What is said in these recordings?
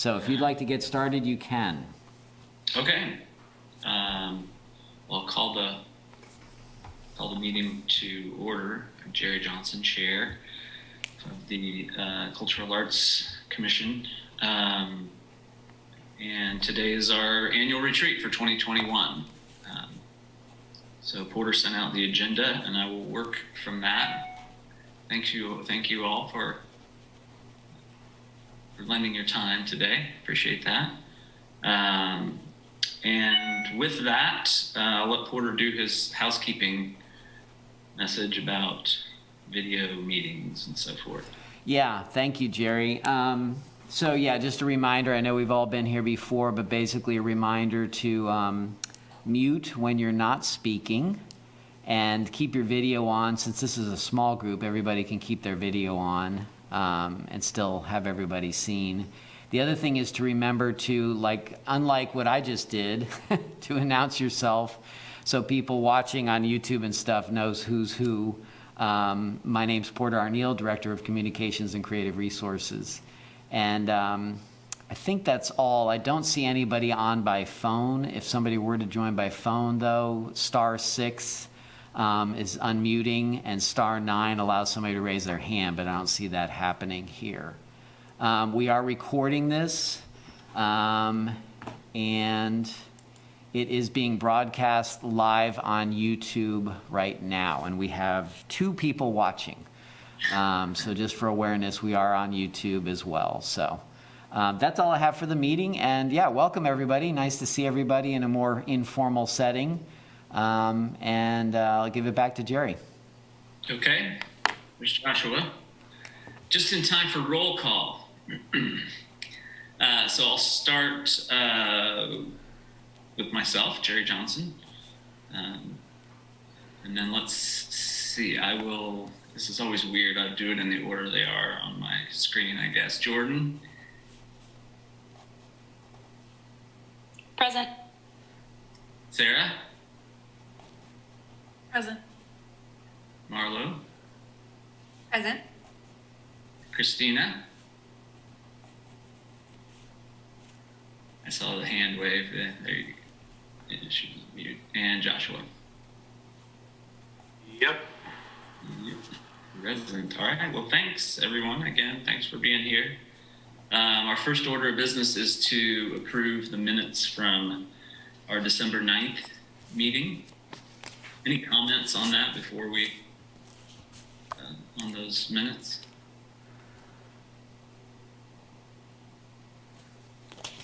So if you'd like to get started, you can. Okay. I'll call the meeting to order. I'm Jerry Johnson, Chair of the Cultural Arts Commission. And today is our annual retreat for 2021. So Porter sent out the agenda and I will work from that. Thank you all for lending your time today. Appreciate that. And with that, I'll let Porter do his housekeeping message about video meetings and so forth. Yeah, thank you, Jerry. So yeah, just a reminder, I know we've all been here before, but basically a reminder to mute when you're not speaking and keep your video on. Since this is a small group, everybody can keep their video on and still have everybody seen. The other thing is to remember to, unlike what I just did, to announce yourself so people watching on YouTube and stuff knows who's who. My name's Porter Arneal, Director of Communications and Creative Resources. And I think that's all. I don't see anybody on by phone. If somebody were to join by phone, though, *6 is unmuting, and *9 allows somebody to raise their hand, but I don't see that happening here. We are recording this, and it is being broadcast live on YouTube right now, and we have 2 people watching. So just for awareness, we are on YouTube as well. So that's all I have for the meeting, and yeah, welcome everybody. Nice to see everybody in a more informal setting, and I'll give it back to Jerry. Okay, Mr. Joshua. Just in time for roll call. So I'll start with myself, Jerry Johnson, and then let's see. This is always weird. I do it in the order they are on my screen, I guess. Jordan. Present. Sarah. Present. Marlo. Present. Christina. I saw the hand wave. There you go. She was mute. And Joshua. Yep. Resident. All right. Well, thanks, everyone. Again, thanks for being here. Our first order of business is to approve the minutes from our December 9th meeting. Any comments on that before we, on those minutes?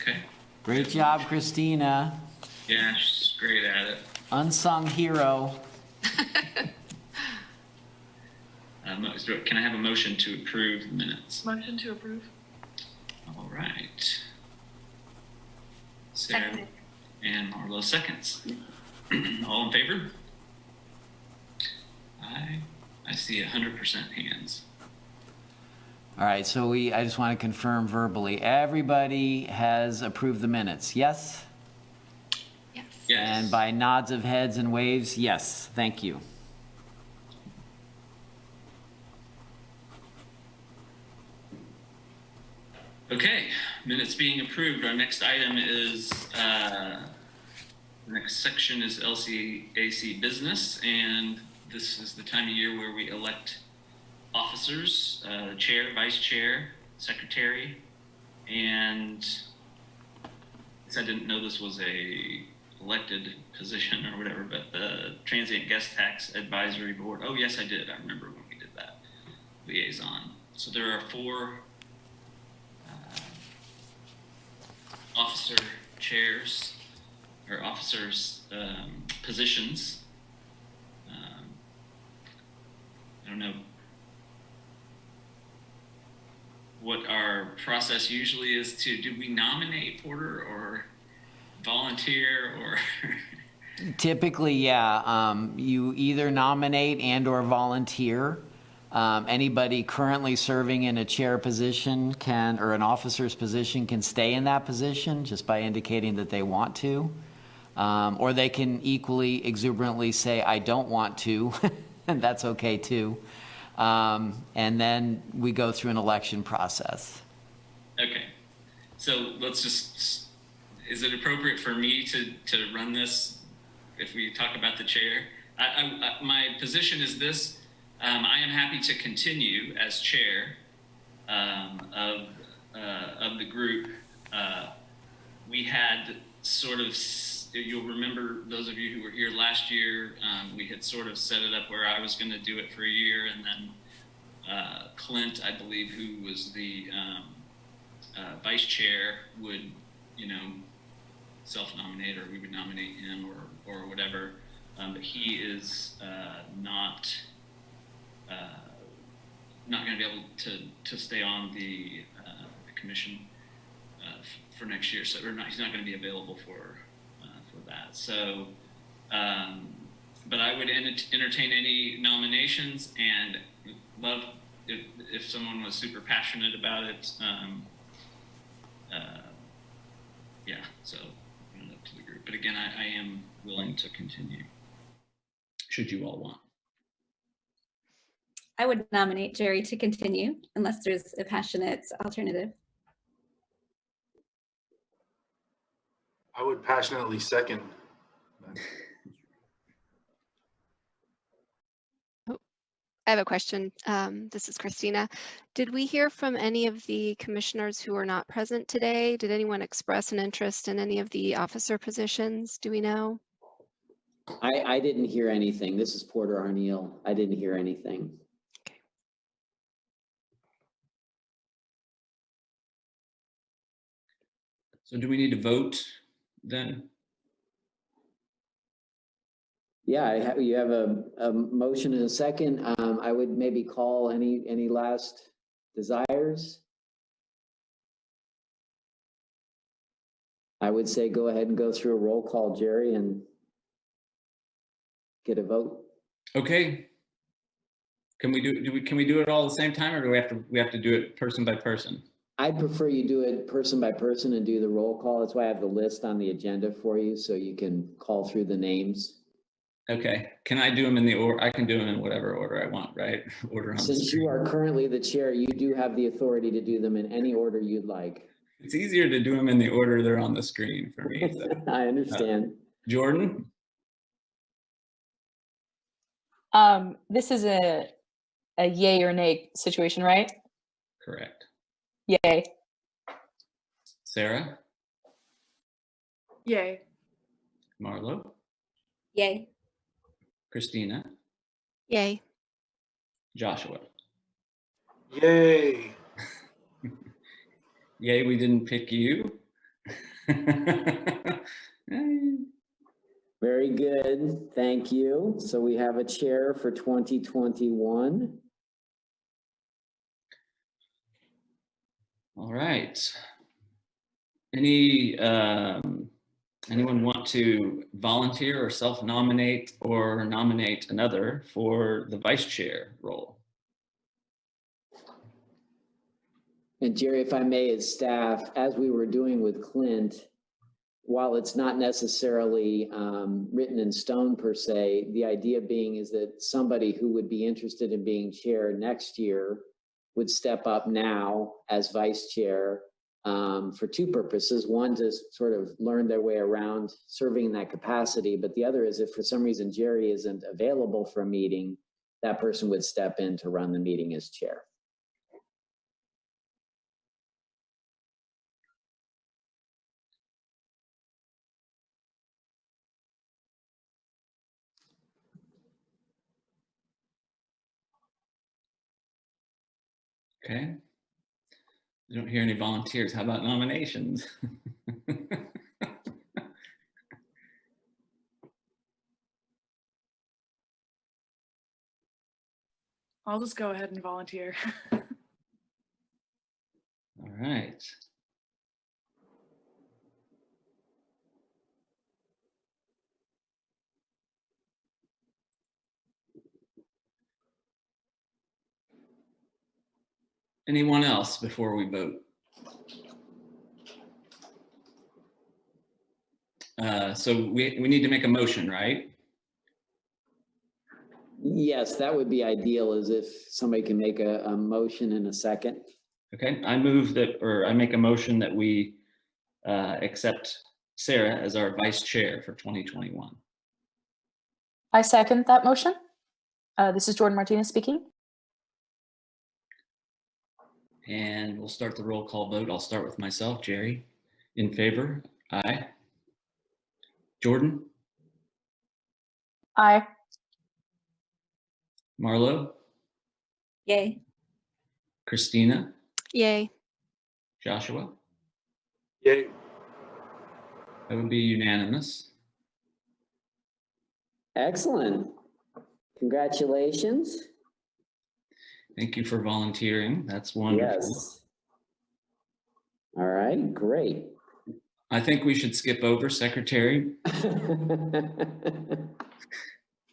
Okay. Great job, Christina. Yeah, she's great at it. Unsung hero. Can I have a motion to approve the minutes? Motion to approve. All right. Sarah Second. and Marlo seconds. All in favor? I see 100% hands. All right, so I just want to confirm verbally, everybody has approved the minutes, yes? Yes. Yes. And by nods of heads and waves, yes, thank you. Okay, minutes being approved. Our next item is, the next section is LCAC business, and this is the time of year where we elect officers, chair, vice chair, secretary, and I didn't know this was a elected position or whatever, but the Transient Guest Tax Advisory Board. Oh, yes, I did. I remember when we did that. Liaison. So there are 4 officer chairs or officers positions. I don't know what our process usually is. Do we nominate Porter or volunteer or? Typically, yeah, you either nominate and or volunteer. Anybody currently serving in a chair position can, or an officer's position, can stay in that position just by indicating that they want to. Or they can equally exuberantly say, I don't want to, and that's okay too. And then we go through an election process. Okay. So let's just, is it appropriate for me to run this if we talk about the chair? My position is this. I am happy to continue as chair of the group. We had sort of, you'll remember, those of you who were here last year, we had sort of set it up where I was going to do it for a year, and then Clint, I believe, who was the vice chair, would, self-nominate, or we would nominate him, or whatever. But he is not going to be able to stay on the commission for next year. So, he's not going to be available for that. So, but I would entertain any nominations, and love if someone was super passionate about it. Yeah, so up to the group. But again, I am willing to continue, should you all want. I would nominate Jerry to continue unless there's a passionate alternative. I would passionately second. I have a question. This is Christina. Did we hear from any of the commissioners who are not present today? Did anyone express an interest in any of the officer positions? Do we know? I didn't hear anything. This is Porter Arneal. I didn't hear anything. Okay. So do we need to vote then? Yeah, you have a motion and a second. I would maybe call any last desires. I would say go ahead and go through a roll call, Jerry, and get a vote. Okay. Can we do it all at the same time, or do we have to do it person by person? I'd prefer you do it person by person and do the roll call. That's why I have the list on the agenda for you, so you can call through the names. Okay. Can I do them in the order? I can do them in whatever order I want, right? Order on the Since screen. you are currently the chair, you do have the authority to do them in any order you'd like. It's easier to do them in the order they're on the screen for me. So. I understand. Jordan? This is a yay or nay situation, right? Correct. Yay. Sarah? Yay. Marlo? Yay. Christina? Yay. Joshua? Yay. Yay, we didn't pick you. Very good. Thank you. So we have a chair for 2021. All right. Anyone want to volunteer or self-nominate or nominate another for the vice chair role? And Jerry, if I may, as staff, as we were doing with Clint, while it's not necessarily written in stone per se, the idea being is that somebody who would be interested in being chair next year would step up now as vice chair for two purposes. One, to sort of learn their way around serving in that capacity, but the other is if for some reason Jerry isn't available for a meeting, that person would step in to run the meeting as chair. Okay. I don't hear any volunteers. How about nominations? I'll just go ahead and volunteer. All right. Anyone else before we vote? So we need to make a motion, right? Yes, that would be ideal, is if somebody can make a motion in a second. Okay, I move that, or I make a motion that we accept Sarah as our vice chair for 2021. I second that motion. This is Jordan Martinez speaking. And we'll start the roll call vote. I'll start with myself. Jerry, in favor? Aye. Jordan? Aye. Marlo? Yay. Christina? Yay. Joshua? Yay. That would be unanimous. Excellent. Congratulations. Thank you for volunteering. That's wonderful. Yes. All right, great. I think we should skip over secretary.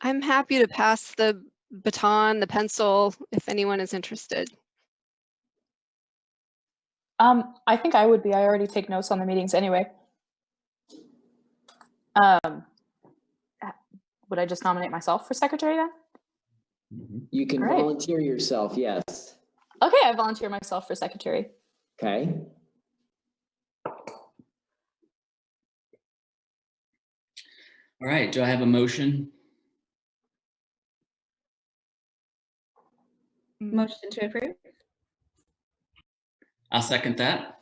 I'm happy to pass the baton, the pencil, if anyone is interested. I think I would be. I already take notes on the meetings anyway. Would I just nominate myself for secretary then? Mhm. You can All right. volunteer yourself, yes. Okay, I volunteer myself for secretary. Okay. All right, do I have a motion? Motion to approve. I'll second that.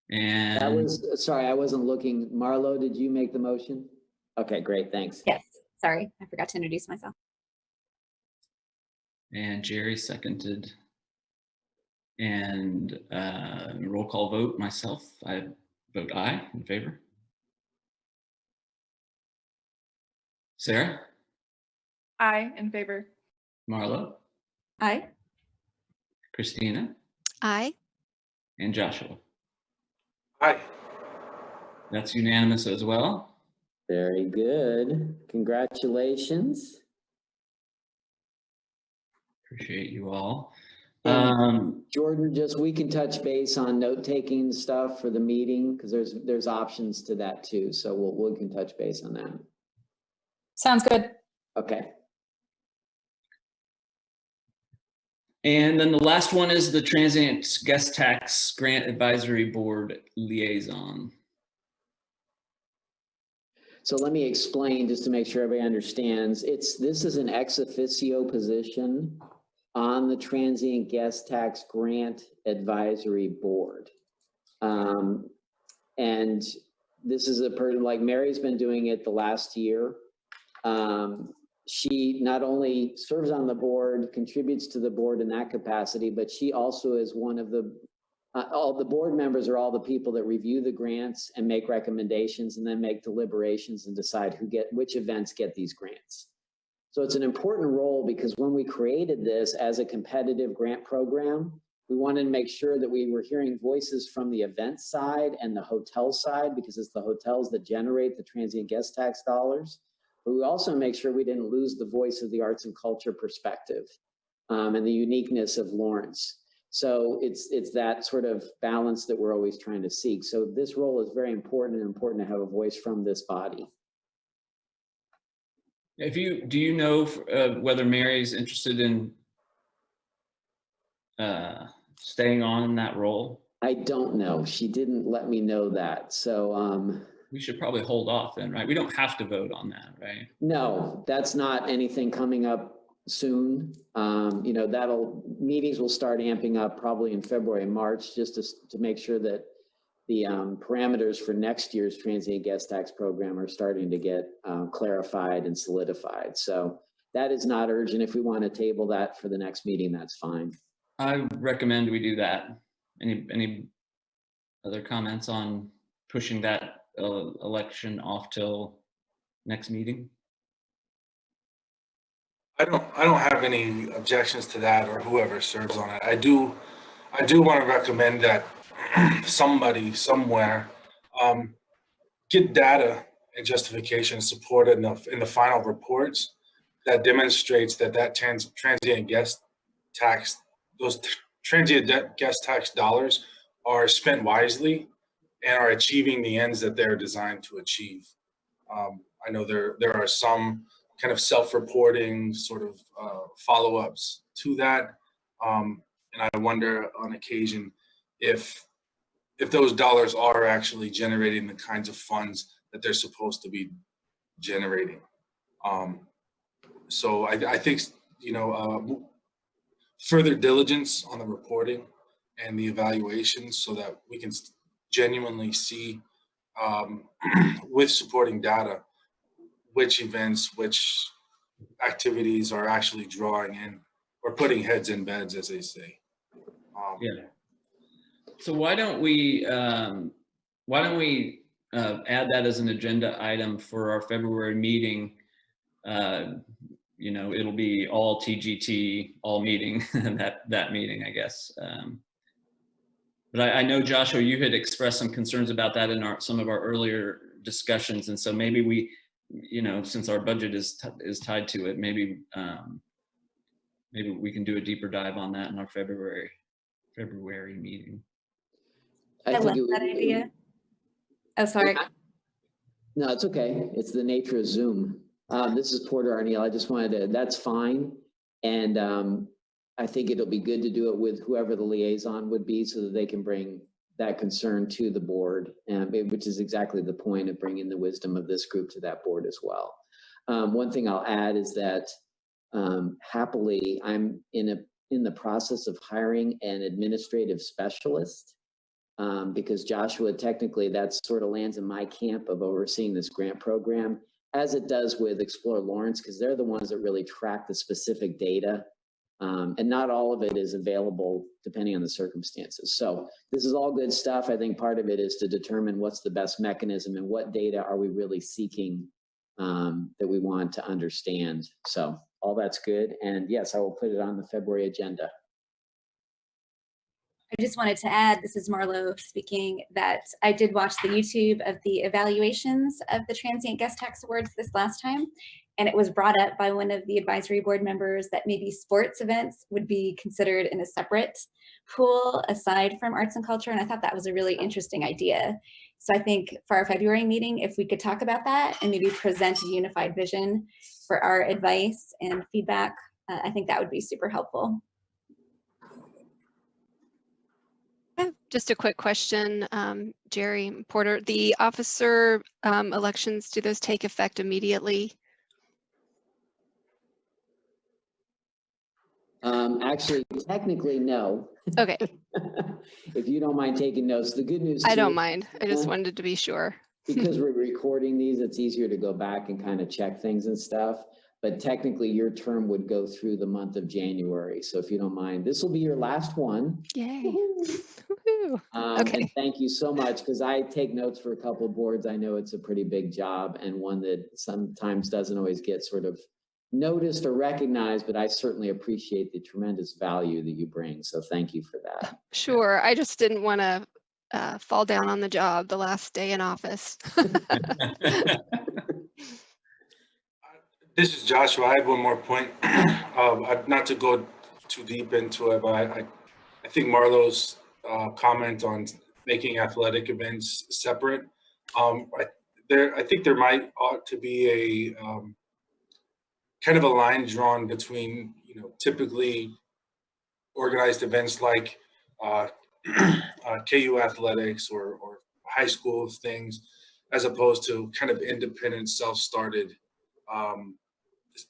And That was, sorry, I wasn't looking. Marlo, did you make the motion? Okay, great, thanks. Yes. Sorry, I forgot to introduce myself. Jerry seconded. And roll call vote, myself, I vote aye, in favor. Sarah? Aye, in favor. Marlo? Aye. Christina? Aye. And Joshua? Aye. That's unanimous as well. Very good. Congratulations. Appreciate you all. Jordan, just we can touch base on note-taking stuff for the meeting because there's options to that too. So we can touch base on that. Sounds good. Okay. And then the last one is the Transient Guest Tax Grant Advisory Board Liaison. So let me explain just to make sure everybody understands. This is an ex officio position on the Transient Guest Tax Grant Advisory Board. And this is a person like Mary's been doing it the last year. She not only serves on the board, contributes to the board in that capacity, but she also is one of the, all the board members are all the people that review the grants and make recommendations and then make deliberations and decide which events get these grants. So it's an important role because when we created this as a competitive grant program, we wanted to make sure that we were hearing voices from the event side and the hotel side because it's the hotels that generate the transient guest tax dollars. But we also make sure we didn't lose the voice of the arts and culture perspective and the uniqueness of Lawrence. So it's that sort of balance that we're always trying to seek. So this role is very important and important to have a voice from this body. Do you know whether Mary's interested in staying on in that role? I don't know. She didn't let me know that. So we should probably hold off then, right? We don't have to vote on that, right? No, that's not anything coming up soon. You know, meetings will start amping up probably in February and March just to make sure that the parameters for next year's transient guest tax program are starting to get clarified and solidified. So that is not urgent. If we want to table that for the next meeting, that's fine. I recommend we do that. Any other comments on pushing that election off till next meeting? I don't have any objections to that or whoever serves on it. I do want to recommend that somebody somewhere get data and justification and support in the final reports that demonstrates that transient guest tax, those transient guest tax dollars are spent wisely and are achieving the ends that they're designed to achieve. I know there are some kind of self-reporting sort of follow-ups to that. And I wonder on occasion if those dollars are actually generating the kinds of funds that they're supposed to be generating. So I think, further diligence on the reporting and the evaluations so that we can genuinely see with supporting data which events, which activities are actually drawing in or putting heads in beds, as they say. Yeah. So why don't we add that as an agenda item for our February meeting? It'll be all TGT, all meeting, that meeting, I guess. But I know, Joshua, you had expressed some concerns about that in some of our earlier discussions. And so maybe we, since our budget is tied to it, maybe we can do a deeper dive on that in our February meeting. I love that idea. Oh, sorry. No, it's okay. It's the nature of Zoom. This is Porter Arneal. I just wanted to, that's fine. And I think it'll be good to do it with whoever the liaison would be so that they can bring that concern to the board, which is exactly the point of bringing the wisdom of this group to that board as well. One thing I'll add is that happily, I'm in the process of hiring an administrative specialist because Joshua, technically that sort of lands in my camp of overseeing this grant program, as it does with Explore Lawrence, because they're the ones that really track the specific data. And not all of it is available depending on the circumstances. So this is all good stuff. I think part of it is to determine what's the best mechanism and what data are we really seeking that we want to understand. So all that's good. And yes, I will put it on the February agenda. I just wanted to add, this is Marlo speaking, that I did watch the YouTube of the evaluations of the Transient Guest Tax Awards this last time. And it was brought up by one of the advisory board members that maybe sports events would be considered in a separate pool aside from arts and culture. And I thought that was a really interesting idea. So I think for our February meeting, if we could talk about that and maybe present a unified vision for our advice and feedback, I think that would be super helpful. Just a quick question, Jerry Porter, the officer elections, do those take effect immediately? Actually, technically, no. Okay. If you don't mind taking notes, the good news I don't too, mind. I just wanted to be sure. because we're recording these, it's easier to go back and kind of check things and stuff. But technically, your term would go through the month of January. So if you don't mind, this will be your last one. Yay. Woohoo. Okay. And thank you so much, because I take notes for a couple of boards. I know it's a pretty big job and one that sometimes doesn't always get sort of noticed or recognized, but I certainly appreciate the tremendous value that you bring. So thank you for that. Sure. I just didn't want to fall down on the job the last day in office. This is Joshua. I had one more point. Not to go too deep into it, but I think Marlo's comment on making athletic events separate. I think there ought to be a kind of a line drawn between, typically organized events like KU athletics or high school things, as opposed to kind of independent, self-started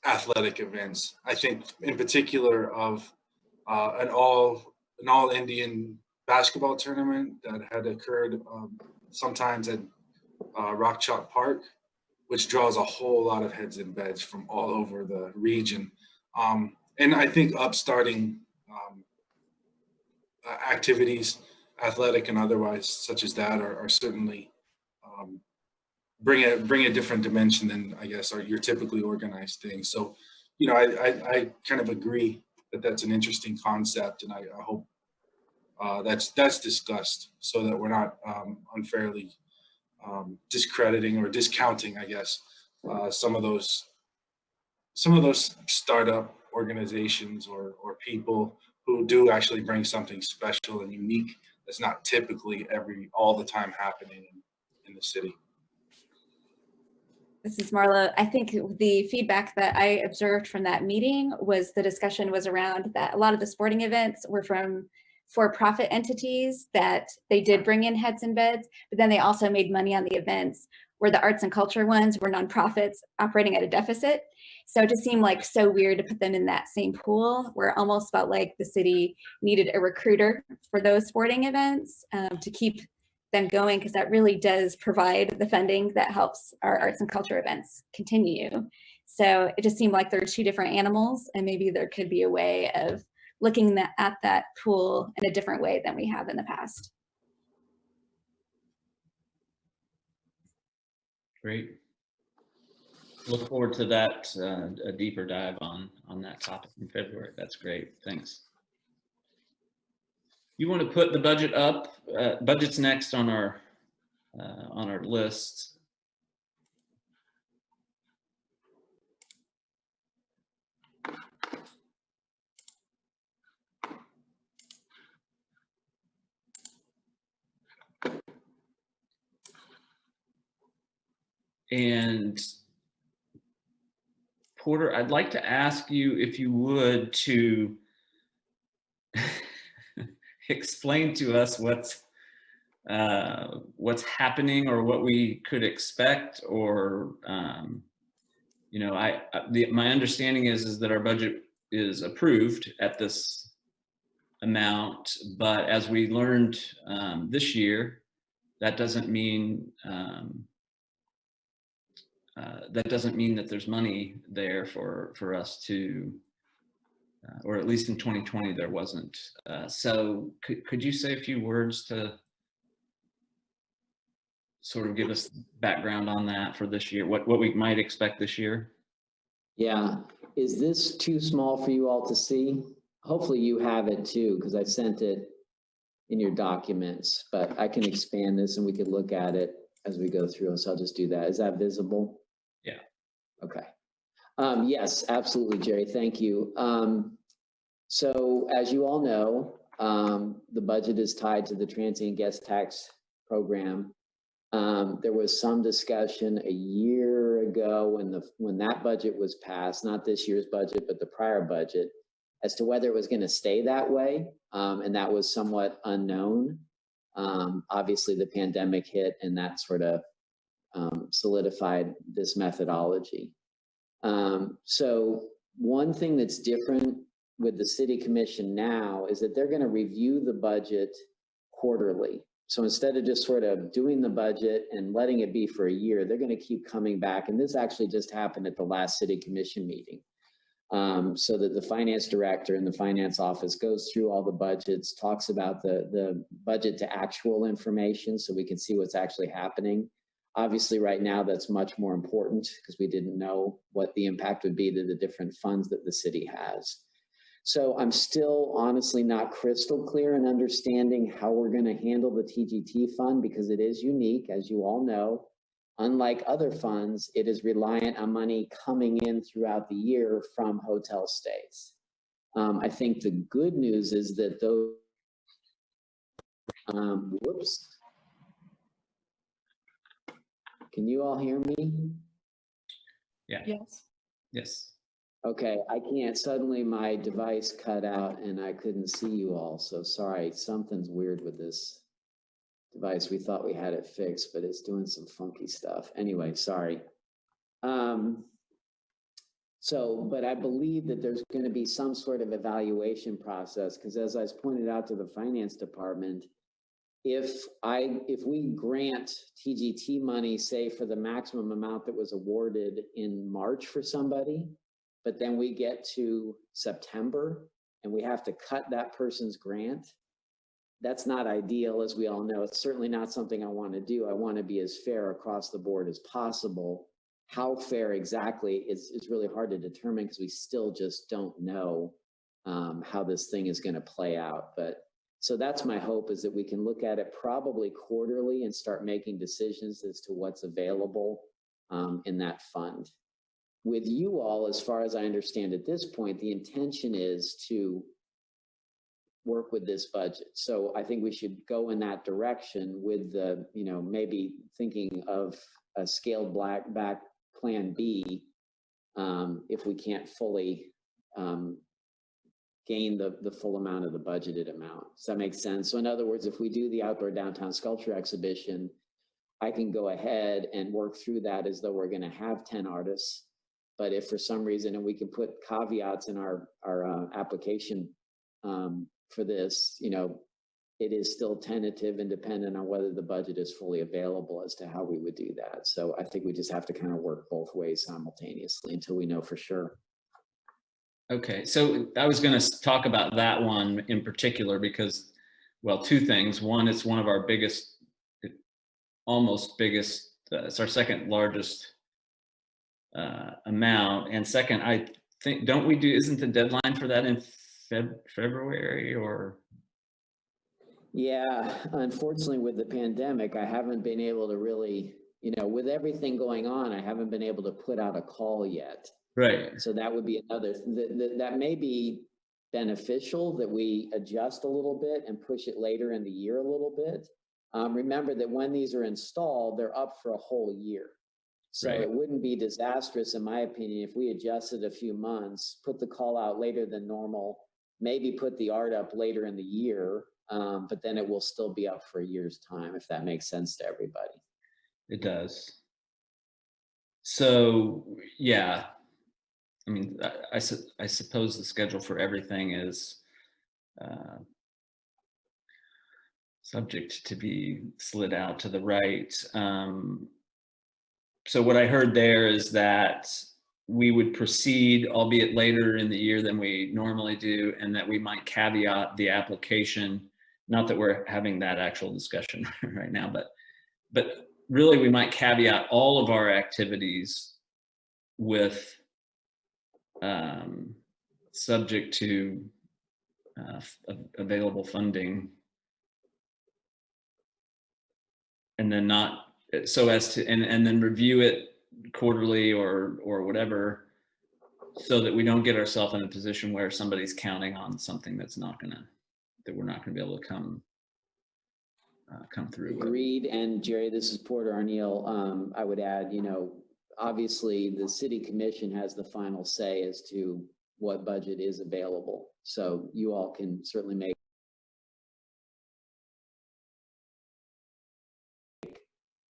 athletic events. I think in particular of an all Indian basketball tournament that had occurred sometimes at Rock Chalk Park, which draws a whole lot of heads and beds from all over the region. And I think upstarting activities, athletic and otherwise, such as that, are certainly bring a different dimension than, I guess, your typically organized things. So, I kind of agree that that's an interesting concept, and I hope that's discussed so that we're not unfairly discrediting or discounting, I guess, some of those startup organizations or people who do actually bring something special and unique that's not typically all the time happening in the city. This is Marla. I think the feedback that I observed from that meeting was the discussion was around that a lot of the sporting events were from for-profit entities that they did bring in heads and beds, but then they also made money on the events, where the arts and culture ones were nonprofits operating at a deficit. So it just seemed like so weird to put them in that same pool, where it almost felt like the city needed a recruiter for those sporting events to keep them going, because that really does provide the funding that helps our arts and culture events continue. So it just seemed like there are two different animals, and maybe there could be a way of looking at that pool in a different way than we have in the past. Great. Look forward to that, a deeper dive on that topic in February. That's great. Thanks. You want to put the budget up? Budget's next on our list. And Porter, I'd like to ask you if you would to explain to us what's happening or what we could expect, or you know, my understanding is that our budget is approved at this amount, but as we learned this year, that doesn't mean that there's money there for us to, or at least in 2020 there wasn't. So could you say a few words to sort of give us background on that for this year, what we might expect this year? Yeah, is this too small for you all to see? Hopefully you have it too, because I sent it in your documents, but I can expand this and we could look at it as we go through. So I'll just do that. Is that visible? Yeah. Okay. Yes, absolutely, Jerry. Thank you. So as you all know, the budget is tied to the transient guest tax program. There was some discussion a year ago when that budget was passed, not this year's budget, but the prior budget, as to whether it was going to stay that way. And that was somewhat unknown. Obviously, the pandemic hit and that sort of solidified this methodology. So one thing that's different with the city commission now is that they're going to review the budget quarterly. So instead of just sort of doing the budget and letting it be for a year, they're going to keep coming back. And this actually just happened at the last city commission meeting. So that the finance director and the finance office goes through all the budgets, talks about the budget to actual information so we can see what's actually happening. Obviously, right now, that's much more important because we didn't know what the impact would be to the different funds that the city has. So I'm still honestly not crystal clear in understanding how we're going to handle the TGT fund, because it is unique, as you all know. Unlike other funds, it is reliant on money coming in throughout the year from hotel stays. I think the good news is that those, whoops. Can you all hear me? Yeah. Yes. Yes. Okay, I can't, suddenly my device cut out and I couldn't see you all, so sorry, something's weird with this device. We thought we had it fixed, but it's doing some funky stuff. Anyway, sorry. But I believe that there's going to be some sort of evaluation process, because as I pointed out to the finance department, if we grant TGT money, say for the maximum amount that was awarded in March for somebody, but then we get to September and we have to cut that person's grant, that's not ideal, as we all know. It's certainly not something I want to do. I want to be as fair across the board as possible. How fair exactly is really hard to determine, because we still just don't know how this thing is going to play out. But so that's my hope, is that we can look at it probably quarterly and start making decisions as to what's available in that fund. With you all, as far as I understand at this point, the intention is to work with this budget. So I think we should go in that direction with the, maybe thinking of a scaled back plan B if we can't fully gain the full amount of the budgeted amount. Does that make sense? So in other words, if we do the outdoor downtown sculpture exhibition, I can go ahead and work through that as though we're going to have 10 artists. But if for some reason, and we can put caveats in our application for this, you know, it is still tentative and dependent on whether the budget is fully available as to how we would do that. So I think we just have to kind of work both ways simultaneously until we know for sure. Okay, so I was going to talk about that one in particular because, well, two things. One, it's one of our biggest, almost biggest, it's our second largest amount. And second, I think, don't we do, isn't the deadline for that in February or? Yeah, unfortunately with the pandemic, I haven't been able to really, you know, with everything going on, I haven't been able to put out a call yet. Right. So that would be another, that may be beneficial that we adjust a little bit and push it later in the year a little bit. Remember that when these are installed, they're up for a whole year. So Right. It wouldn't be disastrous, in my opinion, if we adjusted a few months, put the call out later than normal, maybe put the art up later in the year, but then it will still be up for a year's time, if that makes sense to everybody. It does. So, yeah. I mean, I suppose the schedule for everything is subject to be slid out to the right. So what I heard there is that we would proceed, albeit later in the year than we normally do, and that we might caveat the application. Not that we're having that actual discussion right now, but really we might caveat all of our activities with subject to available funding, and then not so as to and then review it quarterly or whatever, so that we don't get ourselves in a position where somebody's counting on something that we're not gonna be able to come through with. Agreed. And Jerry, this is Porter Arneal. I would add, you know, obviously the city commission has the final say as to what budget is available. So you all can certainly make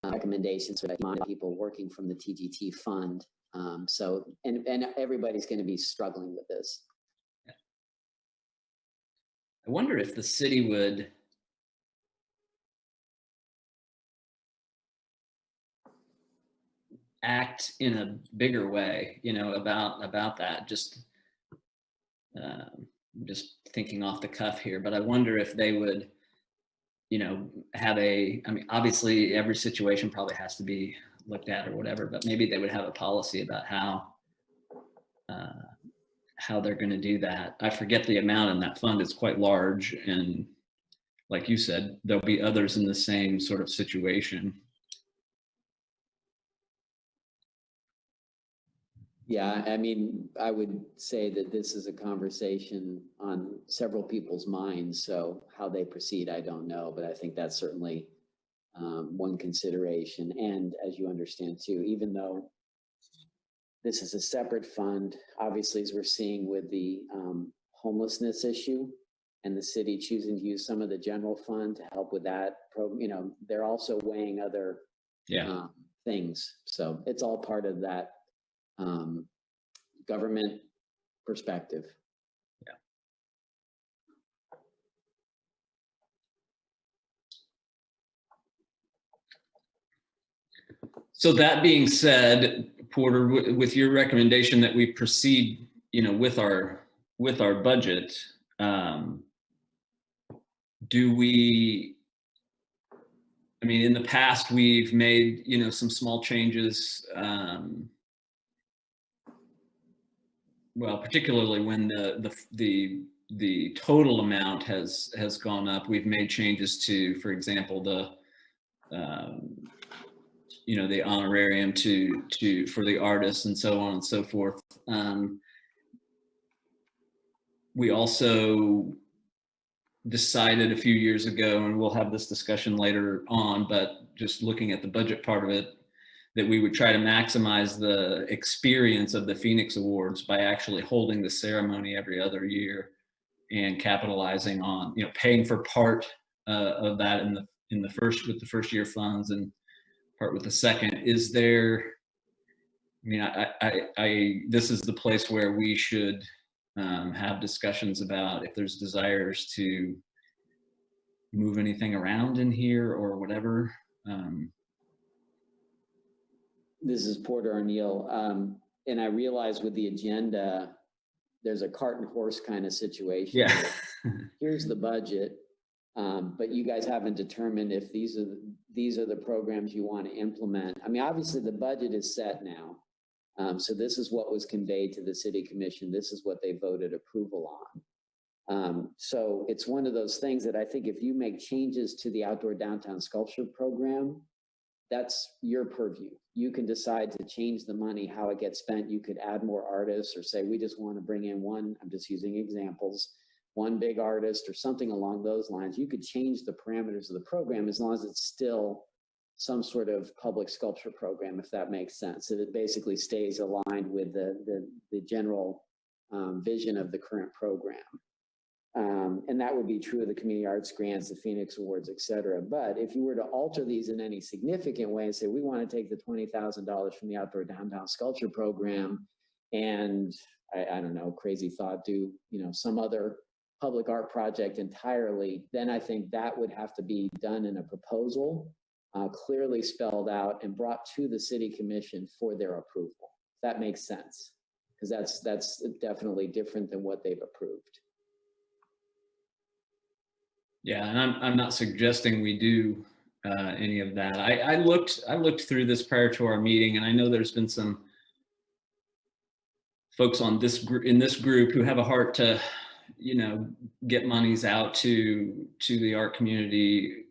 recommendations for people working from the TGT fund. So everybody's going to be struggling with this. I wonder if the city would act in a bigger way, you know, about that. Just thinking off the cuff here, but I wonder if they would, you know, have I mean, obviously every situation probably has to be looked at or whatever, but maybe they would have a policy about how they're going to do that. I forget the amount in that fund. It's quite large, and like you said, there'll be others in the same sort of situation. Yeah, I mean, I would say that this is a conversation on several people's minds. So how they proceed, I don't know, but I think that's certainly one consideration. And as you understand too, even though this is a separate fund, obviously, as we're seeing with the homelessness issue and the city choosing to use some of the general fund to help with that, you know, they're also weighing other things. So it's all part of that government perspective. Yeah. So that being said, Porter, with your recommendation that we proceed, you know, with our budget, do we? I mean, in the past, we've made, you know, some small changes. Well, particularly when the total amount has gone up, we've made changes to, for example, you know, the honorarium for the artists and so on and so forth. We also decided a few years ago, and we'll have this discussion later on, but just looking at the budget part of it, that we would try to maximize the experience of the Phoenix Awards by actually holding the ceremony every other year and capitalizing on, paying for part of that in the first with the first year funds and part with the second. Is there? I mean, I this is the place where we should have discussions about if there's desires to move anything around in here or whatever. This is Porter O'Neill. And I realize with the agenda, there's a cart and horse kind of situation. Yeah. Here's the budget, but you guys haven't determined if these are the programs you want to implement. I mean, obviously the budget is set now. So this is what was conveyed to the city commission. This is what they voted approval on. So it's one of those things that I think if you make changes to the outdoor downtown sculpture program, that's your purview. You can decide to change the money, how it gets spent. You could add more artists or say, we just want to bring in one, I'm just using examples, one big artist or something along those lines. You could change the parameters of the program as long as it's still some sort of public sculpture program, if that makes sense. So it basically stays aligned with the general vision of the current program. And that would be true of the community arts grants, the Phoenix Awards, et cetera. But if you were to alter these in any significant way and say, we want to take the $20,000 from the outdoor downtown sculpture program and I don't know, crazy thought, do, some other public art project entirely, then I think that would have to be done in a proposal, clearly spelled out and brought to the city commission for their approval. That makes sense, because that's definitely different than what they've approved. Yeah, and I'm not suggesting we do any of that. I looked through this prior to our meeting, and I know there's been some folks on in this group who have a heart to, get monies out to the art community,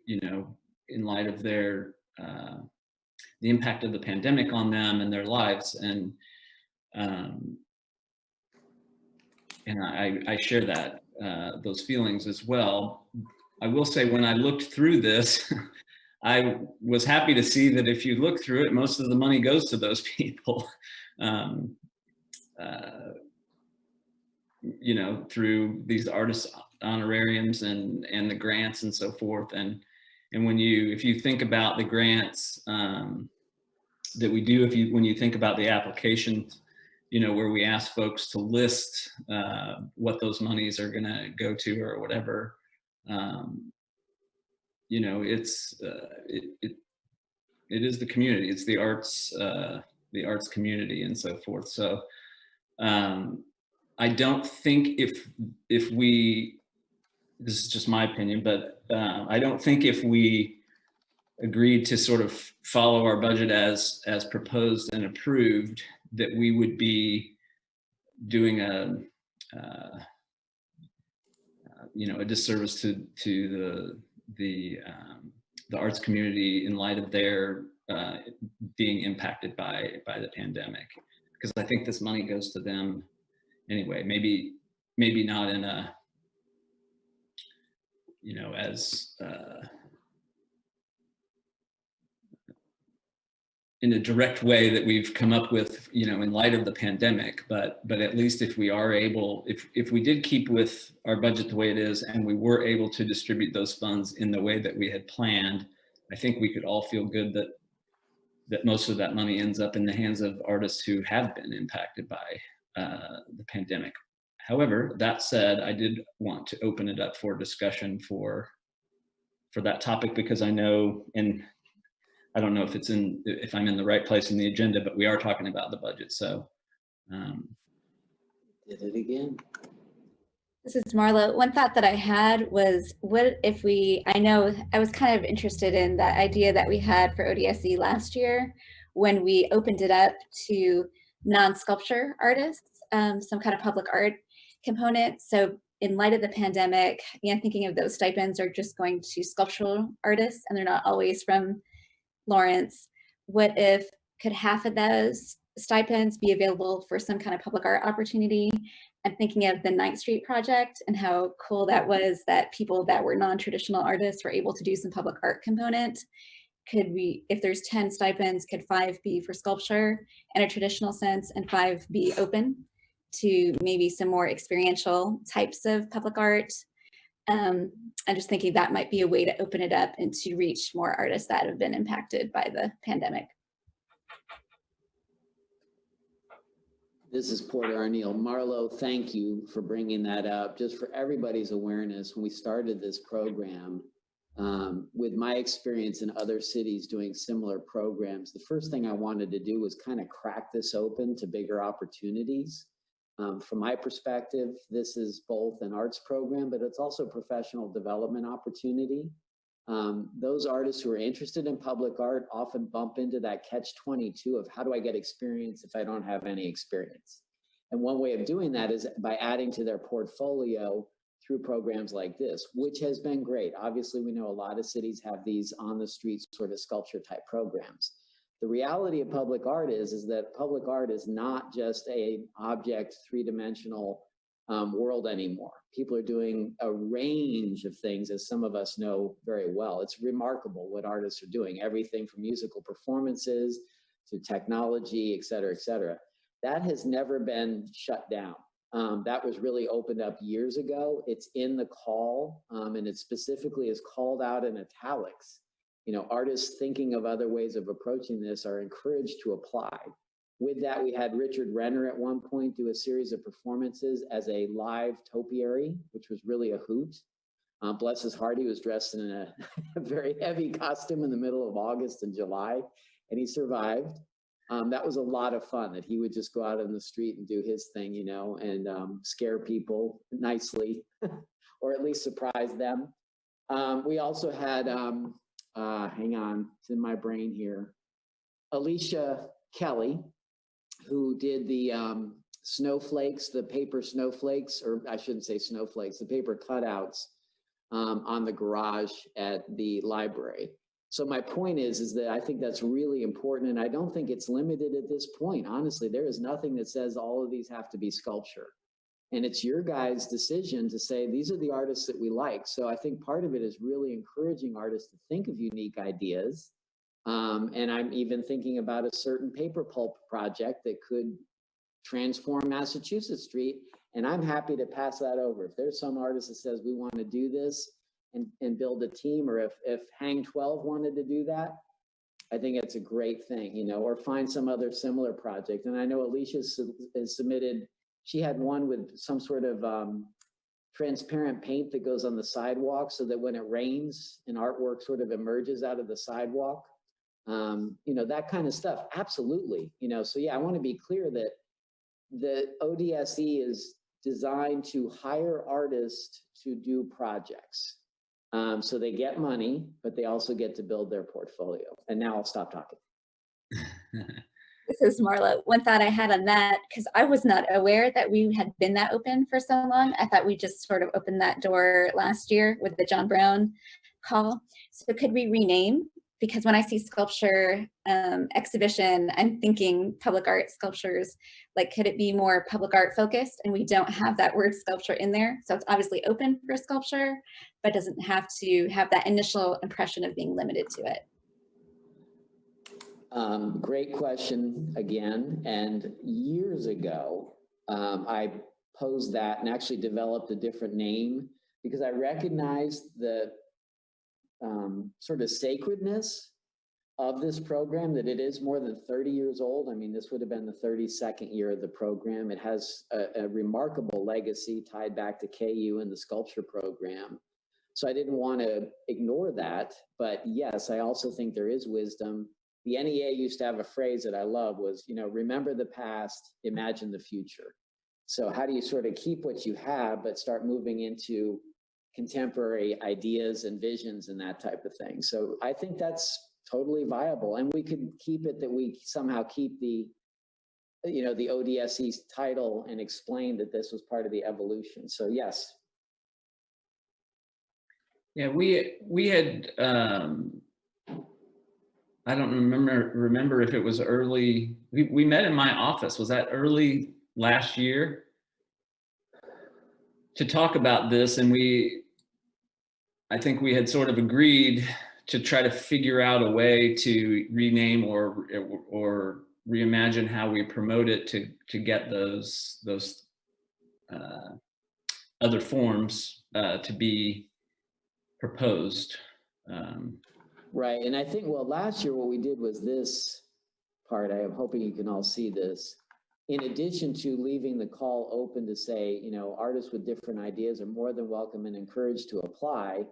in light of their the impact of the pandemic on them and their lives, and I share that those feelings as well. I will say when I looked through this, I was happy to see that if you look through it, most of the money goes to those people, through these artist honorariums and the grants and so forth. And if you think about the grants that we do, when you think about the applications, where we ask folks to list what those monies are going to go to or whatever, it is the community, it's the arts community and so forth. So I don't think if we, this is just my opinion, but I don't think if we agreed to sort of follow our budget as proposed and approved, that we would be doing a disservice to the arts community in light of their being impacted by the pandemic, because I think this money goes to them anyway. Maybe not in a as in a direct way that we've come up with, in light of the pandemic, but at least if we are able, if we did keep with our budget the way it is and we were able to distribute those funds in the way that we had planned, I think we could all feel good that most of that money ends up in the hands of artists who have been impacted by the pandemic. However, that said, I did want to open it up for discussion for that topic, because I know, and I don't know if I'm in the right place in the agenda, but we are talking about the budget. So Did it again. This is Marlo. One thought that I had was, what if I know I was kind of interested in that idea that we had for ODSE last year when we opened it up to non-sculpture artists, some kind of public art component. So in light of the pandemic, thinking of those stipends are just going to sculptural artists and they're not always from Lawrence. What if could half of those stipends be available for some kind of public art opportunity? I'm thinking of the 9th Street project and how cool that was, that people that were non-traditional artists were able to do some public art component. could we, if there's 10 stipends, could 5 be for sculpture in a traditional sense and 5 be open to maybe some more experiential types of public art? I'm just thinking that might be a way to open it up and to reach more artists that have been impacted by the pandemic. This is Porter Arneal. Marlo, thank you for bringing that up. Just for everybody's awareness, when we started this program, with my experience in other cities doing similar programs, the first thing I wanted to do was kind of crack this open to bigger opportunities. From my perspective, this is both an arts program, but it's also a professional development opportunity. Those artists who are interested in public art often bump into that catch-22 of how do I get experience if I don't have any experience? And one way of doing that is by adding to their portfolio through programs like this, which has been great. Obviously, we know a lot of cities have these on the street sort of sculpture type programs. The reality of public art is that public art is not just an object, three-dimensional world anymore. People are doing a range of things, as some of us know very well. It's remarkable what artists are doing, everything from musical performances to technology, et cetera, et cetera. That has never been shut down. That was really opened up years ago. It's in the call, and it specifically is called out in italics. You know, artists thinking of other ways of approaching this are encouraged to apply. With that, we had Richard Renner at one point do a series of performances as a live topiary, which was really a hoot. Bless his heart, he was dressed in a very heavy costume in the middle of August and July, and he survived. That was a lot of fun, that he would just go out on the street and do his thing, you know, and scare people nicely, or at least surprise them. We also had, hang on, it's in my brain here, Alicia Kelly, who did the snowflakes, the paper snowflakes, or I shouldn't say snowflakes, the paper cutouts on the garage at the library. So my point is that I think that's really important, and I don't think it's limited at this point. Honestly, there is nothing that says all of these have to be sculpture. And it's your guys' decision to say, these are the artists that we like. So I think part of it is really encouraging artists to think of unique ideas. And I'm even thinking about a certain paper pulp project that could transform Massachusetts Street. And I'm happy to pass that over. If there's some artist that says we want to do this and build a team, or if Hang 12 wanted to do that, I think it's a great thing, you know, or find some other similar project. And I know Alicia has submitted, she had one with some sort of transparent paint that goes on the sidewalk so that when it rains, an artwork sort of emerges out of the sidewalk. You know, that kind of stuff. Absolutely. You know, so yeah, I want to be clear that the ODSE is designed to hire artists to do projects. So they get money, but they also get to build their portfolio. And now I'll stop talking. This is Marla. One thought I had on that, because I was not aware that we had been that open for so long. I thought we just sort of opened that door last year with the John Brown call. So could we rename? Because when I see sculpture exhibition, I'm thinking public art sculptures. Like, could it be more public art focused? And we don't have that word sculpture in there. So it's obviously open for sculpture, but doesn't have to have that initial impression of being limited to it. Great question again. And years ago, I posed that and actually developed a different name because I recognized the sort of sacredness of this program, that it is more than 30 years old. I mean, this would have been the 32nd year of the program. It has a remarkable legacy tied back to KU and the sculpture program. So I didn't want to ignore that. But yes, I also think there is wisdom. The NEA used to have a phrase that I love was, you know, remember the past, imagine the future. So how do you sort of keep what you have, but start moving into contemporary ideas and visions and that type of thing? So I think that's totally viable. And we could keep it that we somehow keep the, you know, the ODSE's title and explain that this was part of the evolution. So yes. Yeah, we had, I don't remember if it was early, we met in my office. Was that early last year to talk about this? And I think we had sort of agreed to try to figure out a way to rename or reimagine how we promote it to get those other forms to be proposed. Right, and I think, well, last year what we did was this part, I am hoping you can all see this. In addition to leaving the call open to say, you know, artists with different ideas are more than welcome and encouraged to apply,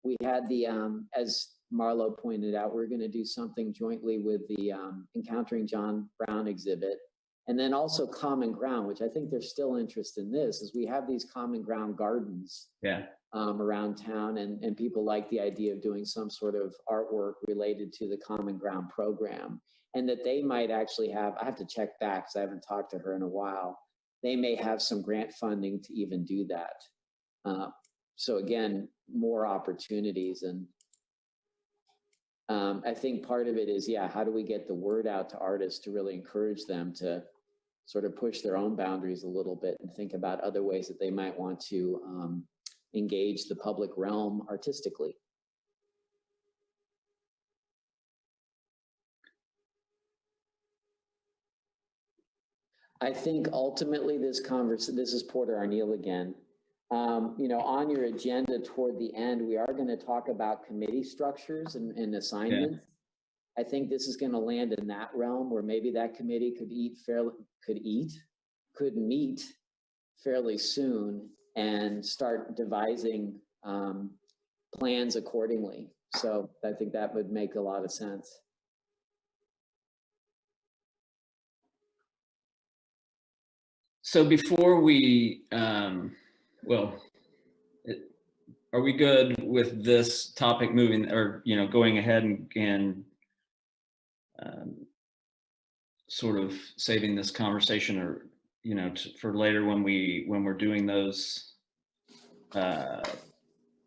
we had the, as Marlo pointed out, we're going to do something jointly with the Encountering John Brown exhibit. And then also Common Ground, which I think there's still interest in this, is we have these Common Ground gardens around town, and people like the idea of doing some sort of artwork related to the Common Ground program. And that they might actually have, I have to check back because I haven't talked to her in a while, they may have some grant funding to even do that. So again, more opportunities. And I think part of it is, yeah, how do we get the word out to artists to really encourage them to sort of push their own boundaries a little bit and think about other ways that they might want to engage the public realm artistically. I think ultimately this is Porter Arneal again. You know, on your agenda toward the end, we are going to talk about committee structures and assignments. I think this is going to land in that realm where maybe that committee could meet fairly soon and start devising plans accordingly. So I think that would make a lot of sense. So before we, are we good with this topic moving, or, you know, going ahead and sort of saving this conversation, or, you know, for later when we're doing those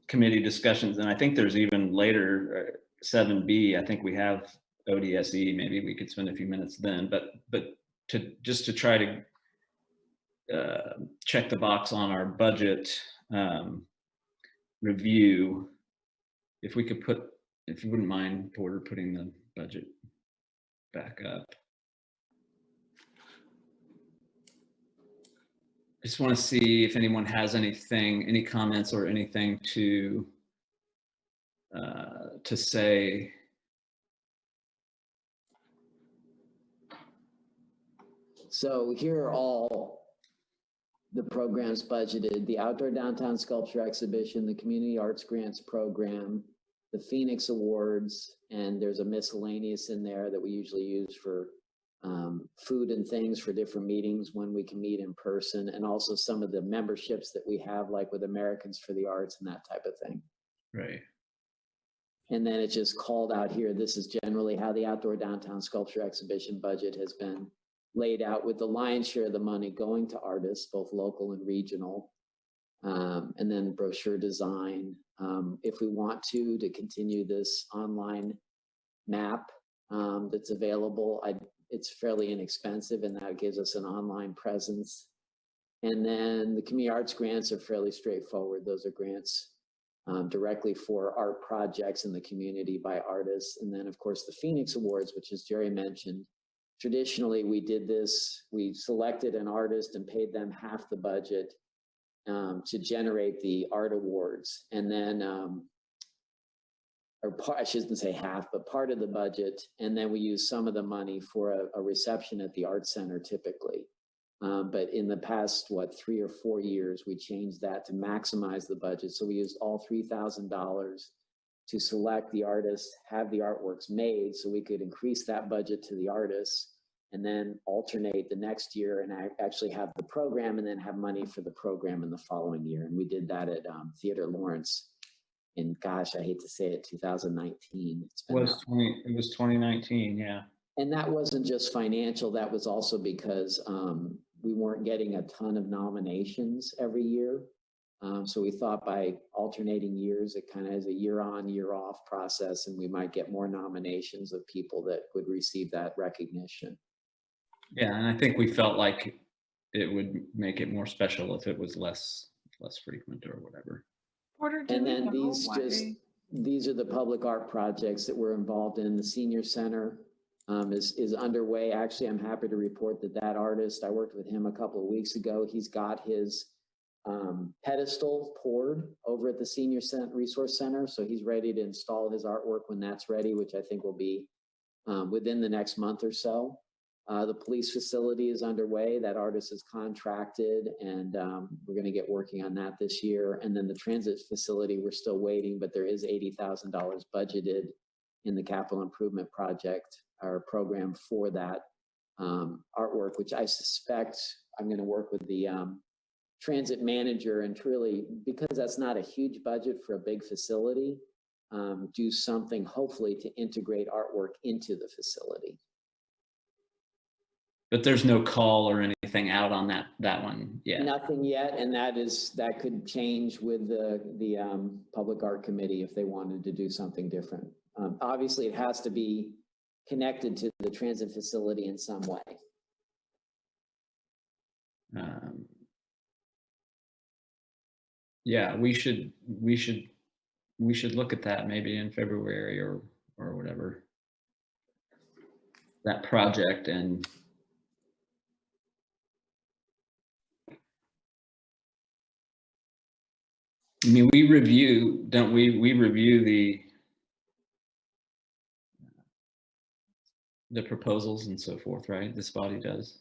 committee discussions? And I think there's even later 7B, I think we have ODSE, maybe we could spend a few minutes then, but to try to check the box on our budget review, if we could if you wouldn't mind, Porter, putting the budget back up. I just want to see if anyone has any comments or anything to say. So here are all the programs budgeted: the Outdoor Downtown Sculpture Exhibition, the Community Arts Grants Program, the Phoenix Awards, and there's a miscellaneous in there that we usually use for food and things for different meetings when we can meet in person, and also some of the memberships that we have, like with Americans for the Arts and that type of thing. Right. And then it's just called out here. This is generally how the Outdoor Downtown Sculpture Exhibition budget has been laid out, with the lion's share of the money going to artists, both local and regional, and then brochure design. If we want to continue this online map that's available, it's fairly inexpensive, and that gives us an online presence. And then the community arts grants are fairly straightforward. Those are grants directly for art projects in the community by artists. And then, of course, the Phoenix Awards, which, as Jerry mentioned, traditionally we did this, we selected an artist and paid them half the budget to generate the art awards. And then, I shouldn't say half, but part of the budget. And then we use some of the money for a reception at the Art Center typically. But in the past, 3 or 4 years, we changed that to maximize the budget. So we used all $3,000 to select the artists, have the artworks made, so we could increase that budget to the artists, and then alternate the next year and actually have the program, and then have money for the program in the following year. And we did that at Theater Lawrence in, gosh, I hate to say it, 2019. It was 2019, yeah. And that wasn't just financial, that was also because we weren't getting a ton of nominations every year. So we thought by alternating years, it kind of is a year on, year off process, and we might get more nominations of people that would receive that recognition. Yeah, and I think we felt like it would make it more special if it was less frequent or whatever. Porter, And then these these are the public art projects that we're involved in. The senior center is underway. Actually, I'm happy to report that that artist, I worked with him a couple of weeks ago. He's got his pedestal poured over at the Senior Resource Center. So he's ready to install his artwork when that's ready, which I think will be within the next month or so. The police facility is underway. That artist is contracted, and we're going to get working on that this year. And then the transit facility, we're still waiting, but there is $80,000 budgeted in the capital improvement project or program for that artwork, which I suspect I'm going to work with the transit manager and truly, because that's not a huge budget for a big facility, do something hopefully to integrate artwork into the facility. But there's no call or anything out on that one yet. Nothing yet, and that could change with the public art committee if they wanted to do something different. Obviously, it has to be connected to the transit facility in some way. Yeah, we should look at that maybe in February or whatever, that project. And I mean, we review, don't we? We review the proposals and so forth, right? This body does.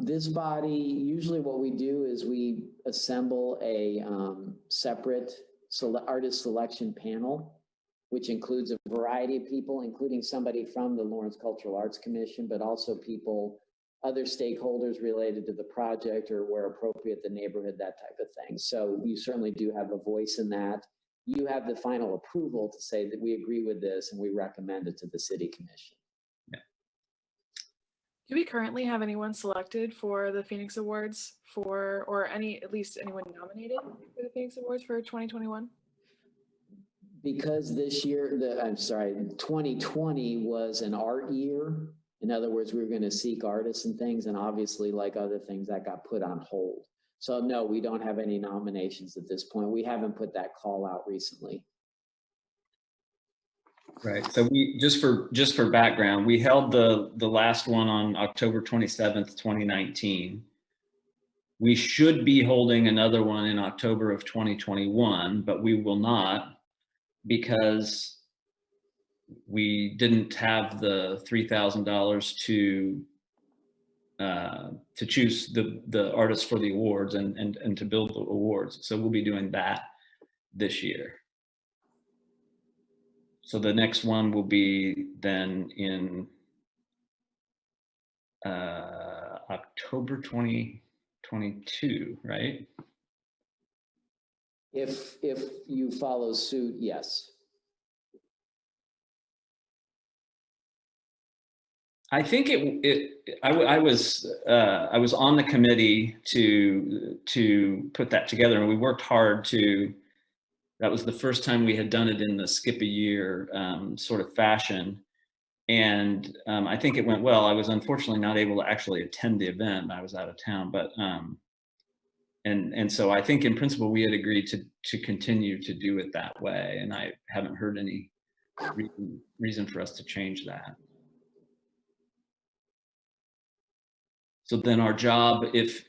This body, usually what we do is we assemble a separate artist selection panel, which includes a variety of people, including somebody from the Lawrence Cultural Arts Commission, but also people, other stakeholders related to the project or where appropriate, the neighborhood, that type of thing. So you certainly do have a voice in that. You have the final approval to say that we agree with this and we recommend it to the City Commission. Do we currently have anyone selected for the Phoenix Awards or at least anyone nominated for the Phoenix Awards for 2021? Because this year, 2020 was an art year. In other words, we were going to seek artists and things, and obviously, like other things, that got put on hold. So no, we don't have any nominations at this point. We haven't put that call out recently. Right. So we just for background, we held the last one on October 27th, 2019. We should be holding another one in October of 2021, but we will not because we didn't have the $3,000 to choose the artists for the awards and to build the awards. So we'll be doing that this year. So the next one will be then in October 2022, right? If you follow suit, yes. I think I was on the committee to put that together, and we worked hard to. That was the first time we had done it in the skip a year sort of fashion. And I think it went well. I was unfortunately not able to actually attend the event. I was out of town, but and so I think in principle we had agreed to continue to do it that way. And I haven't heard any reason for us to change that. So then our job, if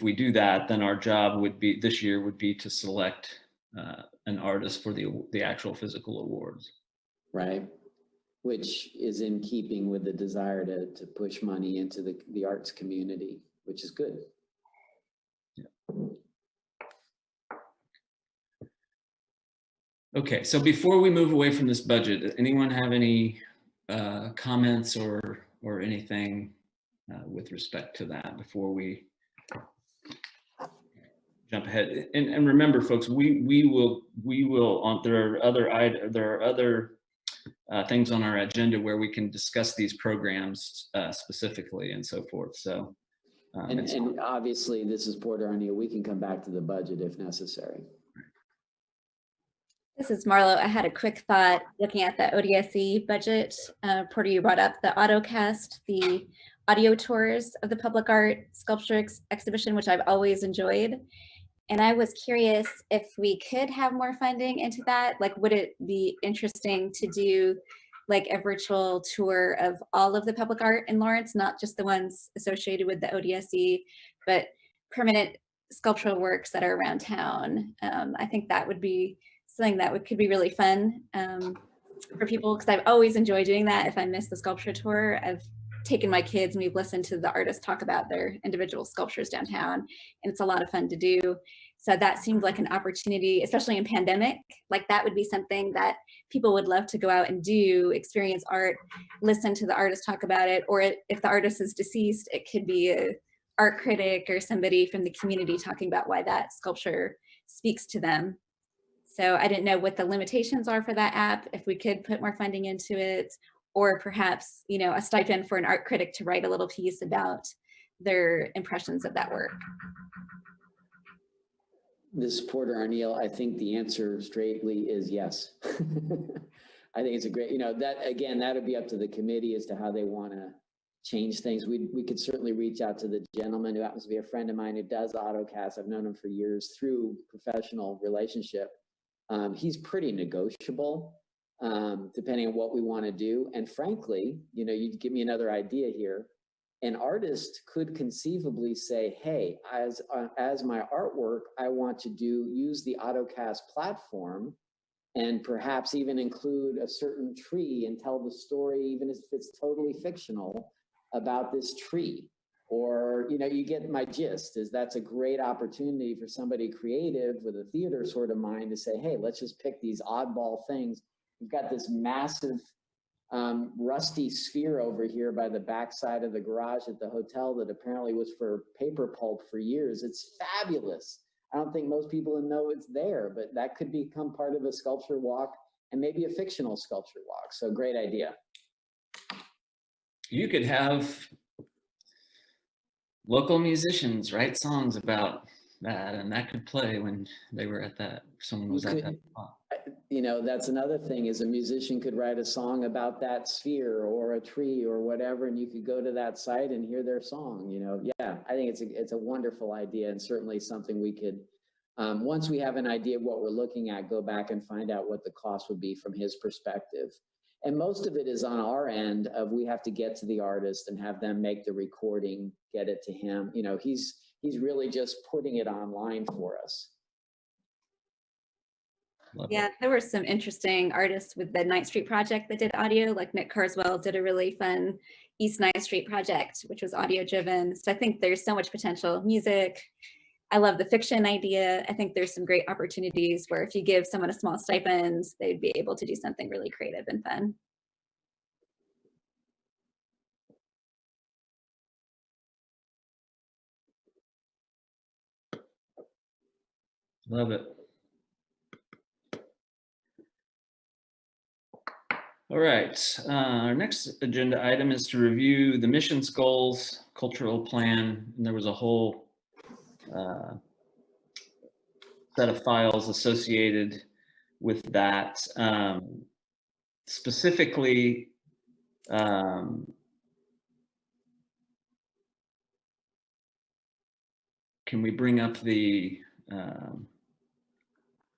we do that, then our job would be this year would be to select an artist for the actual physical awards. Right. Which is in keeping with the desire to push money into the arts community, which is good. Yeah. Okay, so before we move away from this budget, anyone have any comments or anything with respect to that before we jump ahead? And remember, folks, we will there are other things on our agenda where we can discuss these programs specifically and so forth. So, and obviously, this is Porter Arnea. We can come back to the budget if necessary. This is Marlo. I had a quick thought looking at the ODSE budget. Porter, you brought up the AutoCast, the audio tours of the public art sculpture exhibition, which I've always enjoyed. And I was curious if we could have more funding into that. Like, would it be interesting to do like a virtual tour of all of the public art in Lawrence, not just the ones associated with the ODSE, but permanent sculptural works that are around town? I think that would be something that could be really fun for people, because I've always enjoyed doing that. If I miss the sculpture tour, I've taken my kids and we've listened to the artists talk about their individual sculptures downtown, and it's a lot of fun to do. So that seemed like an opportunity, especially in pandemic. Like, that would be something that people would love to go out and do, experience art, listen to the artist talk about it, or if the artist is deceased, it could be a art critic or somebody from the community talking about why that sculpture speaks to them. So I didn't know what the limitations are for that app, if we could put more funding into it, or perhaps, you know, a stipend for an art critic to write a little piece about their impressions of that work. This is Porter Arneal. I think the answer straightly is yes. I think it's a great, you know, that again, that would be up to the committee as to how they want to change things. We could certainly reach out to the gentleman who happens to be a friend of mine who does AutoCAD. I've known him for years through professional relationship. He's pretty negotiable, depending on what we want to do. And frankly, you know, you give me another idea here. An artist could conceivably say, hey, as my artwork, I want to use the AutoCAD platform and perhaps even include a certain tree and tell the story, even if it's totally fictional, about this tree. Or, you know, you get my gist, is that's a great opportunity for somebody creative with a theater sort of mind to say, hey, let's just pick these oddball things. We've got this massive rusty sphere over here by the backside of the garage at the hotel that apparently was for paper pulp for years. It's fabulous. I don't think most people know it's there, but that could become part of a sculpture walk and maybe a fictional sculpture walk. So great idea. You could have local musicians write songs about that, and that could play when they were at that, someone was at that spot. You know, that's another thing, is a musician could write a song about that sphere or a tree or whatever, and you could go to that site and hear their song. You know, yeah, I think it's a wonderful idea, and certainly something we could, once we have an idea of what we're looking at, go back and find out what the cost would be from his perspective. And most of it is on our end of, we have to get to the artist and have them make the recording, get it to him. You know, he's really just putting it online for us. Yeah, there were some interesting artists with the Ninth Street project that did audio, like Nick Carswell did a really fun East 9th Street project, which was audio driven. So I think there's so much potential. Music, I love the fiction idea. I think there's some great opportunities where if you give someone a small stipend, they'd be able to do something really creative and fun. Love it. All right, our next agenda item is to review the missions goals, cultural plan, and there was a whole set of files associated with that. Specifically, can we bring up the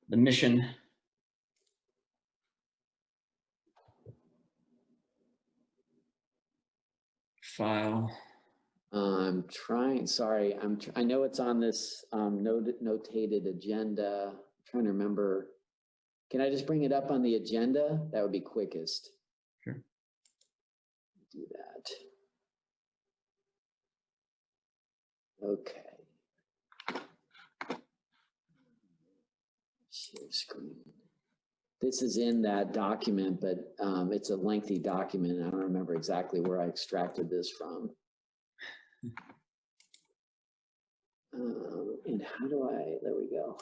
mission? File. I'm trying, sorry, I know it's on this notated agenda. I'm trying to remember. Can I just bring it up on the agenda? That would be quickest. Sure. Do that. Okay. Share screen. This is in that document, but it's a lengthy document. I don't remember exactly where I extracted this from. And how do I, there we go.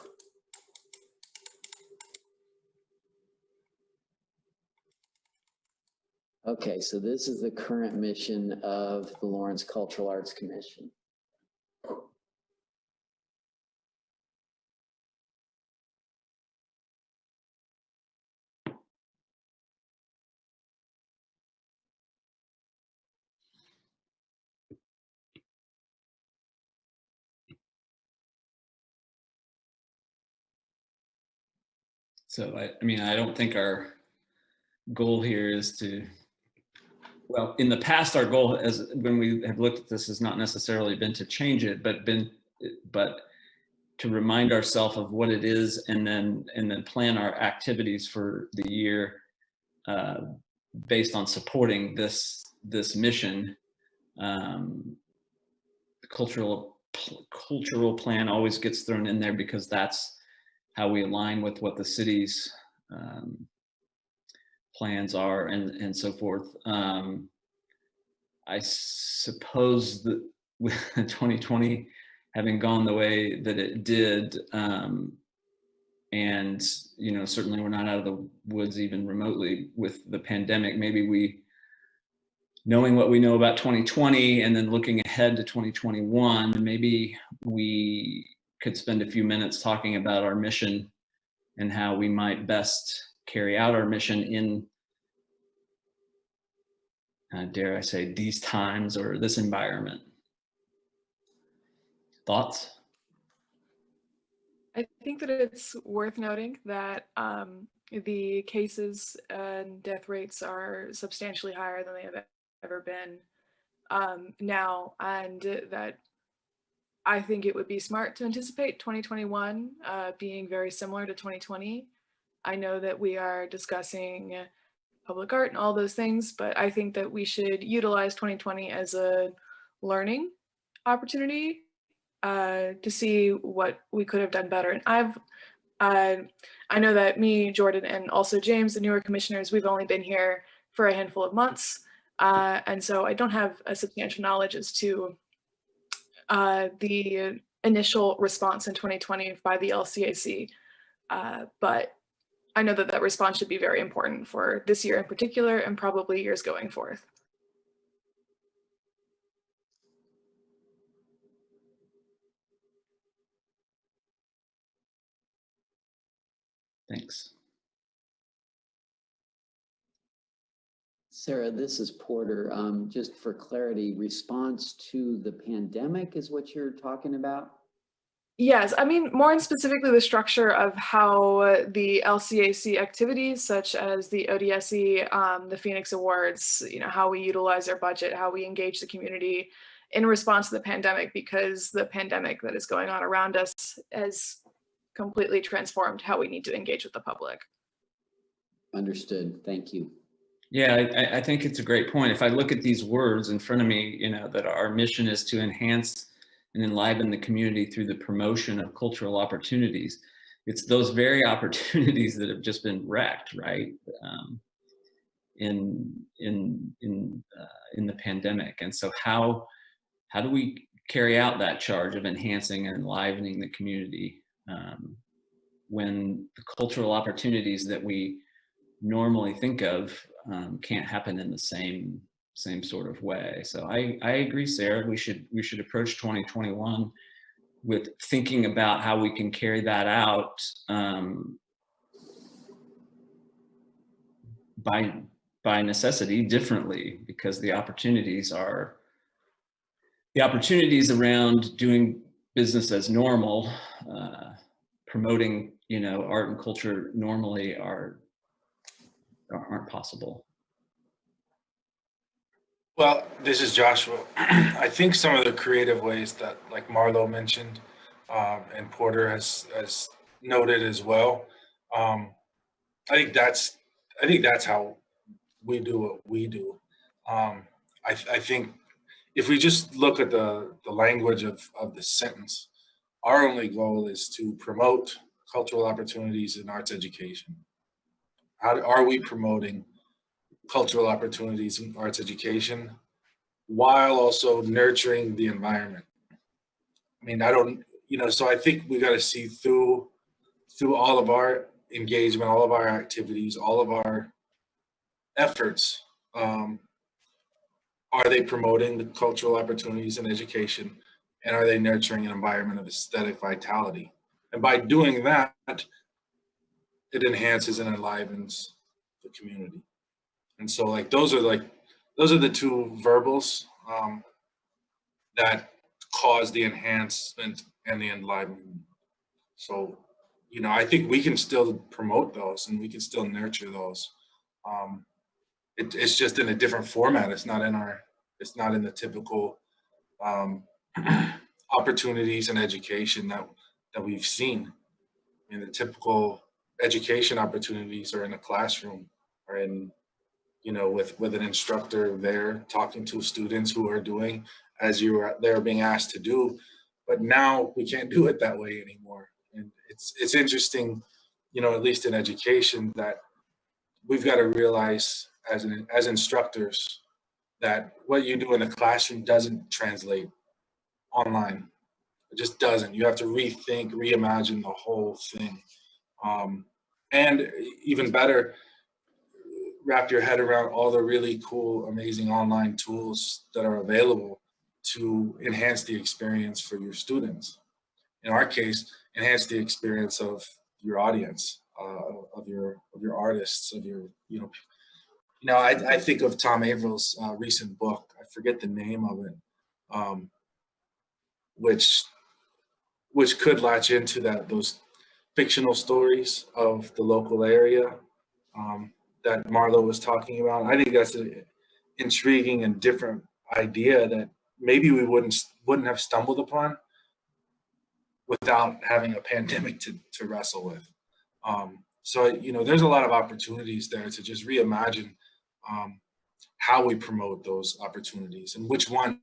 Okay, so this is the current mission of the Lawrence Cultural Arts Commission. So I mean, I don't think our goal here is to, well, in the past, our goal as when we have looked at this has not necessarily been to change it, but to remind ourselves of what it is, and then plan our activities for the year based on supporting this mission. The cultural plan always gets thrown in there because that's how we align with what the city's plans are and so forth. I suppose that with 2020 having gone the way that it did, and certainly we're not out of the woods even remotely with the pandemic, maybe knowing what we know about 2020 and then looking ahead to 2021, maybe we could spend a few minutes talking about our mission and how we might best carry out our mission in, dare I say, these times or this environment. Thoughts? I think that it's worth noting that the cases and death rates are substantially higher than they have ever been now, and that I think it would be smart to anticipate 2021 being very similar to 2020. I know that we are discussing public art and all those things, but I think that we should utilize 2020 as a learning opportunity to see what we could have done better. And I know that me, Jordan, and also James, the newer commissioners, we've only been here for a handful of months. And so I don't have a substantial knowledge as to the initial response in 2020 by the LCAC. But I know that that response should be very important for this year in particular, and probably years going forth. Thanks. Sarah, this is Porter. Just for clarity, response to the pandemic is what you're talking about? Yes, I mean, more specifically, the structure of how the LCAC activities, such as the ODSE, the Phoenix Awards, how we utilize our budget, how we engage the community in response to the pandemic, because the pandemic that is going on around us has completely transformed how we need to engage with the public. Understood. Thank you. Yeah, I think it's a great point. If I look at these words in front of me, that our mission is to enhance and enliven the community through the promotion of cultural opportunities. It's those very opportunities that have just been wrecked, right? In the pandemic. And so how do we carry out that charge of enhancing and enlivening the community when the cultural opportunities that we normally think of can't happen in the same sort of way? So I agree, Sarah. We should approach 2021 with thinking about how we can carry that out by necessity differently, because the opportunities around doing business as normal, promoting art and culture normally aren't possible. Well, this is Joshua. I think some of the creative ways that, like Marlo mentioned, and Porter has noted as well. I think that's how we do what we do. I think if we just look at the language of the sentence, our only goal is to promote cultural opportunities in arts education. How are we promoting cultural opportunities in arts education while also nurturing the environment? I mean, so I think we got to see through all of our engagement, all of our activities, all of our efforts. Are they promoting the cultural opportunities in education, and are they nurturing an environment of aesthetic vitality? And by doing that, it enhances and enlivens the community. And so those are the two verbals that cause the enhancement and the enlivenment. So you know, I think we can still promote those and we can still nurture those. It's just in a different format. It's not in the typical opportunities and education that we've seen. In the typical education opportunities are in a classroom or in, you know, with an instructor there talking to students who are doing as they're being asked to do. But now we can't do it that way anymore. And it's interesting, you know, at least in education, that we've got to realize as instructors that what you do in the classroom doesn't translate online. It just doesn't. You have to rethink, reimagine the whole thing. And even better, wrap your head around all the really cool, amazing online tools that are available to enhance the experience for your students. In our case, enhance the experience of your audience, of your artists, of your, you know, I think of Tom Averill's recent book. I forget the name of it, which could latch into those fictional stories of the local area that Marlo was talking about. I think that's an intriguing and different idea that maybe we wouldn't have stumbled upon without having a pandemic to wrestle with. So, you know, there's a lot of opportunities there to just reimagine how we promote those opportunities and which ones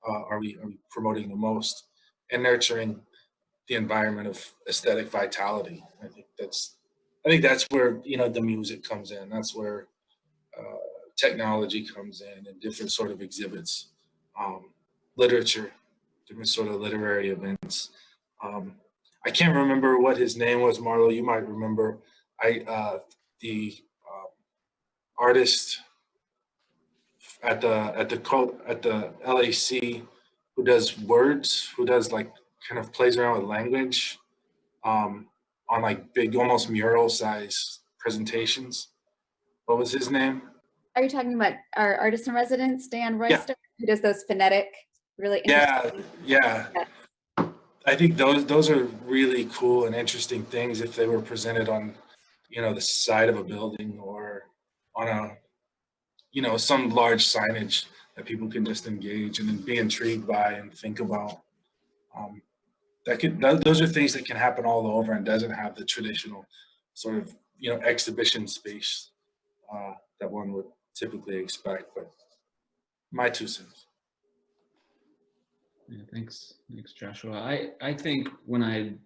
are we promoting the most, and nurturing the environment of aesthetic vitality. I think that's where, you know, the music comes in. That's where technology comes in, and different sort of exhibits, literature, different sort of literary events. I can't remember what his name was, Marlo. You might remember. The artist at the LAC who does words, who does like kind of plays around with language on like big, almost mural size presentations. What was his name? Are you talking about our artist in residence, Dan Yeah. Royster, who does those phonetic, really interesting? Yeah. I think those are really cool and interesting things if they were presented on, you know, the side of a building or on a, you know, some large signage that people can just engage and be intrigued by and think about. Those are things that can happen all over and doesn't have the traditional sort of, you know, exhibition space that one would typically expect. But my 2 cents. Yeah, thanks, Joshua. I think when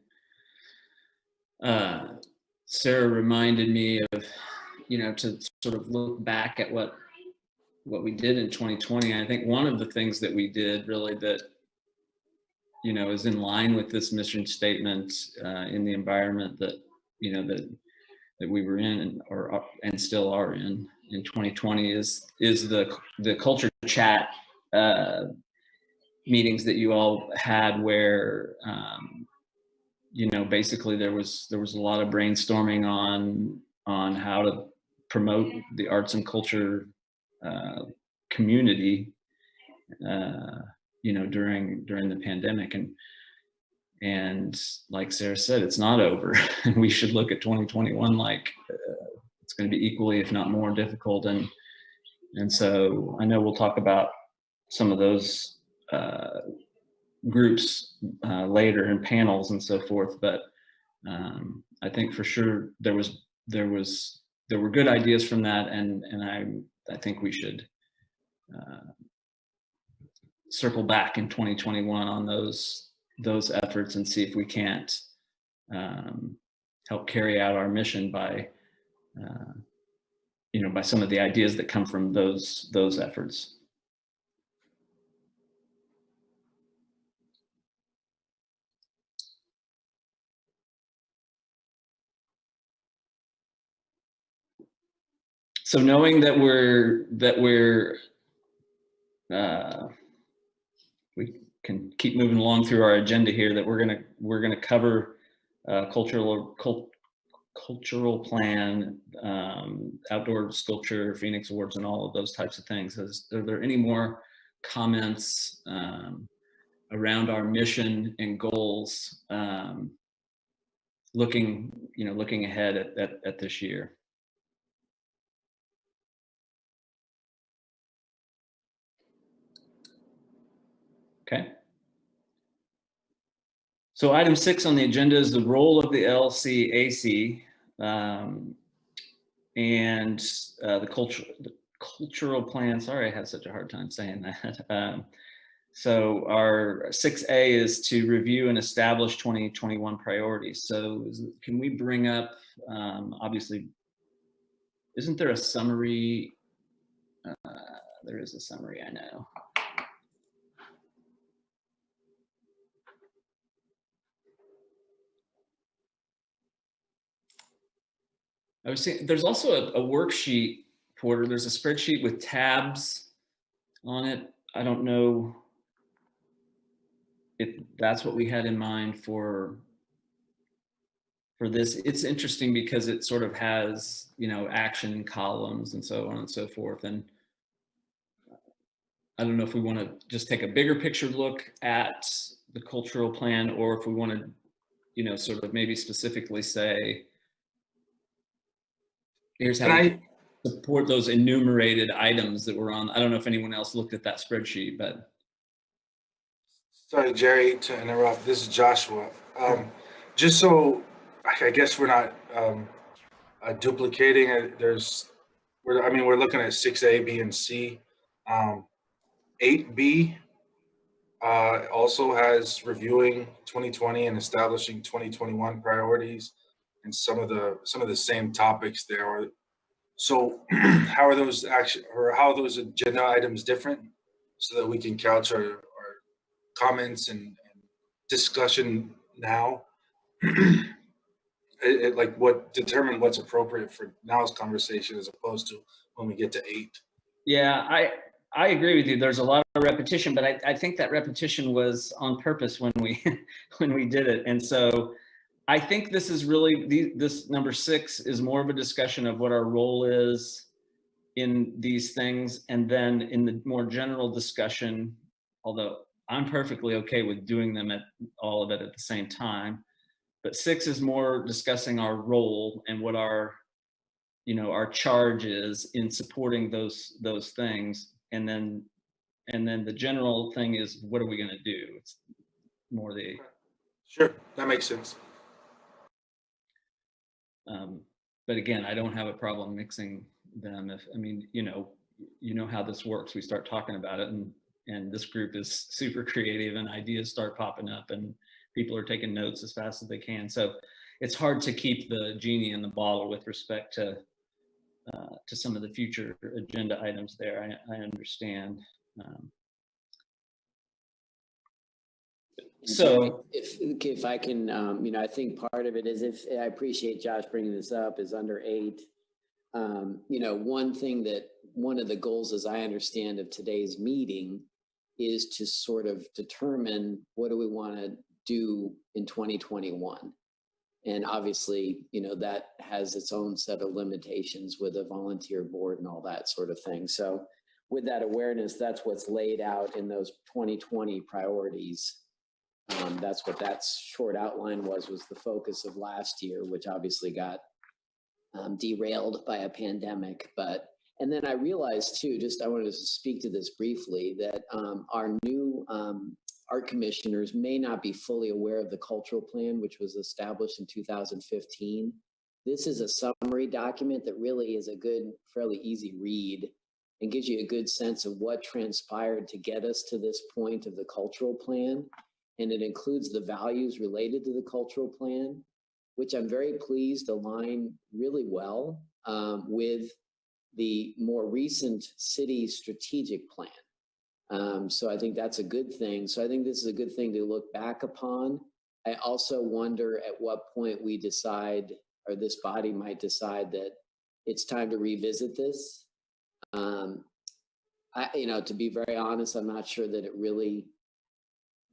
Sarah reminded me of, you know, to sort of look back at what we did in 2020. I think one of the things that we did really that, you know, is in line with this mission statement in the environment that, you know, that we were in and still are in 2020 is the culture chat meetings that you all had, where you know, basically there was a lot of brainstorming on how to promote the arts and culture community, you know, during the pandemic. And like Sarah said, it's not over. And we should look at 2021 like it's going to be equally, if not more, difficult. And so I know we'll talk about some of those groups later in panels and so forth. But I think for sure there were good ideas from that, and I think we should circle back in 2021 on those efforts and see if we can't help carry out our mission by you know, by some of the ideas that come from those efforts. So knowing that we can keep moving along through our agenda here, that we're gonna cover cultural plan, outdoor sculpture, Phoenix Awards, and all of those types of things. Are there any more comments around our mission and goals looking ahead at this year. Okay. So item 6 on the agenda is the role of the LCAC and the cultural plan. Sorry, I had such a hard time saying that. So our 6A is to review and establish 2021 priorities. So can we bring up, obviously, isn't there a summary? There is a summary, I know. I was saying, there's also a worksheet, Porter. There's a spreadsheet with tabs on it. I don't know if that's what we had in mind for this. It's interesting because it sort of has, action columns and so on and so forth. And I don't know if we want to just take a bigger picture look at the cultural plan, or if we want to, sort of maybe specifically say, here's how we support those enumerated items that were on. I don't know if anyone else looked at that spreadsheet, but. Sorry, Jerry, to interrupt. This is Joshua. Just so I guess we're not duplicating it. We're looking at 6A, B, and C. 8B also has reviewing 2020 and establishing 2021 priorities, and some of the same topics there. So how are those how are those agenda items different, so that we can couch our comments and discussion now? Determine what's appropriate for now's conversation as opposed to when we get to 8. Yeah, I agree with you. There's a lot of repetition, but I think that repetition was on purpose when we when we did it. And so I think this is really, this number 6 is more of a discussion of what our role is in these things. And then in the more general discussion, although I'm perfectly okay with doing them all of it at the same time, but 6 is more discussing our role and what our charge is in supporting those things. And then the general thing is, what are we going to do? It's more the. Sure, that makes sense. But again, I don't have a problem mixing them. You know how this works. We start talking about it, and this group is super creative, and ideas start popping up, and people are taking notes as fast as they can. So it's hard to keep the genie in the bottle with respect to some of the future agenda items there. I understand. So if I can, I think part of it is, if I appreciate Josh bringing this up, is under 8. One of the goals, as I understand, of today's meeting is to sort of determine what do we want to do in 2021. And obviously, that has its own set of limitations with a volunteer board and all that sort of thing. So with that awareness, that's what's laid out in those 2020 priorities. That's what that short outline was the focus of last year, which obviously got derailed by a pandemic. And then I realized too, I wanted to speak to this briefly, that our new art commissioners may not be fully aware of the cultural plan, which was established in 2015. This is a summary document that really is a good, fairly easy read, and gives you a good sense of what transpired to get us to this point of the cultural plan. And it includes the values related to the cultural plan, which I'm very pleased align really well with the more recent city strategic plan. So I think that's a good thing. So I think this is a good thing to look back upon. I also wonder at what point we decide, or this body might decide, that it's time to revisit this. To be very honest, I'm not sure that it really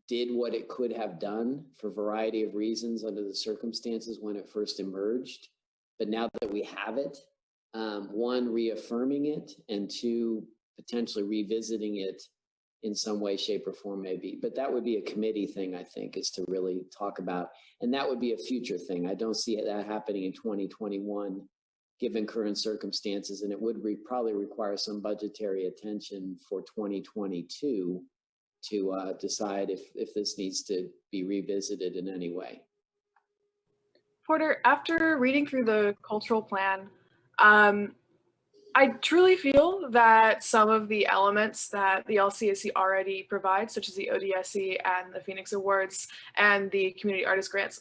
did what it could have done for a variety of reasons under the circumstances when it first emerged. But now that we have it, one, reaffirming it, and two, potentially revisiting it in some way, shape, or form maybe. But that would be a committee thing, I think, is to really talk about. And that would be a future thing. I don't see that happening in 2021, given current circumstances. And it would probably require some budgetary attention for 2022 to decide if this needs to be revisited in any way. Porter, after reading through the cultural plan, I truly feel that some of the elements that the LCAC already provides, such as the ODSC and the Phoenix Awards and the Community Artist Grants,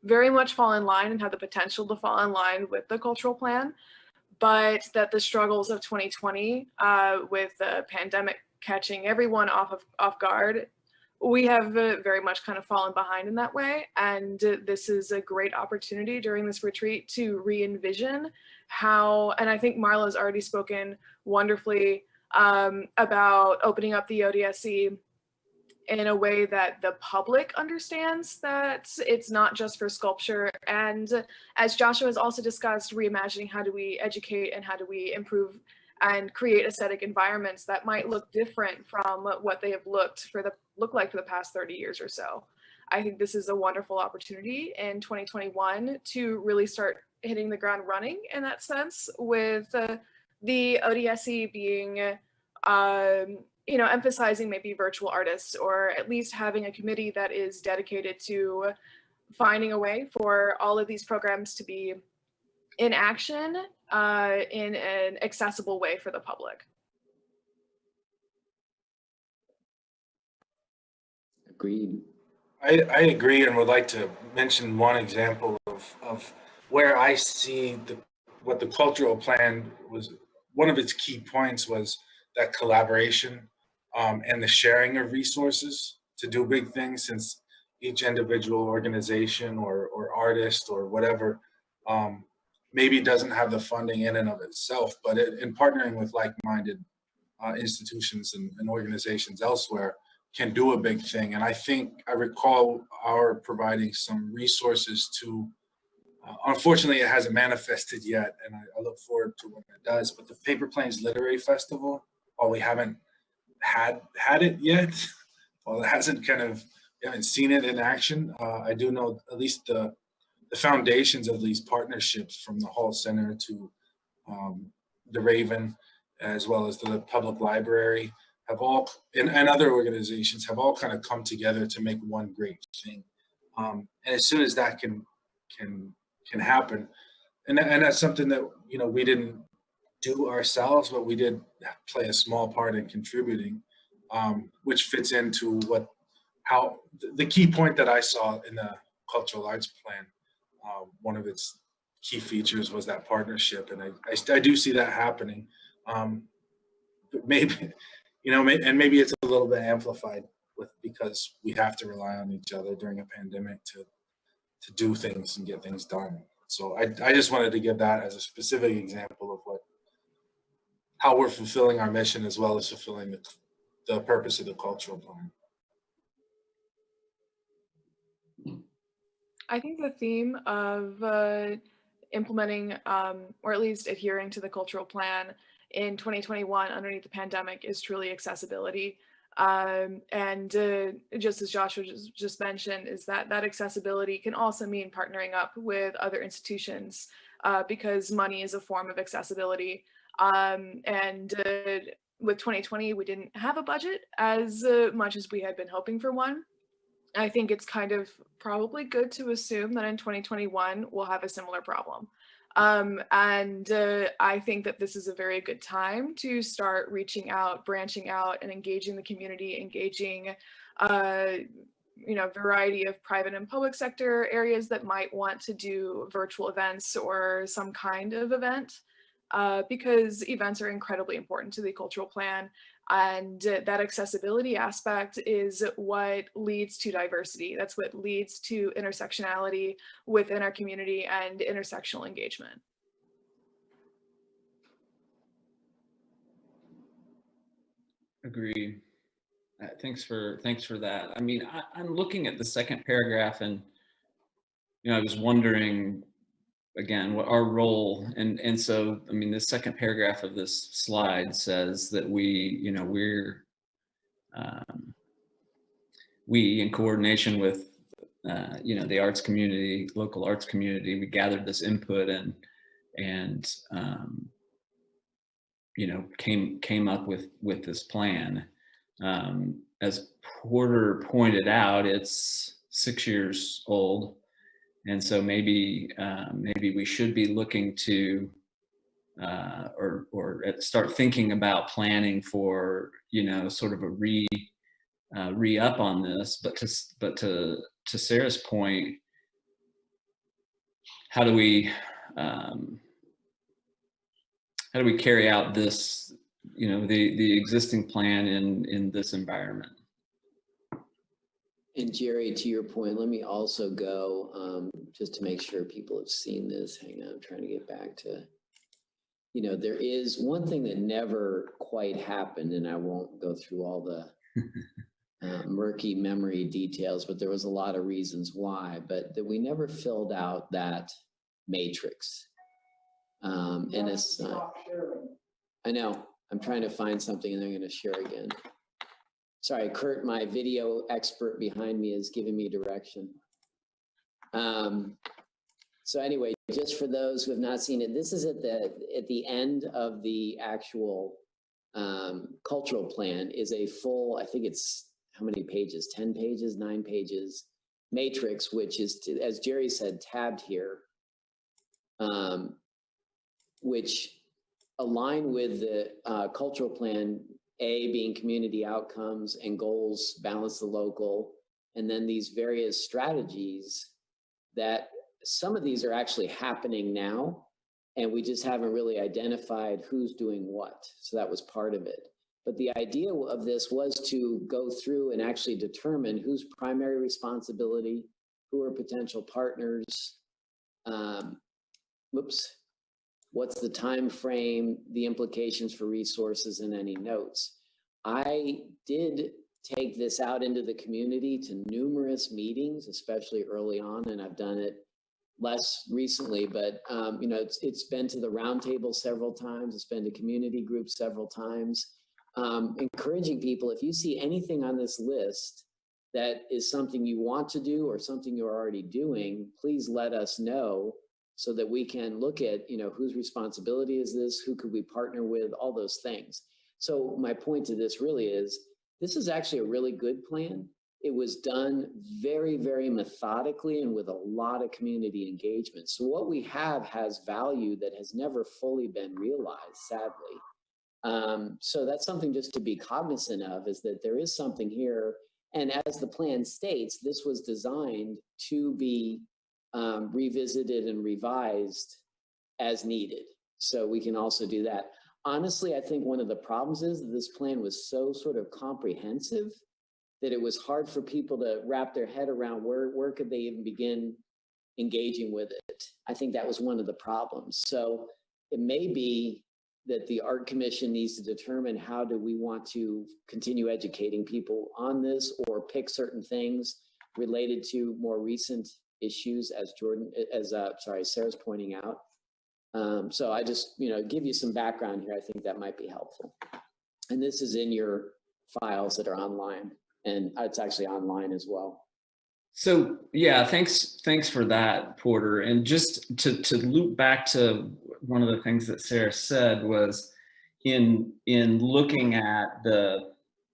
very much fall in line and have the potential to fall in line with the cultural plan, but that the struggles of 2020 with the pandemic catching everyone off guard, we have very much kind of fallen behind in that way. And this is a great opportunity during this retreat to re-envision how, and I think Marla's already spoken wonderfully about opening up the ODSC in a way that the public understands that it's not just for sculpture. And as Joshua has also discussed, reimagining how do we educate and how do we improve and create aesthetic environments that might look different from what they have looked like for the past 30 years or so. I think this is a wonderful opportunity in 2021 to really start hitting the ground running in that sense, with the ODSC being, emphasizing maybe virtual artists, or at least having a committee that is dedicated to finding a way for all of these programs to be in action in an accessible way for the public. Agreed. I agree, and would like to mention one example of where I see what the cultural plan was. One of its key points was that collaboration and the sharing of resources to do big things, since each individual organization or artist or whatever maybe doesn't have the funding in and of itself, but in partnering with like-minded institutions and organizations elsewhere can do a big thing. And I think I recall our providing some resources to, unfortunately it hasn't manifested yet, and I look forward to when it does, but the Paper Planes Literary Festival, while we haven't had it yet, while it hasn't we haven't seen it in action, I do know at least the foundations of these partnerships, from the Hall Center to the Raven, as well as the public library, have all, and other organizations have all kind of come together to make one great thing. And as soon as that can happen, and that's something that, we didn't do ourselves, but we did play a small part in contributing, which fits into how the key point that I saw in the cultural arts plan. One of its key features was that partnership, and I do see that happening. But maybe, and maybe it's a little bit amplified because we have to rely on each other during a pandemic to do things and get things done. So I just wanted to give that as a specific example of how we're fulfilling our mission, as well as fulfilling the purpose of the cultural plan. I think the theme of implementing or at least adhering to the cultural plan in 2021 underneath the pandemic is truly accessibility. And just as Joshua just mentioned, is that accessibility can also mean partnering up with other institutions because money is a form of accessibility. And with 2020, we didn't have a budget as much as we had been hoping for one. I think it's kind of probably good to assume that in 2021, we'll have a similar problem. And I think that this is a very good time to start reaching out, branching out, and engaging the community, engaging variety of private and public sector areas that might want to do virtual events or some kind of event, because events are incredibly important to the cultural plan. And that accessibility aspect is what leads to diversity. That's what leads to intersectionality within our community and intersectional engagement. Agreed. Thanks for that. I mean, I'm looking at the second paragraph, and I was wondering again what our role, and so I mean, the second paragraph of this slide says that we're we, in coordination with the arts community, local arts community, we gathered this input and came up with this plan. As Porter pointed out, it's 6 years old, and so maybe we should be looking to or start thinking about planning for sort of a re-up on this. But to Sarah's point, how do we carry out this, the existing plan in this environment? And Jerry, to your point, let me also go, just to make sure people have seen this. Hang on, I'm trying to get back to, there is one thing that never quite happened, and I won't go through all the murky memory details, but there was a lot of reasons why, but that we never filled out that matrix. And it's I know, I'm trying to find something and I'm going to share again. Sorry, Kurt, my video expert behind me is giving me direction. So anyway, just for those who have not seen it, this is at the end of the actual cultural plan is a full, I think it's how many pages, 10 pages, 9 pages matrix, which is, as Jerry said, tabbed here, which align with the cultural plan, A being community outcomes and goals, balance the local, and then these various strategies that some of these are actually happening now, and we just haven't really identified who's doing what. So that was part of it. But the idea of this was to go through and actually determine whose primary responsibility, who are potential partners, what's the time frame, the implications for resources, and any notes. I did take this out into the community to numerous meetings, especially early on, and I've done it less recently, but it's been to the roundtable several times, it's been to community groups several times, encouraging people, if you see anything on this list that is something you want to do or something you're already doing, please let us know so that we can look at, whose responsibility is this, who could we partner with, all those things. So my point to this really is, this is actually a really good plan. It was done very, very methodically and with a lot of community engagement. So what we have has value that has never fully been realized, sadly. So that's something just to be cognizant of, is that there is something here. And as the plan states, this was designed to be revisited and revised as needed. So we can also do that. Honestly, I think one of the problems is that this plan was so sort of comprehensive that it was hard for people to wrap their head around where could they even begin engaging with it. I think that was one of the problems. So it may be that the Art Commission needs to determine how do we want to continue educating people on this, or pick certain things related to more recent issues, as Sarah's pointing out. So I just, give you some background here. I think that might be helpful. And this is in your files that are online, and it's actually online as well. So yeah, thanks for that, Porter. And just to loop back to one of the things that Sarah said was, in looking at the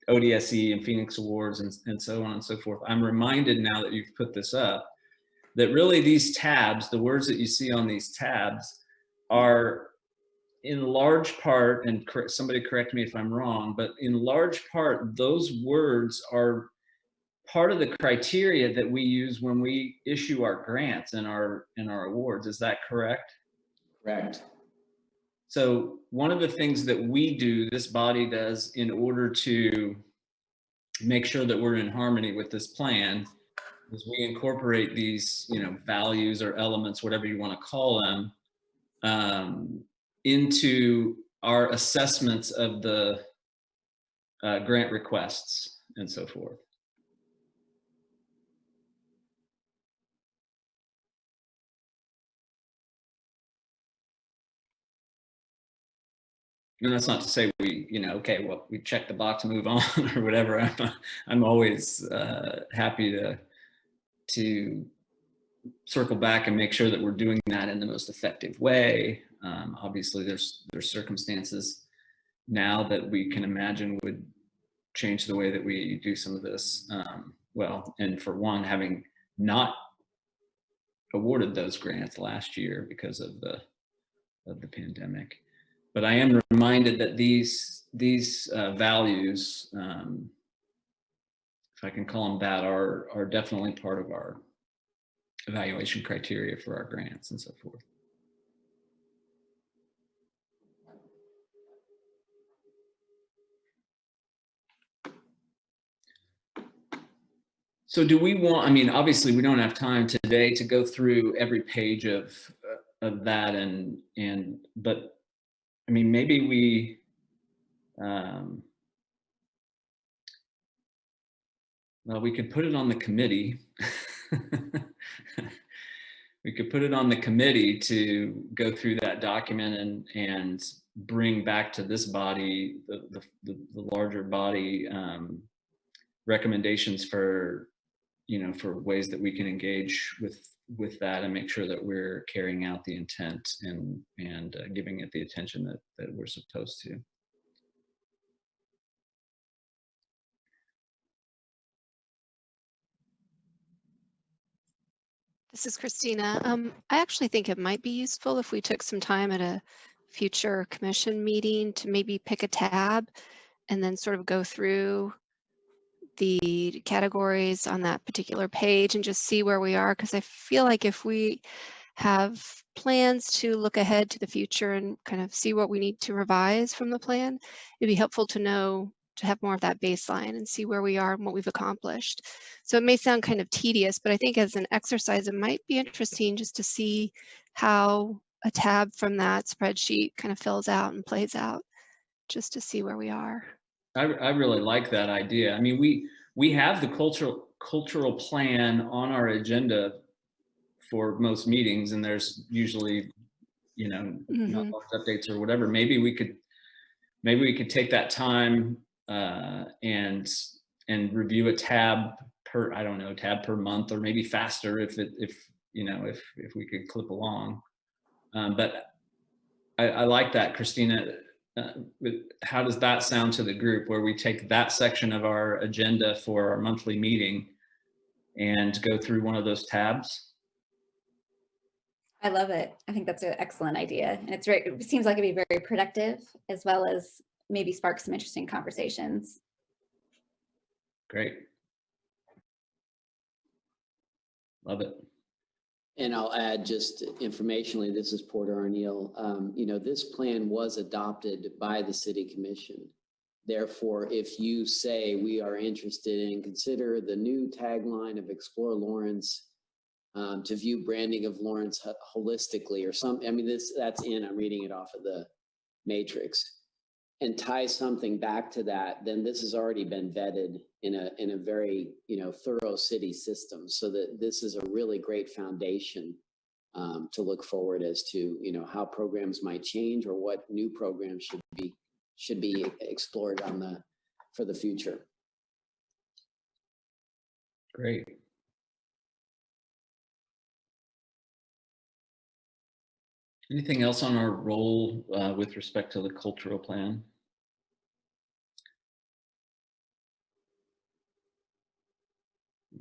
ODSE and Phoenix Awards and so on and so forth, I'm reminded now that you've put this up, that really these tabs, the words that you see on these tabs, are in large part, and somebody correct me if I'm wrong, but in large part, those words are part of the criteria that we use when we issue our grants and our awards. Is that correct? Correct. So one of the things that we do, this body does, in order to make sure that we're in harmony with this plan, is we incorporate these, values or elements, whatever you want to call them, into our assessments of the grant requests and so forth. And that's not to say we, okay, well, we check the box, move on or whatever. I'm always happy to circle back and make sure that we're doing that in the most effective way. Obviously, there's circumstances now that we can imagine would change the way that we do some of this. Well, and for one, having not awarded those grants last year because of the pandemic. But I am reminded that these values, if I can call them that, are definitely part of our evaluation criteria for our grants and so forth. So do we want, I mean, obviously we don't have time today to go through every page of that but I mean, maybe we, well, we could put it on the committee. We could put it on the committee to go through that document and bring back to this body, the larger body, recommendations for, for ways that we can engage with that and make sure that we're carrying out the intent and giving it the attention that we're supposed to. This is Christina. I actually think it might be useful if we took some time at a future commission meeting to maybe pick a tab and then sort of go through the categories on that particular page and just see where we are. Because I feel like if we have plans to look ahead to the future and kind of see what we need to revise from the plan, it'd be helpful to know, to have more of that baseline and see where we are and what we've accomplished. So it may sound kind of tedious, but I think as an exercise, it might be interesting just to see how a tab from that spreadsheet kind of fills out and plays out, just to see where we are. I really like that idea. I mean, we have the cultural plan on our agenda for most meetings, and there's usually, not much updates or whatever. Maybe we could take that time and review a tab per, I don't know, tab per month, or maybe faster if we could clip along. But I like that, Christina. How does that sound to the group, where we take that section of our agenda for our monthly meeting and go through one of those tabs? I love it. I think that's an excellent idea. And it seems like it'd be very productive, as well as maybe spark some interesting conversations. Great. Love it. And I'll add just informationally, this is Porter Arneal. This plan was adopted by the City Commission. Therefore, if you say we are interested in, consider the new tagline of Explore Lawrence, to view branding of Lawrence holistically or something, I mean, that's I'm reading it off of the matrix, and tie something back to that, then this has already been vetted in a very, thorough city system, so that this is a really great foundation to look forward as to, how programs might change or what new programs should be explored for the future. Great. Anything else on our role with respect to the cultural plan?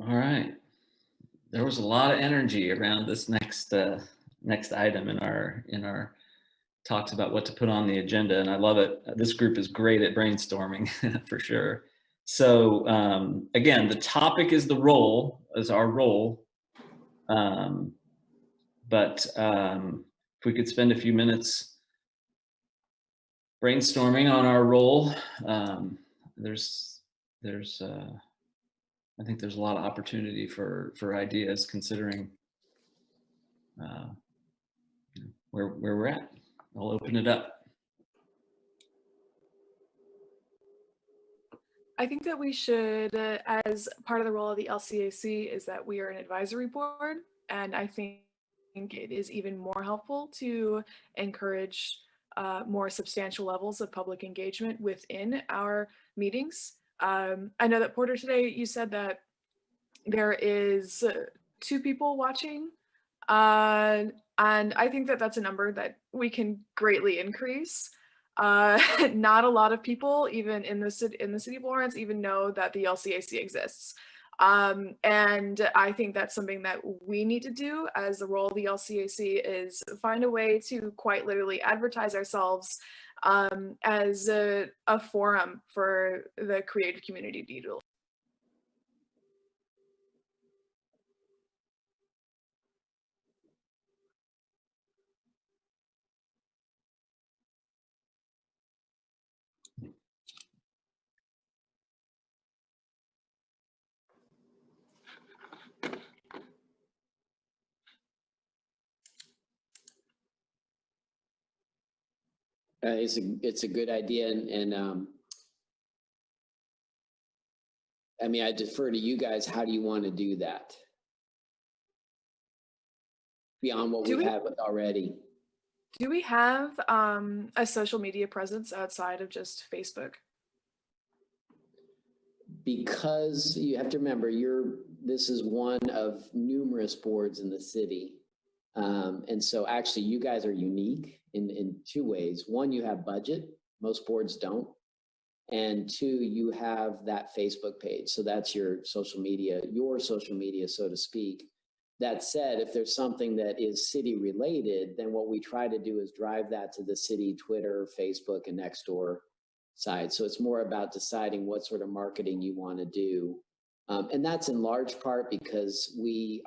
All right. There was a lot of energy around this next item in our talks about what to put on the agenda, and I love it. This group is great at brainstorming for sure. So again, the topic is our role, but if we could spend a few minutes brainstorming on our role, I think there's a lot of opportunity for ideas, considering where we're at. I'll open it up. I think that we should, as part of the role of the LCAC, is that we are an advisory board, and I think it is even more helpful to encourage more substantial levels of public engagement within our meetings. I know that Porter, today you said that there is 2 people watching, and I think that that's a number that we can greatly increase. Not a lot of people, even in the city of Lawrence, even know that the LCAC exists. And I think that's something that we need to do as the role of the LCAC, is find a way to quite literally advertise ourselves as a forum for the creative community to utilize. It's a good idea, and I mean, I defer to you guys. How do you want to do that beyond what we have already? Do we have a social media presence outside of just Facebook? Because you have to remember, this is one of numerous boards in the city. And so actually you guys are unique in 2 ways. One, you have budget, most boards don't. And 2, you have that Facebook page. So that's your social media, so to speak. That said, if there's something that is city related, then what we try to do is drive that to the city Twitter, Facebook, and Nextdoor side. So it's more about deciding what sort of marketing you want to do. And that's in large part because we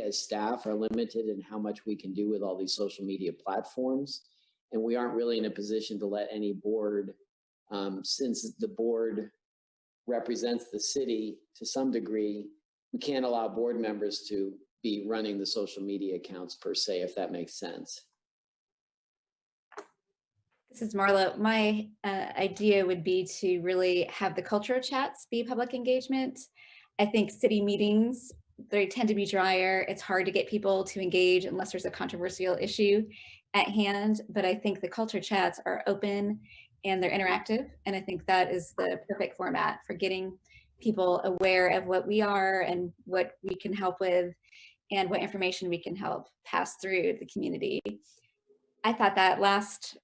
as staff are limited in how much we can do with all these social media platforms. And we aren't really in a position to let any board, since the board represents the city to some degree, we can't allow board members to be running the social media accounts per se, if that makes sense. This is Marla. My idea would be to really have the culture chats be public engagement. I think city meetings, they tend to be drier. It's hard to get people to engage unless there's a controversial issue at hand. But I think the culture chats are open and they're interactive. And I think that is the perfect format for getting people aware of what we are and what we can help with and what information we can help pass through the community. I thought that last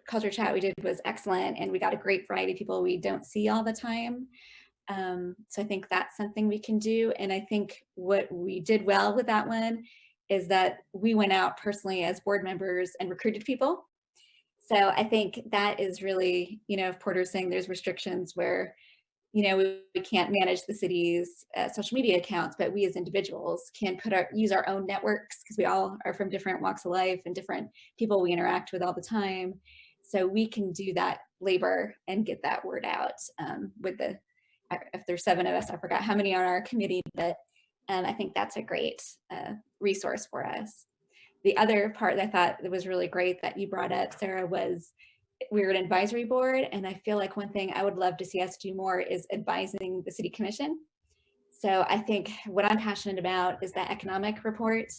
culture chat we did was excellent, and we got a great variety of people we don't see all the time. So I think that's something we can do. And I think what we did well with that one is that we went out personally as board members and recruited people. So I think that is really, if Porter's saying there's restrictions where, we can't manage the city's social media accounts, but we as individuals can use our own networks, because we all are from different walks of life and different people we interact with all the time. So we can do that labor and get that word out if there's 7 of us, I forgot how many are on our committee, but I think that's a great resource for us. The other part that I thought that was really great that you brought up, Sarah, was we're an advisory board, and I feel like one thing I would love to see us do more is advising the city commission. So I think what I'm passionate about is that economic report,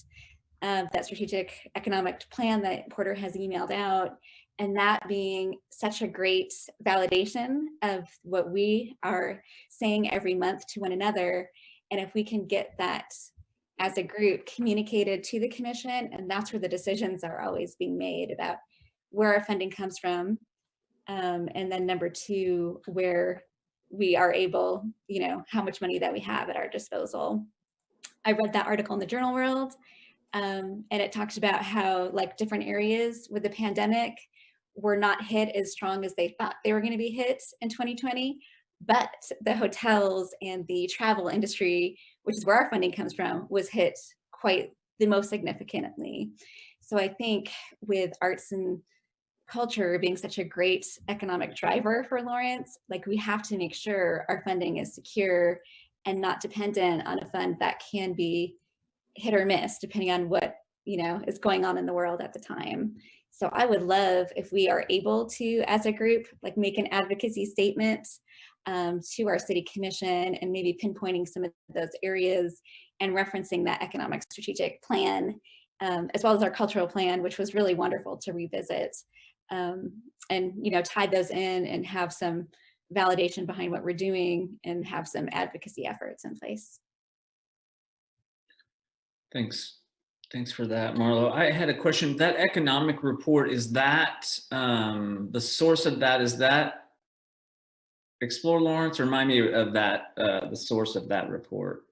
that strategic economic plan that Porter has emailed out, and that being such a great validation of what we are saying every month to one another. And if we can get that as a group communicated to the commission, and that's where the decisions are always being made about where our funding comes from. And then number 2, where we are able, how much money that we have at our disposal. I read that article in the Journal World, and it talks about how different areas with the pandemic were not hit as strong as they thought they were going to be hit in 2020, but the hotels and the travel industry, which is where our funding comes from, was hit quite the most significantly. So I think with arts and culture being such a great economic driver for Lawrence, we have to make sure our funding is secure and not dependent on a fund that can be hit or miss depending on what is going on in the world at the time. So I would love if we are able to, as a group, make an advocacy statement to our city commission and maybe pinpointing some of those areas and referencing that economic strategic plan, as well as our cultural plan, which was really wonderful to revisit. and, you know, tie those in and have some validation behind what we're doing and have some advocacy efforts in place. Thanks. Thanks for that, Marlo. I had a question. That economic report, is that the source of that? Is that Explore Lawrence? Remind me of that, the source of that report.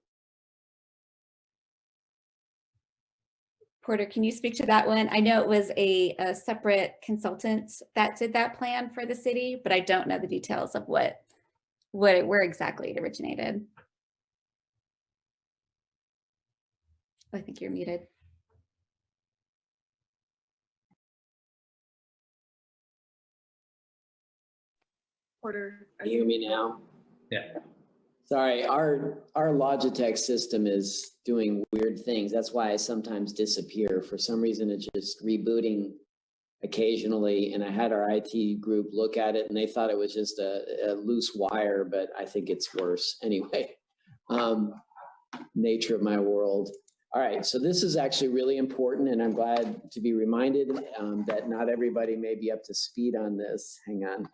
Porter, can you speak to that one? I know it was a separate consultant that did that plan for the city, but I don't know the details of where exactly it originated. I think you're muted. Porter, Can you hear me now? Yeah. Sorry, our Logitech system is doing weird things. That's why I sometimes disappear. For some reason, it's just rebooting occasionally. And I had our IT group look at it and they thought it was just a loose wire, but I think it's worse. Anyway, nature of my world. All right, so this is actually really important and I'm glad to be reminded that not everybody may be up to speed on this. Hang on.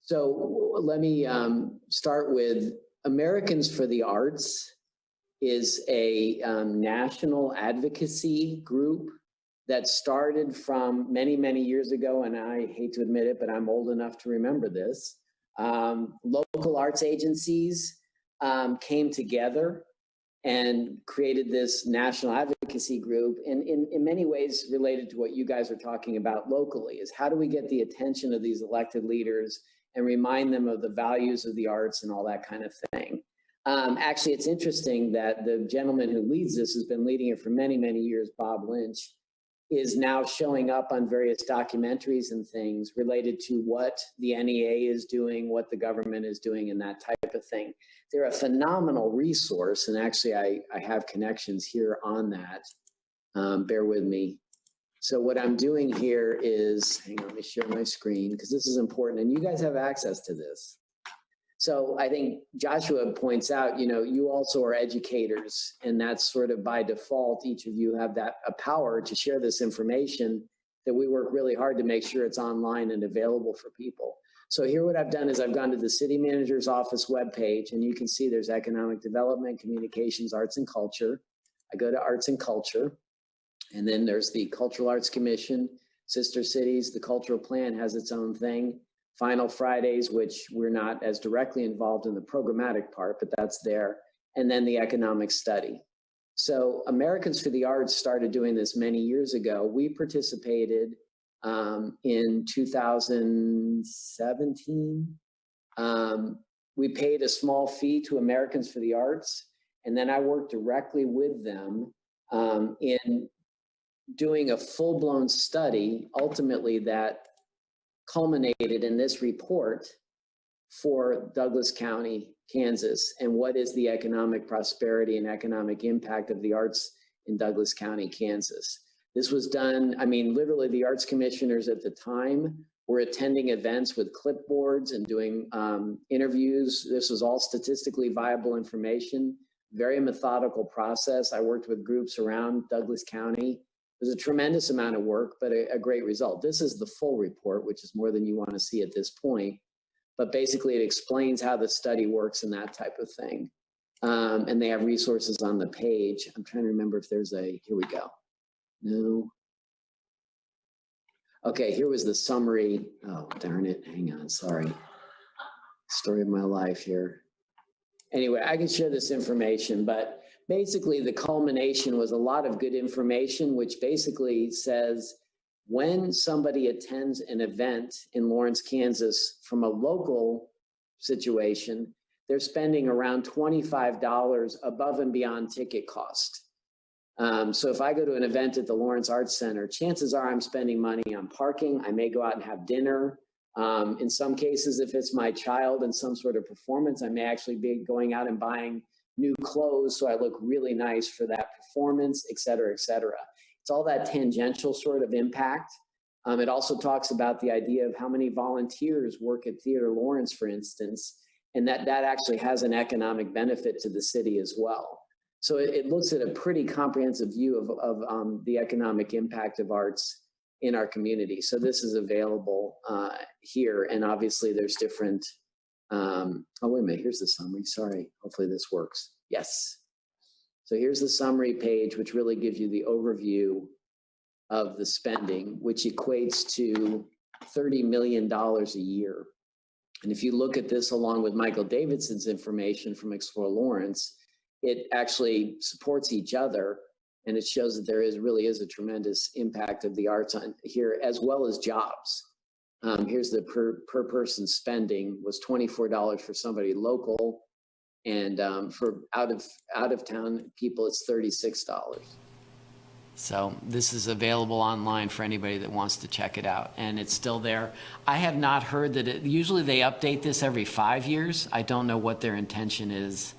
So let me start with Americans for the Arts is a national advocacy group that started from many, many years ago, and I hate to admit it, but I'm old enough to remember this. Local arts agencies came together and created this national advocacy group, and in many ways related to what you guys are talking about locally, is how do we get the attention of these elected leaders and remind them of the values of the arts and all that kind of thing. Actually, it's interesting that the gentleman who leads this has been leading it for many, many years, Bob Lynch, is now showing up on various documentaries and things related to what the NEA is doing, what the government is doing, and that type of thing. They're a phenomenal resource, and actually I have connections here on that. Bear with me. So what I'm doing here is, hang on, let me share my screen because this is important and you guys have access to this. So I think Joshua points out, you know, you also are educators and that's sort of by default, each of you have that a power to share this information that we work really hard to make sure it's online and available for people. So here what I've done is I've gone to the city manager's office webpage and you can see there's economic development, communications, arts and culture. I go to arts and culture. And then there's the Cultural Arts Commission, Sister Cities, the Cultural Plan has its own thing. Final Fridays, which we're not as directly involved in the programmatic part, but that's there. And then the economic study. So Americans for the Arts started doing this many years ago. We participated in 2017. We paid a small fee to Americans for the Arts. And then I worked directly with them in doing a full-blown study, ultimately that culminated in this report for Douglas County, Kansas, and what is the economic prosperity and economic impact of the arts in Douglas County, Kansas. This was done, I mean, literally the arts commissioners at the time were attending events with clipboards and doing interviews. This was all statistically viable information, very methodical process. I worked with groups around Douglas County. It was a tremendous amount of work, but a great result. This is the full report, which is more than you want to see at this point. But basically it explains how the study works and that type of thing. And they have resources on the page. I'm trying to remember if there's a, here we go. No. Okay, here was the summary. Oh, darn it. Hang on, sorry. Story of my life here. Anyway, I can share this information, but basically the culmination was a lot of good information, which basically says when somebody attends an event in Lawrence, Kansas from a local situation, they're spending around $25 above and beyond ticket cost. So if I go to an event at the Lawrence Arts Center, chances are I'm spending money on parking. I may go out and have dinner. In some cases, if it's my child in some sort of performance, I may actually be going out and buying new clothes so I look really nice for that performance, et cetera, et cetera. It's all that tangential sort of impact. It also talks about the idea of how many volunteers work at Theater Lawrence, for instance, and that actually has an economic benefit to the city as well. So it looks at a pretty comprehensive view of the economic impact of arts in our community. So this is available here, and obviously there's different, oh, wait a minute, here's the summary, sorry. Hopefully this works. Yes. So here's the summary page, which really gives you the overview of the spending, which equates to $30 million a year. And if you look at this along with Michael Davidson's information from Explore Lawrence, it actually supports each other, and it shows that there really is a tremendous impact of the arts on here, as well as jobs. Here's the per person spending was $24 for somebody local, and for out of town people, it's $36. So this is available online for anybody that wants to check it out, and it's still there. I have not heard that usually they update this every 5 years. I don't know what their intention is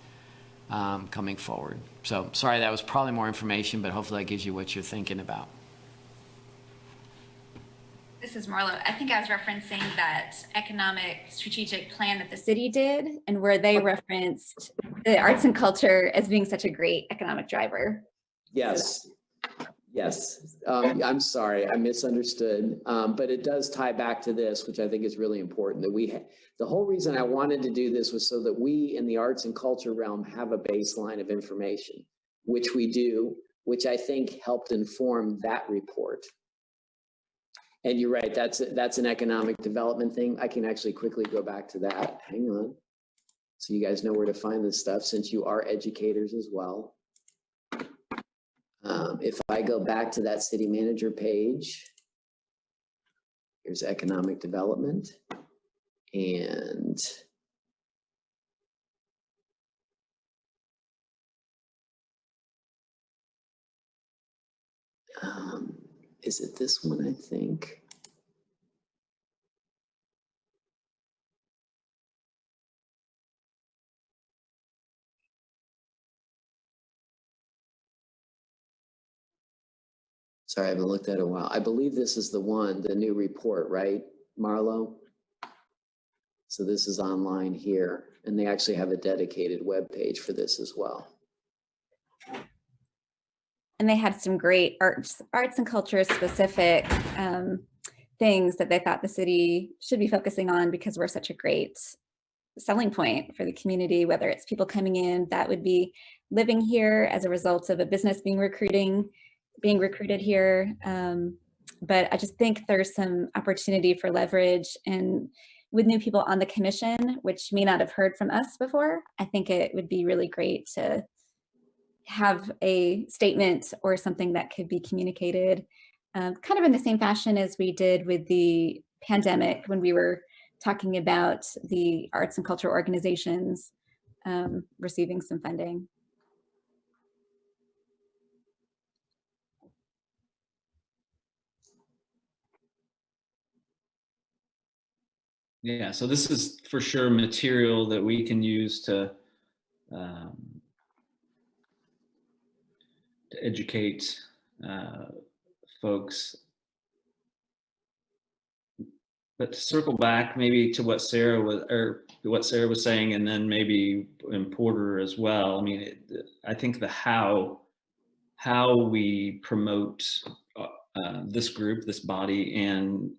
coming forward. So sorry, that was probably more information, but hopefully that gives you what you're thinking about. This is Marlo. I think I was referencing that economic strategic plan that the city did, and where they referenced the arts and culture as being such a great economic driver. Yes. Yes. I'm sorry, I misunderstood. But it does tie back to this, which I think is really important, that the whole reason I wanted to do this was so that we in the arts and culture realm have a baseline of information, which we do, which I think helped inform that report. And you're right, that's an economic development thing. I can actually quickly go back to that. Hang on. So you guys know where to find this stuff, since you are educators as well. If I go back to that city manager page, here's economic development, and is it this one, I think? Sorry, I haven't looked at it in a while. I believe this is the one, the new report, right, Marlo? So this is online here, and they actually have a dedicated web page for this as well. And they had some great arts and culture specific things that they thought the city should be focusing on, because we're such a great selling point for the community, whether it's people coming in that would be living here as a result of a business being recruited here. But I just think there's some opportunity for leverage, and with new people on the commission, which may not have heard from us before, I think it would be really great to have a statement or something that could be communicated kind of in the same fashion as we did with the pandemic, when we were talking about the arts and culture organizations receiving some funding. Yeah, so this is for sure material that we can use to educate folks. But to circle back maybe to what Sarah was saying, and then maybe in Porter as well. I mean, I think the how we promote this group, this body, and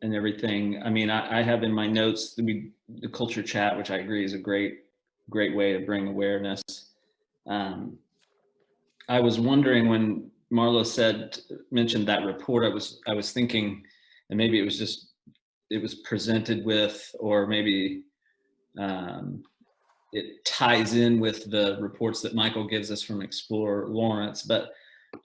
everything. I mean, I have in my notes the culture chat, which I agree is a great way to bring awareness. I was wondering when Marlo mentioned that report, I was thinking, and maybe it was presented with, or maybe it ties in with the reports that Michael gives us from Explore Lawrence, but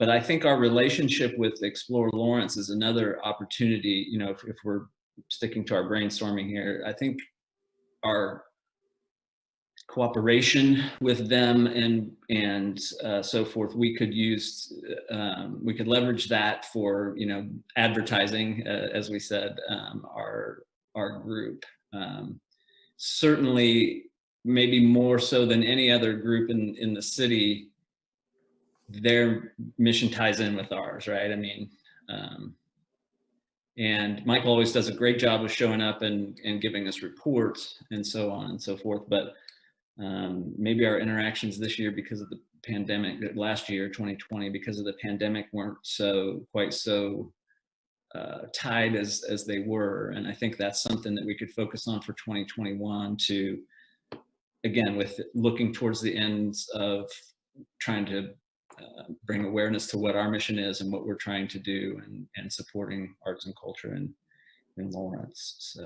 I think our relationship with Explore Lawrence is another opportunity. You know, if we're sticking to our brainstorming here, I think our cooperation with them and so forth, we could leverage that for, you know, advertising, as we said, our group. Certainly, maybe more so than any other group in the city, their mission ties in with ours, right? I mean, And Michael always does a great job of showing up and giving us reports and so on and so forth. But maybe our interactions this year, because of the pandemic, last year, 2020, because of the pandemic, weren't quite so tied as they were. And I think that's something that we could focus on for 2021 to, again, with looking towards the ends of trying to bring awareness to what our mission is and what we're trying to do, and supporting arts and culture in Lawrence.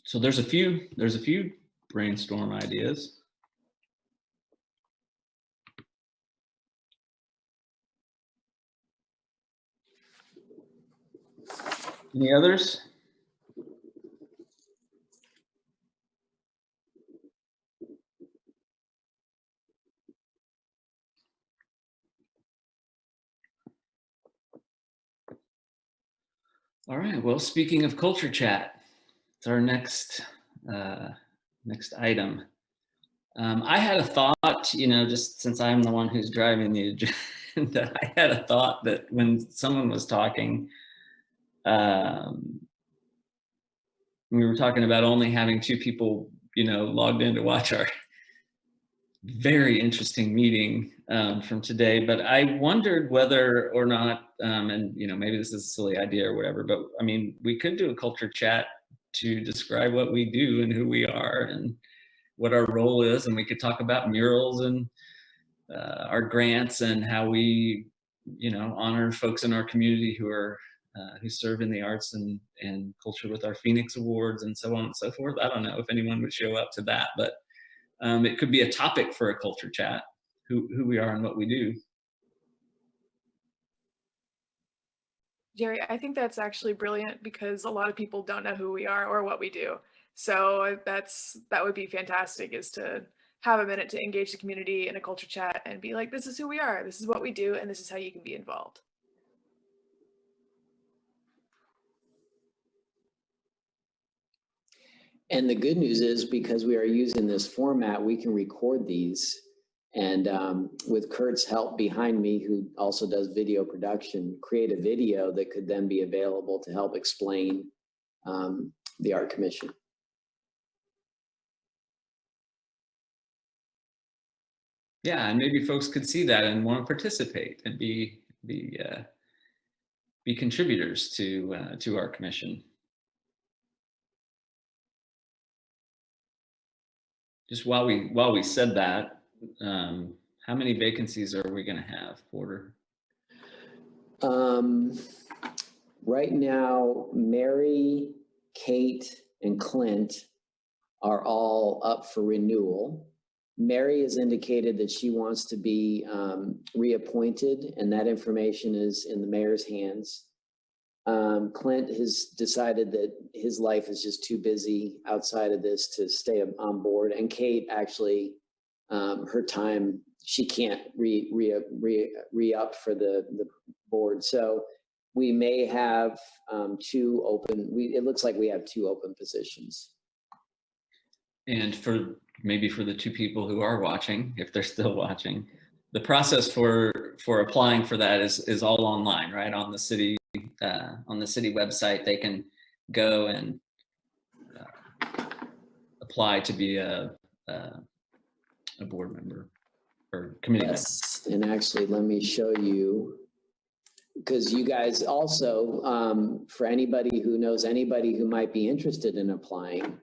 So there's a few brainstorm ideas. Any others? All right, well, speaking of culture chat, it's our next item. I had a thought, just since I'm the one who's driving the agenda, I had a thought that when someone was talking, we were talking about only having 2 people, logged in to watch our very interesting meeting from today. But I wondered whether or not, and maybe this is a silly idea or whatever, but I mean, we could do a culture chat to describe what we do and who we are and what our role is, and we could talk about murals and our grants and how we, honor folks in our community who serve in the arts and culture with our Phoenix Awards and so on and so forth. I don't know if anyone would show up to that, but it could be a topic for a culture chat, who we are and what we do. Jerry, I think that's actually brilliant because a lot of people don't know who we are or what we do. So that would be fantastic, is to have a minute to engage the community in a culture chat and be like, this is who we are, this is what we do, and this is how you can be involved. And the good news is, because we are using this format, we can record these. And with Kurt's help behind me, who also does video production, create a video that could then be available to help explain the Art Commission. Yeah, and maybe folks could see that and want to participate and be contributors to our commission. Just while we said that, how many vacancies are we going to have, Porter? Right now, Mary, Kate, and Clint are all up for renewal. Mary has indicated that she wants to be reappointed, and that information is in the mayor's hands. Clint has decided that his life is just too busy outside of this to stay on board. And Kate, actually, her time, she can't re-up for the board. So we may have 2 open, it looks like we have 2 open positions. And maybe for the 2 people who are watching, if they're still watching, the process for applying for that is all online, right? On the city website, they can go and apply to be a board member or committee member. Yes, and actually, let me show you, because you guys also, for anybody who knows anybody who might be interested in applying,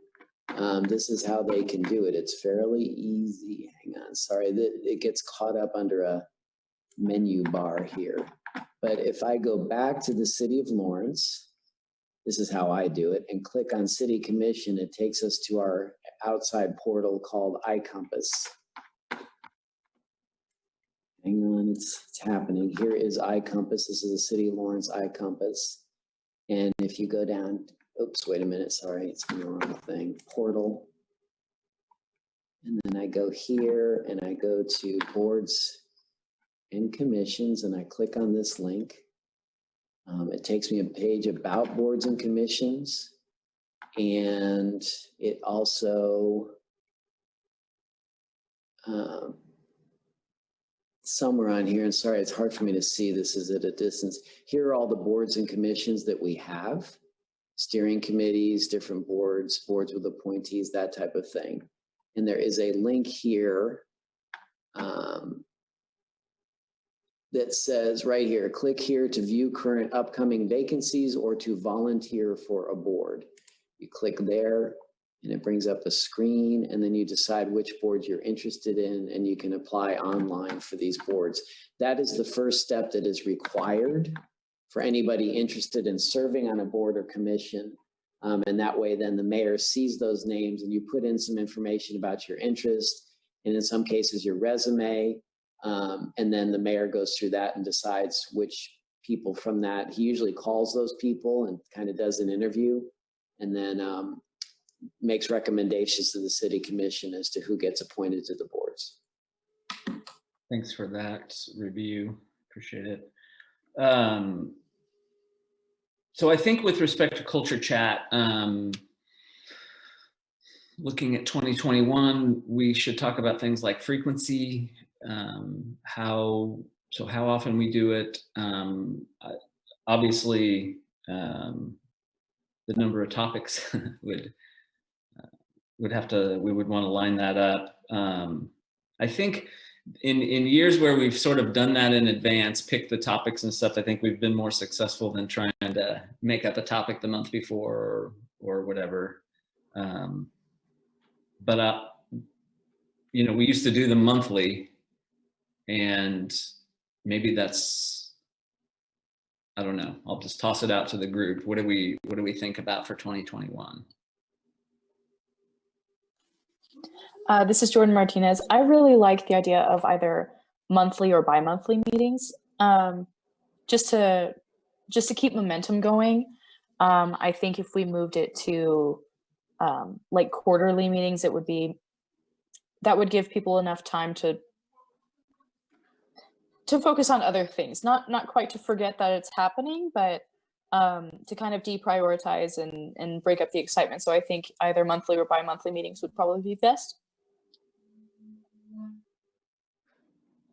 this is how they can do it. It's fairly easy. Hang on, sorry, it gets caught up under a menu bar here. But if I go back to the City of Lawrence, this is how I do it, and click on City Commission, it takes us to our outside portal called iCompass. Hang on, it's happening. Here is iCompass. This is the City of Lawrence iCompass. And if you go down, oops, wait a minute, sorry, it's in the wrong thing. Portal. And then I go here and I go to boards and commissions, and I click on this link. It takes me a page about boards and commissions, and it also somewhere on here, and sorry, it's hard for me to see, this is at a distance. Here are all the boards and commissions that we have, steering committees, different boards, boards with appointees, that type of thing. And there is a link here that says right here, click here to view current upcoming vacancies or to volunteer for a board. You click there and it brings up a screen, and then you decide which boards you're interested in, and you can apply online for these boards. That is the first step that is required for anybody interested in serving on a board or commission. And that way then the mayor sees those names and you put in some information about your interest, and in some cases your resume. And then the mayor goes through that and decides which people from that. He usually calls those people and kind of does an interview, and then makes recommendations to the city commission as to who gets appointed to the boards. Thanks for that review. Appreciate it. So I think with respect to culture chat, looking at 2021, we should talk about things like frequency, how often we do it. Obviously, the number of topics we would want to line that up. I think in years where we've sort of done that in advance, pick the topics and stuff, I think we've been more successful than trying to make up a topic the month before or whatever. But we used to do them monthly, and maybe that's, I don't know. I'll just toss it out to the group. What do we think about for 2021? This is Jordan Martinez. I really like the idea of either monthly or bi-monthly meetings, just to keep momentum going. I think if we moved it to like quarterly meetings, that would give people enough time to focus on other things, not quite to forget that it's happening, but to kind of deprioritize and break up the excitement. So I think either monthly or bi-monthly meetings would probably be best.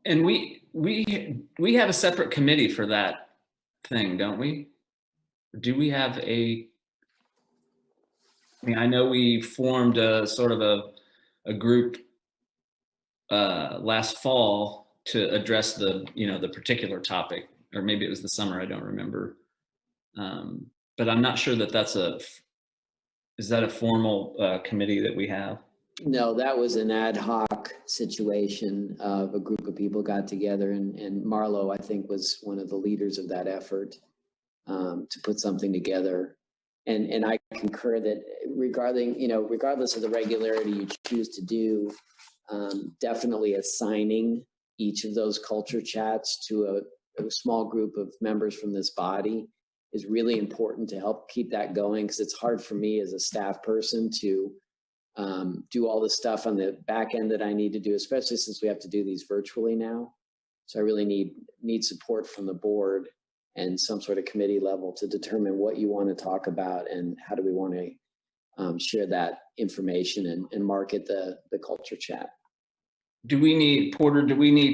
And we have a separate committee for that thing, don't we? Do we have I mean, I know we formed a sort of a group last fall to address the particular topic, or maybe it was the summer, I don't remember. But I'm not sure that is that a formal committee that we have? No, that was an ad hoc situation of a group of people got together, and Marlo, I think, was one of the leaders of that effort to put something together. And I concur that regardless of the regularity you choose to do, definitely assigning each of those culture chats to a small group of members from this body is really important to help keep that going, because it's hard for me as a staff person to do all the stuff on the back end that I need to do, especially since we have to do these virtually now. So I really need support from the board and some sort of committee level to determine what you want to talk about and how do we want to share that information and market the culture chat. Do we need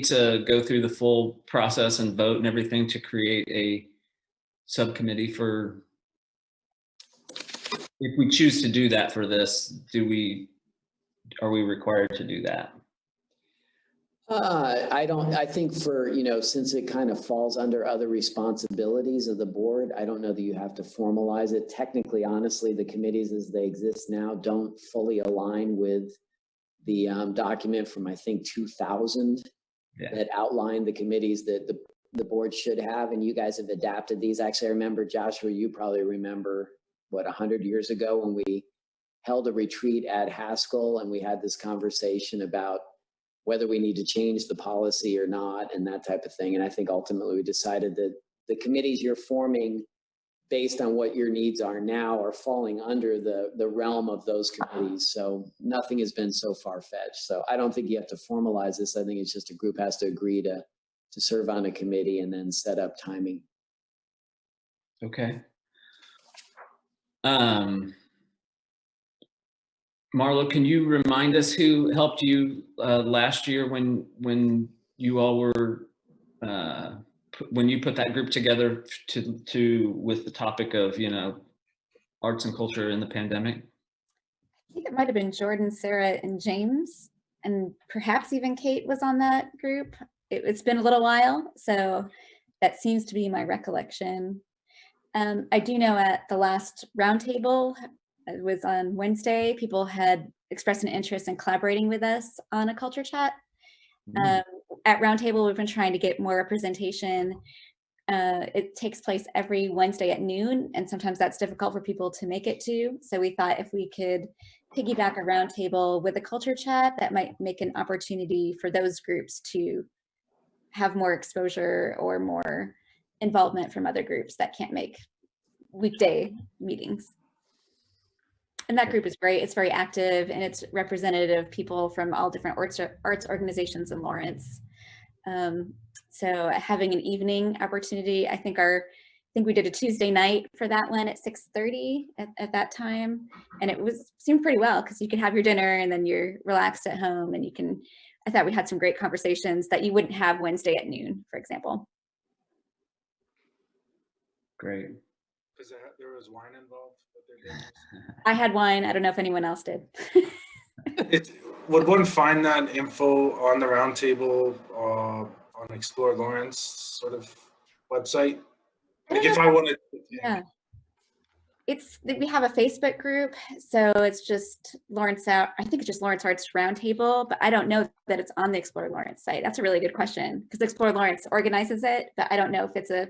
to go through the full process and vote and everything to create a subcommittee for, if we choose to do that for this, are we required to do that? I think since it kind of falls under other responsibilities of the board, I don't know that you have to formalize it. Technically, honestly, the committees as they exist now don't fully align with the document from, I think, 2000 that outlined the committees that the board should have. And you guys have adapted these. Actually, I remember, Joshua, you probably remember, 100 years ago when we held a retreat at Haskell and we had this conversation about whether we need to change the policy or not and that type of thing. And I think ultimately we decided that the committees you're forming based on what your needs are now are falling under the realm of those committees. So nothing has been so far-fetched. So I don't think you have to formalize this. I think it's just a group has to agree to serve on a committee and then set up timing. Okay. Marlo, can you remind us who helped you last year when you all were, when you put that group together with the topic of, arts and culture in the pandemic? I think it might have been Jordan, Sarah, and James, and perhaps even Kate was on that group. It's been a little while, so that seems to be my recollection. I do know at the last roundtable, it was on Wednesday, people had expressed an interest in collaborating with us on a culture chat. At roundtable, we've been trying to get more representation. It takes place every Wednesday at noon, and sometimes that's difficult for people to make it to. So we thought if we could piggyback a roundtable with a culture chat, that might make an opportunity for those groups to have more exposure or more involvement from other groups that can't make weekday meetings. And that group is great. It's very active, and it's representative of people from all different arts organizations in Lawrence. So having an evening opportunity, I think we did a Tuesday night for that one at 6:30 at that time, and it seemed pretty well because you could have your dinner and then you're relaxed at home, and I thought we had some great conversations that you wouldn't have Wednesday at noon, for example. Great. Because there was wine involved. I had wine. I don't know if anyone else did. Would one find that info on the roundtable on Explore Lawrence sort of website? Like if I wanted to. Yeah. We have a Facebook group, so it's just Lawrence I think it's just Lawrence Arts Roundtable, but I don't know that it's on the Explore Lawrence site. That's a really good question because Explore Lawrence organizes it, but I don't know if it's a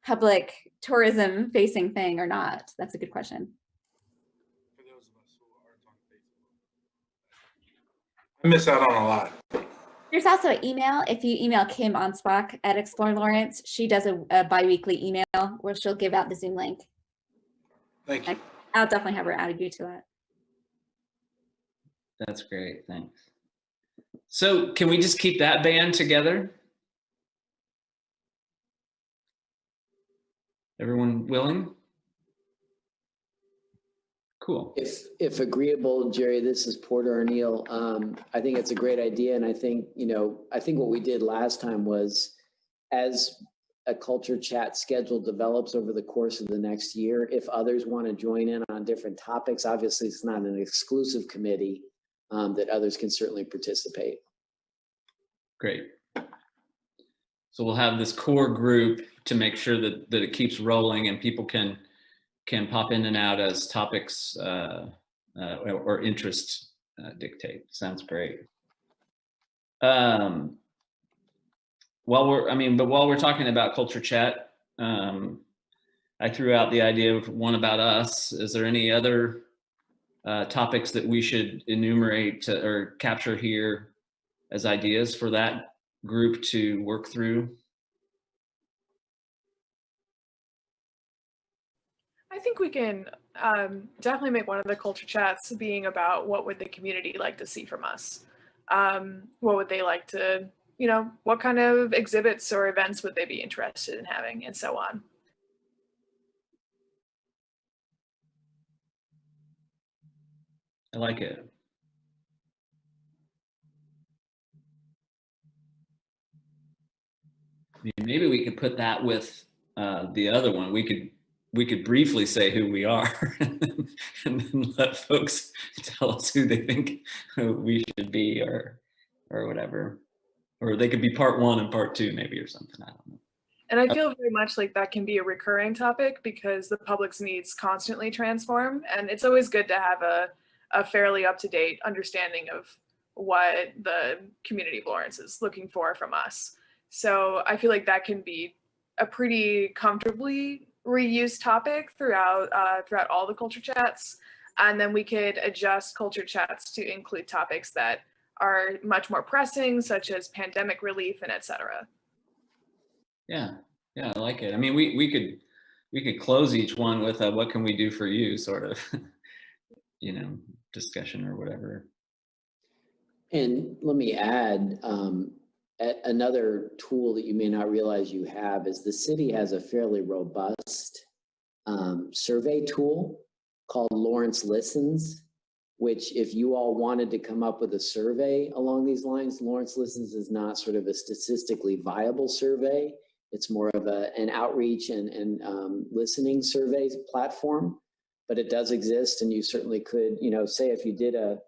public tourism facing thing or not. That's a good question. For those of us who aren't on Facebook, I miss out on a lot. There's also an email. If you email Kim Onspach at Explore Lawrence, she does a bi-weekly email where she'll give out the Zoom link. Thank you. I'll definitely have her add you to that. That's great, thanks. So can we just keep that band together? Everyone willing? Cool. If agreeable, Jerry, this is Porter O'Neill. I think it's a great idea. And I think what we did last time was, as a culture chat schedule develops over the course of the next year, if others want to join in on different topics, obviously it's not an exclusive committee, that others can certainly participate. Great. So we'll have this core group to make sure that it keeps rolling and people can pop in and out as topics or interests dictate. Sounds great. While we're talking about culture chat, I threw out the idea of one about us. Is there any other topics that we should enumerate or capture here as ideas for that group to work through? I think we can definitely make one of the culture chats being about what would the community like to see from us? What would they like to, what kind of exhibits or events would they be interested in having, and so on. I like it. Maybe we could put that with the other one. We could briefly say who we are and then let folks tell us who they think we should be or whatever. Or they could be part one and part two maybe or something. I don't know. And I feel very much like that can be a recurring topic because the public's needs constantly transform. And it's always good to have a fairly up-to-date understanding of what the community of Lawrence is looking for from us. So I feel like that can be a pretty comfortably reused topic throughout all the culture chats. And then we could adjust culture chats to include topics that are much more pressing, such as pandemic relief and et cetera. Yeah, I like it. I mean, we could close each one with a "what can we do for you" sort of, discussion or whatever. And let me add, another tool that you may not realize you have is the city has a fairly robust survey tool called Lawrence Listens. which if you all wanted to come up with a survey along these lines, Lawrence Listens is not sort of a statistically viable survey. It's more of an outreach and listening survey platform, but it does exist. And you certainly could, you know, say if you did a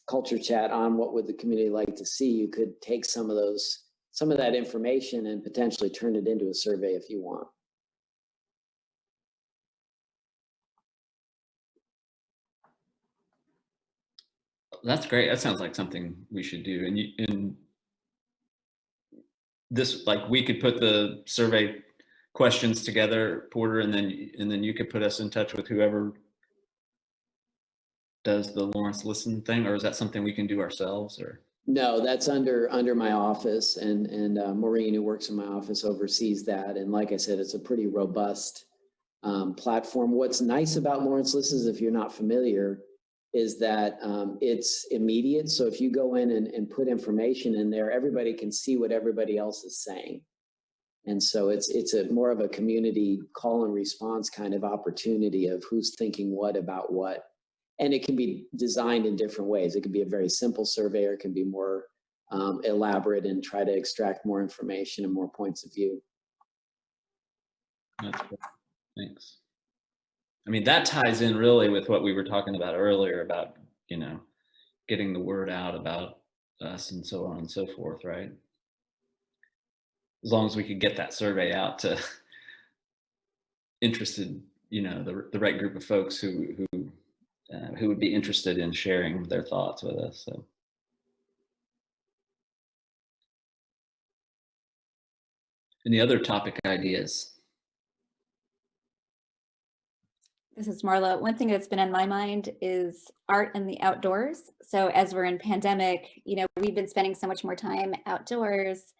culture chat on what would the community like to see, you could take some of that information and potentially turn it into a survey if you want. That's great. That sounds like something we should do. And this, like, we could put the survey questions together, Porter, and then you could put us in touch with whoever does the Lawrence Listen thing, or is that something we can do ourselves? Or no, that's under my office, and Maureen, who works in my office, oversees that. And like I said, it's a pretty robust platform. What's nice about Lawrence Listens, if you're not familiar, is that it's immediate. So if you go in and put information in there, everybody can see what everybody else is saying. And so it's a more of a community call and response kind of opportunity of who's thinking what about what. And it can be designed in different ways. It can be a very simple survey, or it can be more elaborate and try to extract more information and more points of view. that's great. Thanks. I mean, that ties in really with what we were talking about earlier about, you know, getting the word out about us and so on and so forth, right? As long as we could get that survey out to interested, you know, the right group of folks who would be interested in sharing their thoughts with us. So. Any other topic ideas? This is Marla. One thing that's been on my mind is art in the outdoors. So as we're in pandemic, you know, we've been spending so much more time outdoors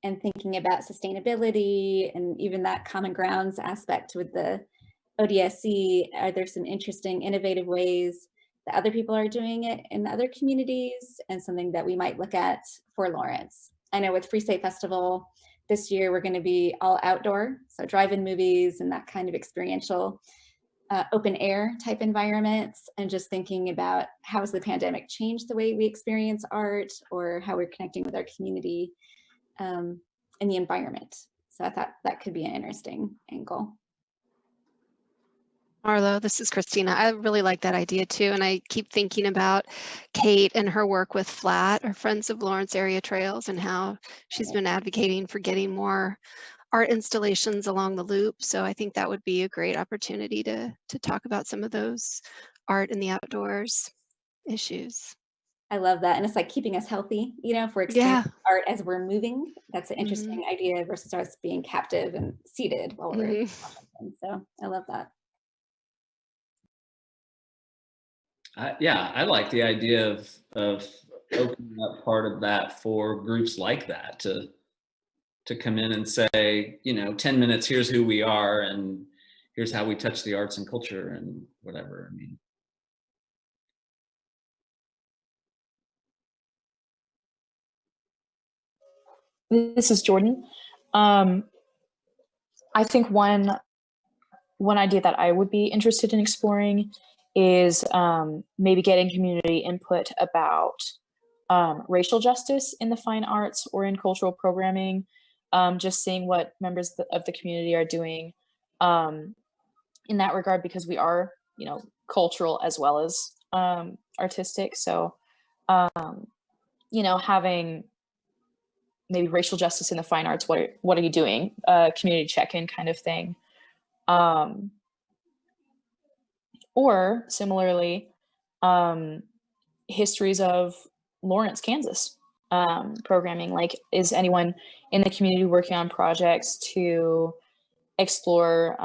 and thinking about sustainability and even that common grounds aspect with the ODSC. Are there some interesting, innovative ways that other people are doing it in other communities, and something that we might look at for Lawrence? I know with Free State Festival this year, we're going to be all outdoor, so drive-in movies and that kind of experiential open air type environments, and just thinking about how has the pandemic changed the way we experience art, or how we're connecting with our community in the environment. So I thought that could be an interesting angle. Marlo, this is Christina. I really like that idea too. And I keep thinking about Kate and her work with FLAT, or Friends of Lawrence Area Trails, and how she's been advocating for getting more art installations along the loop. So I think that would be a great opportunity to talk about some of those art in the outdoors issues. I love that. And it's like keeping us healthy, you know, if we're experiencing art as we're moving. That's an interesting idea versus us being captive and seated while we're so I love that. Yeah, I like the idea of opening up part of that for groups like that to come in and say, you know, 10 minutes, here's who we are, and here's how we touch the arts and culture and whatever. I mean, This is Jordan. I think one idea that I would be interested in exploring is maybe getting community input about racial justice in the fine arts or in cultural programming. Just seeing what members of the community are doing in that regard, because we are, you know, cultural as well as artistic. So, you know, having maybe racial justice in the fine arts, what are you doing? Community check-in kind of thing. Or similarly, histories of Lawrence, Kansas programming. Like, is anyone in the community working on projects to explore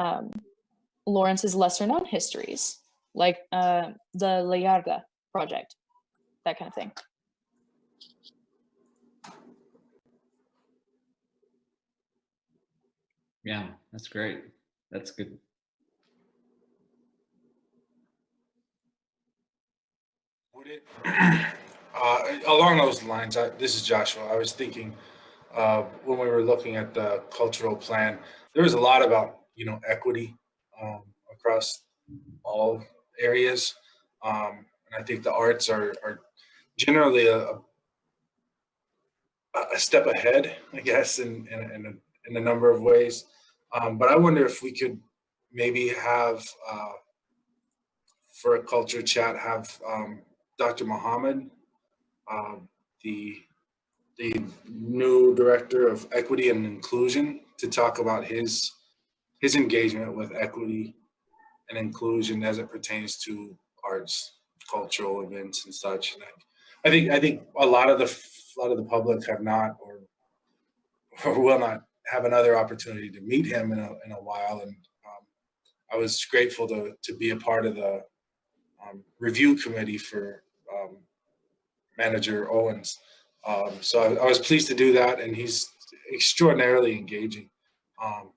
Lawrence's lesser known histories, like the La Yarga project, that kind of thing? yeah, that's great. That's good. Would it, along those lines, this is Joshua. I was thinking when we were looking at the cultural plan, there was a lot about, you know, equity across all areas. And I think the arts are generally a step ahead, I guess, in a number of ways. But I wonder if we could maybe have, for a culture chat, have Dr. Muhammad, the new director of equity and inclusion, to talk about his engagement with equity and inclusion as it pertains to arts, cultural events, and such. And I think a lot of the public have not or will not have another opportunity to meet him in a while. And I was grateful to be a part of the review committee for Manager Owens. So I was pleased to do that, and he's extraordinarily engaging, and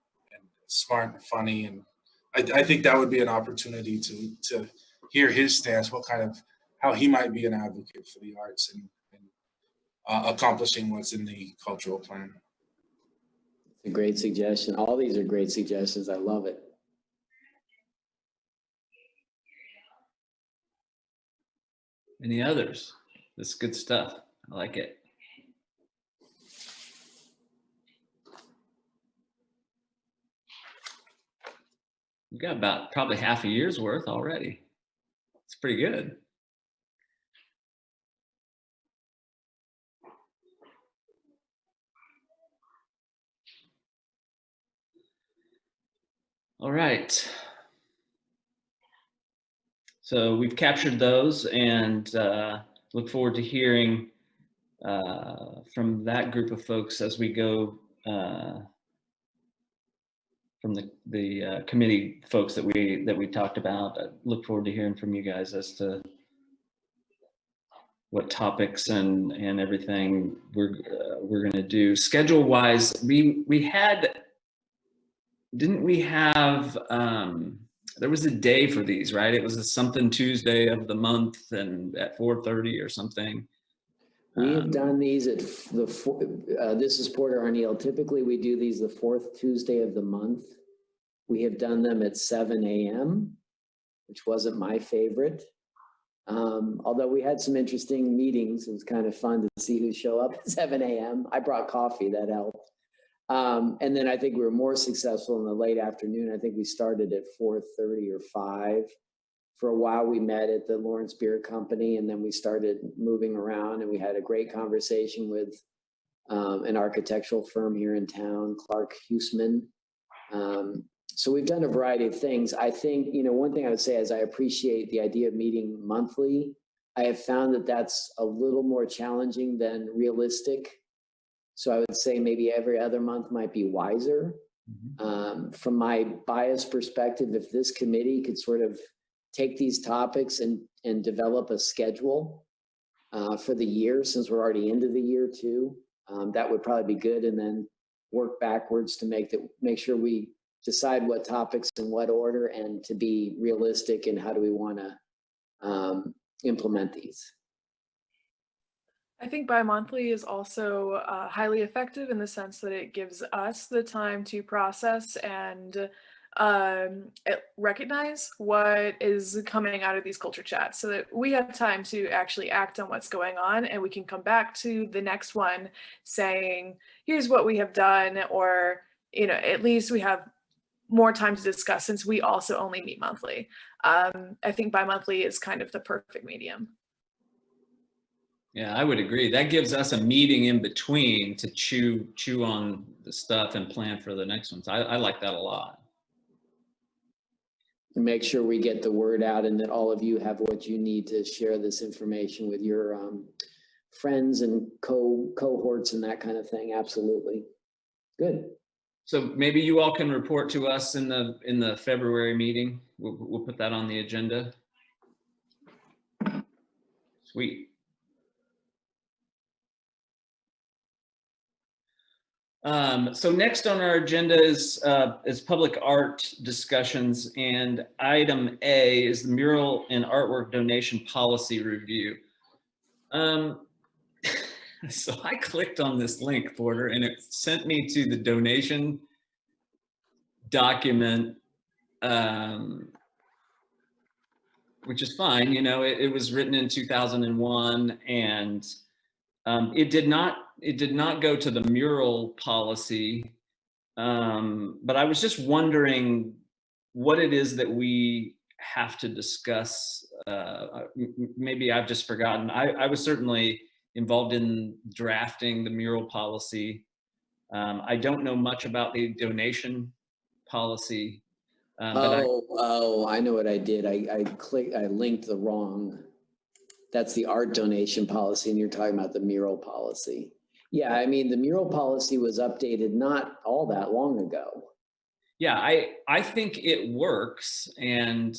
smart and funny. And I think that would be an opportunity to hear his stance, how he might be an advocate for the arts and accomplishing what's in the cultural plan. A great suggestion. All these are great suggestions. I love it. Any others? This is good stuff. I like it. We've got about probably half a year's worth already. It's pretty good. All right. So we've captured those, and look forward to hearing from that group of folks as we go from the committee folks that we talked about. I look forward to hearing from you guys as to what topics and everything we're going to do. Schedule wise, didn't we have there was a day for these, right? It was a something Tuesday of the month and at 4:30 or something. We have done these at this is Porter Arneal. Typically we do these the fourth Tuesday of the month. We have done them at 7 a.m., which wasn't my favorite. Although we had some interesting meetings. It was kind of fun to see who show up at 7 a.m. I brought coffee, that helped. And then I think we were more successful in the late afternoon. I think we started at 4:30 or 5. For a while, we met at the Lawrence Beer Company, and then we started moving around, and we had a great conversation with an architectural firm here in town, Clark Huseman. So we've done a variety of things. I think, one thing I would say is I appreciate the idea of meeting monthly. I have found that that's a little more challenging than realistic. So I would say maybe every other month might be wiser. From my biased perspective, if this committee could sort of take these topics and develop a schedule for the year, since we're already into the year too, that would probably be good. And then work backwards to make sure we decide what topics in what order, and to be realistic in how do we want to implement these. I think bi-monthly is also highly effective in the sense that it gives us the time to process and recognize what is coming out of these culture chats, so that we have time to actually act on what's going on, and we can come back to the next one saying, here's what we have done, or, at least we have more time to discuss, since we also only meet monthly. I think bi-monthly is kind of the perfect medium. Yeah, I would agree. That gives us a meeting in between to chew on the stuff and plan for the next ones. I like that a lot. And make sure we get the word out, and that all of you have what you need to share this information with your friends and cohorts and that kind of thing. Absolutely. Good. So maybe you all can report to us in the February meeting. We'll put that on the agenda. Sweet. So next on our agenda is public art discussions, and item A is the mural and artwork donation policy review. So I clicked on this link, Porter, and it sent me to the donation document which is fine. You know, it was written in 2001, and it did not go to the mural policy. But I was just wondering what it is that we have to discuss. Maybe I've just forgotten. I was certainly involved in drafting the mural policy. I don't know much about the donation policy. I know what I did. I linked the wrong. That's the art donation policy, and you're talking about the mural policy. Yeah, I mean, the mural policy was updated not all that long ago. Yeah, I think it works, and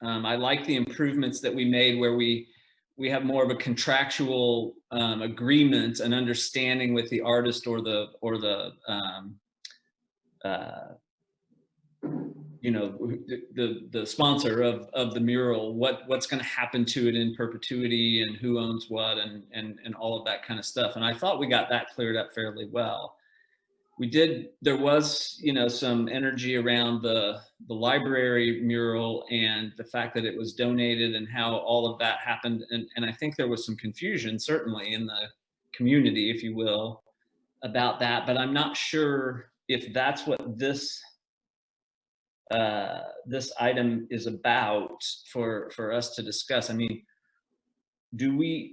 I like the improvements that we made where we have more of a contractual agreement and understanding with the artist or the you know, the sponsor of the mural, what's going to happen to it in perpetuity and who owns what and all of that kind of stuff. And I thought we got that cleared up fairly well. There was, you know, some energy around the library mural and the fact that it was donated and how all of that happened. And I think there was some confusion, certainly in the community, if you will, about that. But I'm not sure if that's what this item is about for us to discuss. I mean, does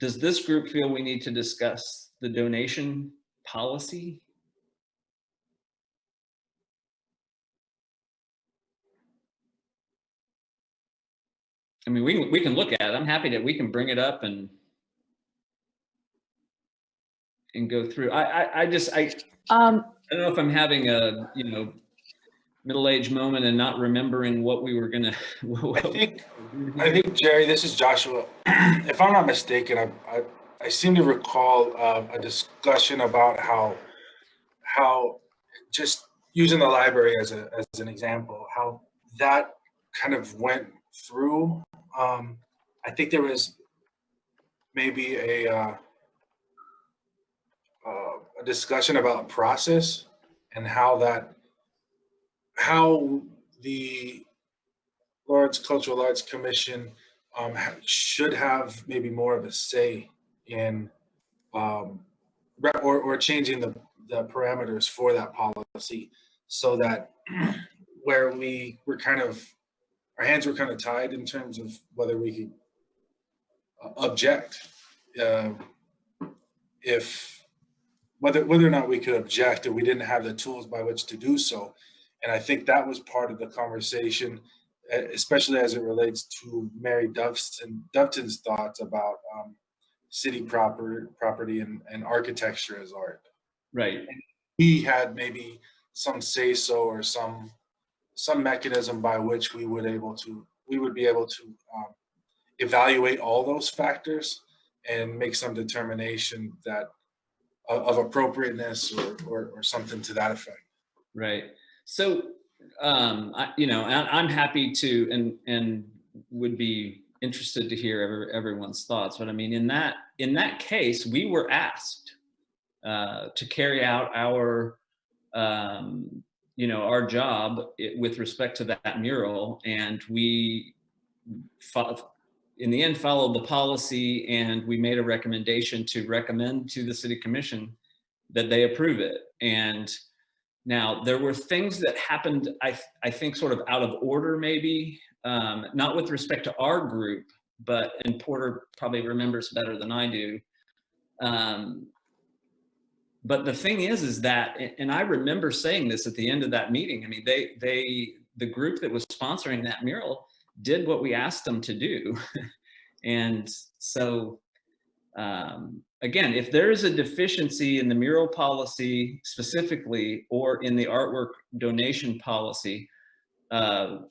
this group feel we need to discuss the donation policy? I mean, we can look at it. I'm happy that we can bring it up and go through. I don't know if I'm having a, you know, middle-aged moment and not remembering what we were gonna. I think, Jerry, this is Joshua. If I'm not mistaken, I seem to recall a discussion about how just using the library as an example, how that kind of went through. I think there was maybe a discussion about process and how the Lawrence Cultural Arts Commission should have maybe more of a say in or changing the parameters for that policy, so that where we were kind of, our hands were kind of tied in terms of whether we could object, whether or not we could object, or we didn't have the tools by which to do so. And I think that was part of the conversation, especially as it relates to Mary Doveton's thoughts about city property and architecture as art. Right. And we had maybe some say so or some mechanism by which we would be able to evaluate all those factors and make some determination that of appropriateness or something to that effect. Right. So, you know, I'm happy to and would be interested to hear everyone's thoughts. But I mean, in that case, we were asked to carry out our, you know, our job with respect to that mural, and we in the end followed the policy, and we made a recommendation to recommend to the city commission that they approve it. And now there were things that happened, I think, sort of out of order, maybe, not with respect to our group, but, and Porter probably remembers better than I do. But the thing is that, and I remember saying this at the end of that meeting, I mean, the group that was sponsoring that mural did what we asked them to do. And so, again, if there is a deficiency in the mural policy specifically, or in the artwork donation policy, and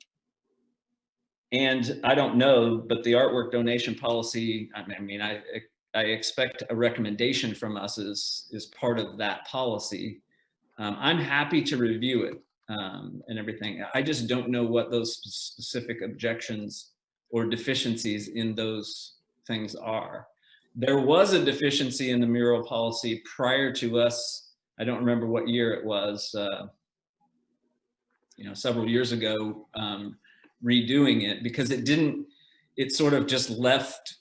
I don't know, but the artwork donation policy, I mean, I expect a recommendation from us is part of that policy. I'm happy to review it and everything. I just don't know what those specific objections or deficiencies in those things are. There was a deficiency in the mural policy prior to us. I don't remember what year it was, you know, several years ago, redoing it because it sort of just left,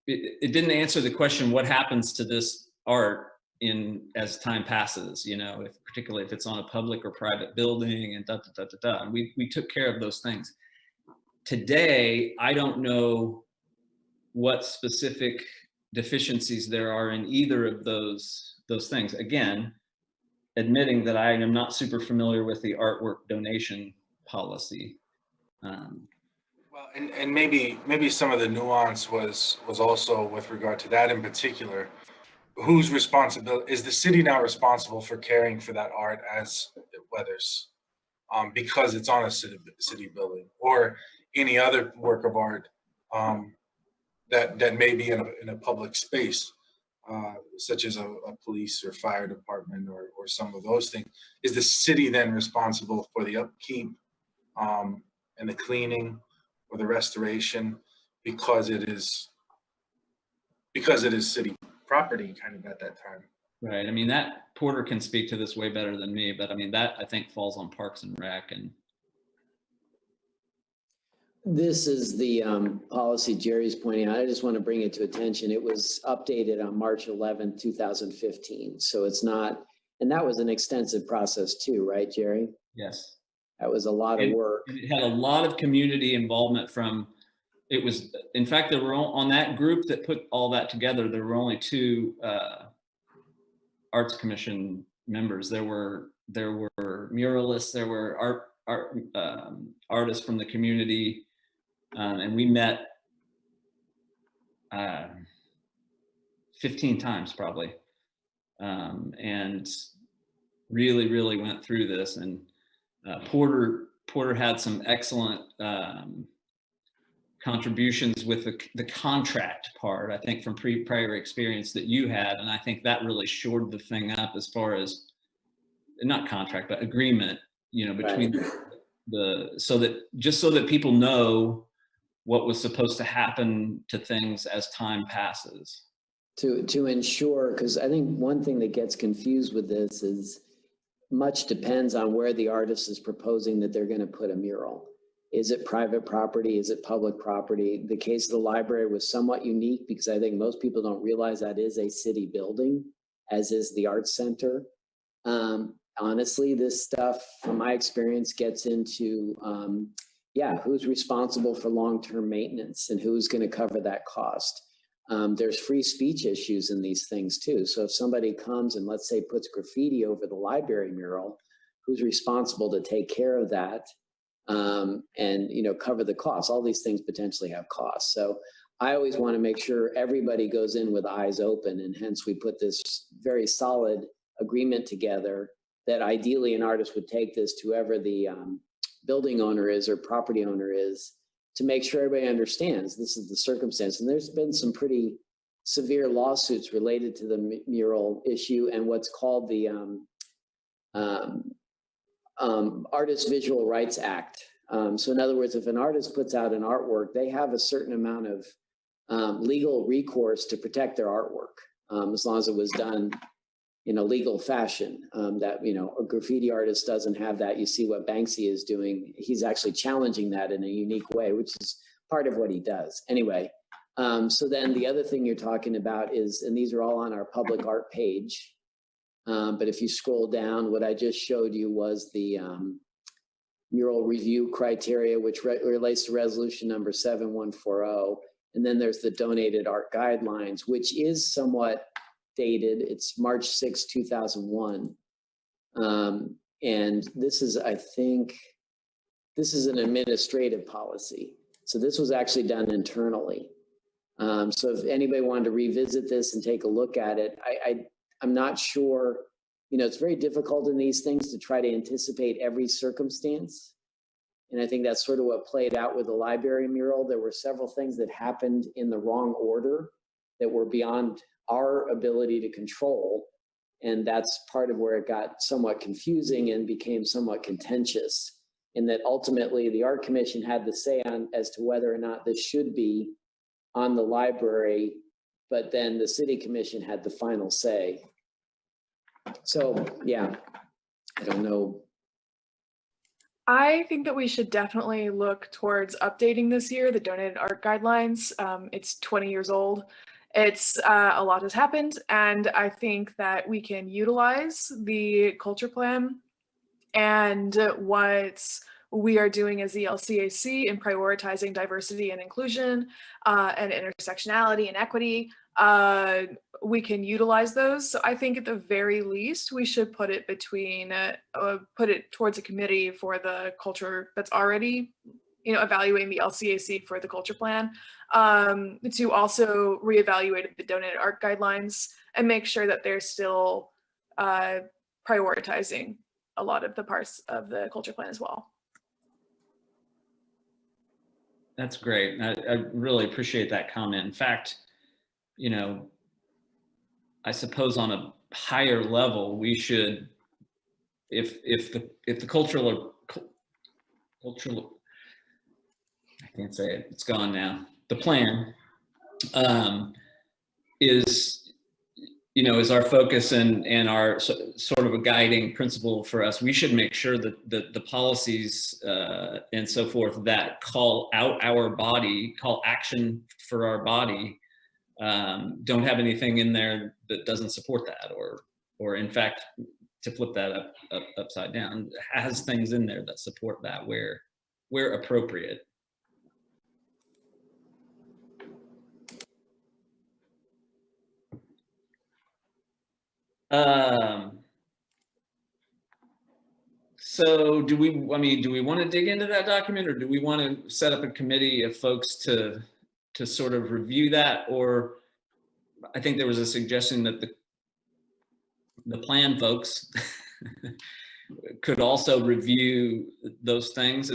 it didn't answer the question, what happens to this art as time passes, particularly if it's on a public or private building and And we took care of those things. Today, I don't know what specific deficiencies there are in either of those things. Again, admitting that I am not super familiar with the artwork donation policy. Well, and maybe some of the nuance was also with regard to that in particular. Whose responsibility is the city now responsible for caring for that art as it weathers, because it's on a city building, or any other work of art that may be in a public space, such as a police or fire department or some of those things. Is the city then responsible for the upkeep and the cleaning or the restoration because it is city property kind of at that time? Right. I mean, that Porter can speak to this way better than me, but I mean, that I think falls on Parks and Rec. And this is the policy Jerry's pointing out. I just want to bring it to attention. It was updated on March 11, 2015. So it's not, and that was an extensive process too, right, Jerry? yes. That was a lot of work. And it had a lot of community involvement in fact, there were on that group that put all that together, there were only 2 Arts Commission members. There were muralists, there were artists from the community, and we met 15 times probably, and really went through this. And Porter had some excellent contributions with the contract part, I think, from prior experience that you had. And I think that really shored the thing up as far as, not contract, but agreement, between so that people know what was supposed to happen to things as time passes. To ensure, because I think one thing that gets confused with this is much depends on where the artist is proposing that they're going to put a mural. Is it private property? Is it public property? The case of the library was somewhat unique because I think most people don't realize that is a city building, as is the Arts Center. Honestly, this stuff, from my experience, gets into, who's responsible for long-term maintenance and who's going to cover that cost. There's free speech issues in these things too. So if somebody comes and, let's say, puts graffiti over the library mural, who's responsible to take care of that and cover the costs? All these things potentially have costs. So I always want to make sure everybody goes in with eyes open, and hence we put this very solid agreement together that ideally an artist would take this to whoever the building owner is or property owner is, to make sure everybody understands this is the circumstance. And there's been some pretty severe lawsuits related to the mural issue and what's called the Artist Visual Rights Act. So in other words, if an artist puts out an artwork, they have a certain amount of legal recourse to protect their artwork, as long as it was done in a legal fashion. That, a graffiti artist doesn't have that. You see what Banksy is doing. He's actually challenging that in a unique way, which is part of what he does. Anyway, so then the other thing you're talking about is, and these are all on our public art page, but if you scroll down, what I just showed you was the mural review criteria, which relates to resolution number 7140. And then there's the donated art guidelines, which is somewhat dated. It's March 6, 2001. And this is, I think, this is an administrative policy. So this was actually done internally. So if anybody wanted to revisit this and take a look at it, I'm not sure, it's very difficult in these things to try to anticipate every circumstance. And I think that's sort of what played out with the library mural. There were several things that happened in the wrong order that were beyond our ability to control. And that's part of where it got somewhat confusing and became somewhat contentious, in that ultimately the Art Commission had the say on as to whether or not this should be on the library, but then the City Commission had the final say. So, yeah, I don't know. I think that we should definitely look towards updating this year the donated art guidelines. It's 20 years old. It's a lot has happened, and I think that we can utilize the culture plan and what we are doing as the LCAC in prioritizing diversity and inclusion and intersectionality and equity. We can utilize those. So I think at the very least, we should put it towards a committee for the culture that's already, evaluating the LCAC for the culture plan, to also reevaluate the donated art guidelines and make sure that they're still prioritizing a lot of the parts of the culture plan as well. That's great. I really appreciate that comment. In fact, I suppose on a higher level, we should, if the cultural, I can't say it, it's gone now. The plan is our focus and our sort of a guiding principle for us. We should make sure that the policies and so forth that call out our body, call action for our body, don't have anything in there that doesn't support that, or in fact, to flip that upside down, has things in there that support that where appropriate. So do we want to dig into that document, or do we want to set up a committee of folks to sort of review that? Or I think there was a suggestion that the plan folks could also review those things.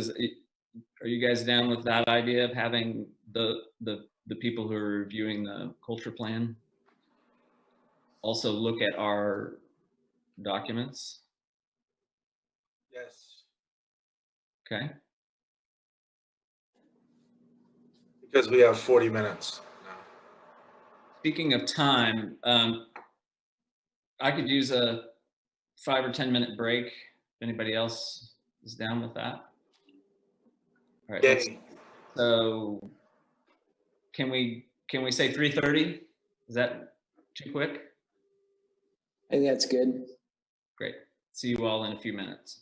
Are you guys down with that idea of having the people who are reviewing the culture plan also look at our documents? Yes. Okay. Because we have 40 minutes now. Speaking of time, I could use a 5 or 10 minute break. If anybody else is down with that. All right. Yay. So can we say 3:30? Is that too quick? I think that's good. Great. See you all in a few minutes.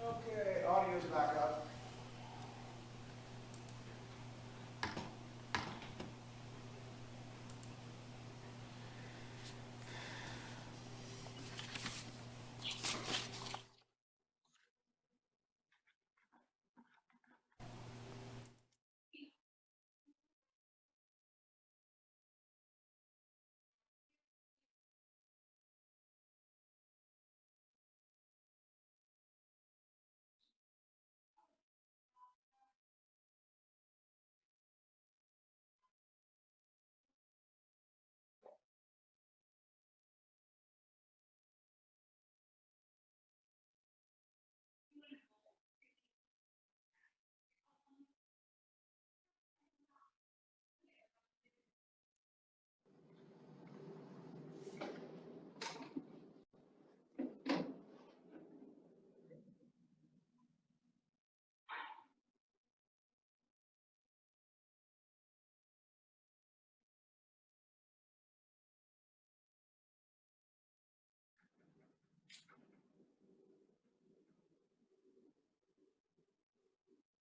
Okay, audio's back up.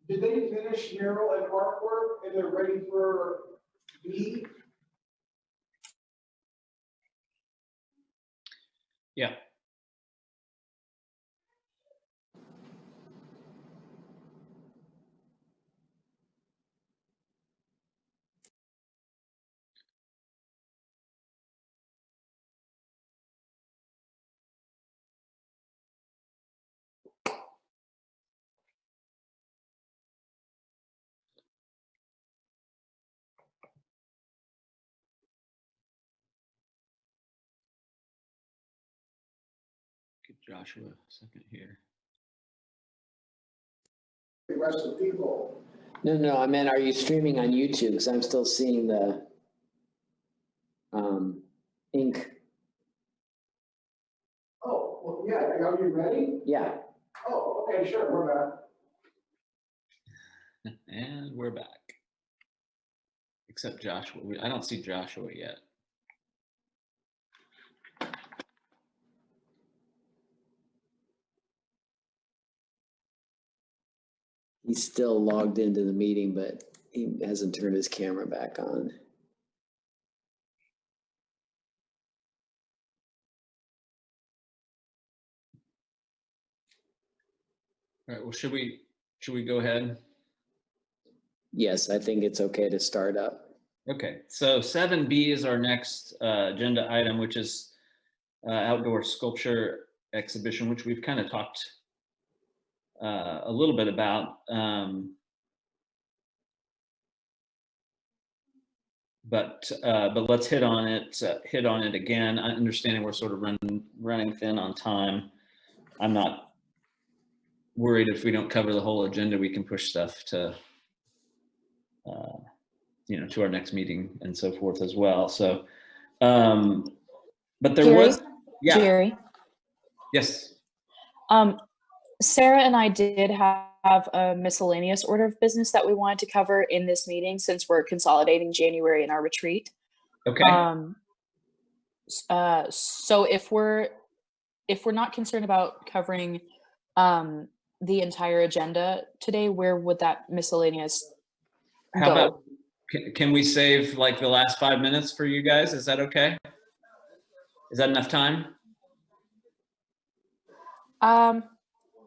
Did they finish mural and artwork and they're ready for B? Yeah. Give Joshua a second here. The rest of the people. No, I meant, are you streaming on YouTube? Because I'm still seeing the ink. Oh, well, yeah, are you ready? Yeah. Oh, okay, sure, we're back. And we're back. Except Joshua. I don't see Joshua yet. He's still logged into the meeting, but he hasn't turned his camera back on. All right, well, should we go ahead? Yes, I think it's okay to start up. Okay, so 7B is our next agenda item, which is outdoor sculpture exhibition, which we've kind of talked a little bit about. But let's hit on it again. I understanding we're sort of running thin on time. I'm not worried if we don't cover the whole agenda, we can push stuff to to our next meeting and so forth as well. So, but there Jerry? was, yeah, Jerry. yes. Sarah and I did have a miscellaneous order of business that we wanted to cover in this meeting since we're consolidating January in our retreat. Okay. So if we're not concerned about covering the entire agenda today, where would that miscellaneous How go? about, can we save like the last 5 minutes for you guys? Is that okay? Is that enough time?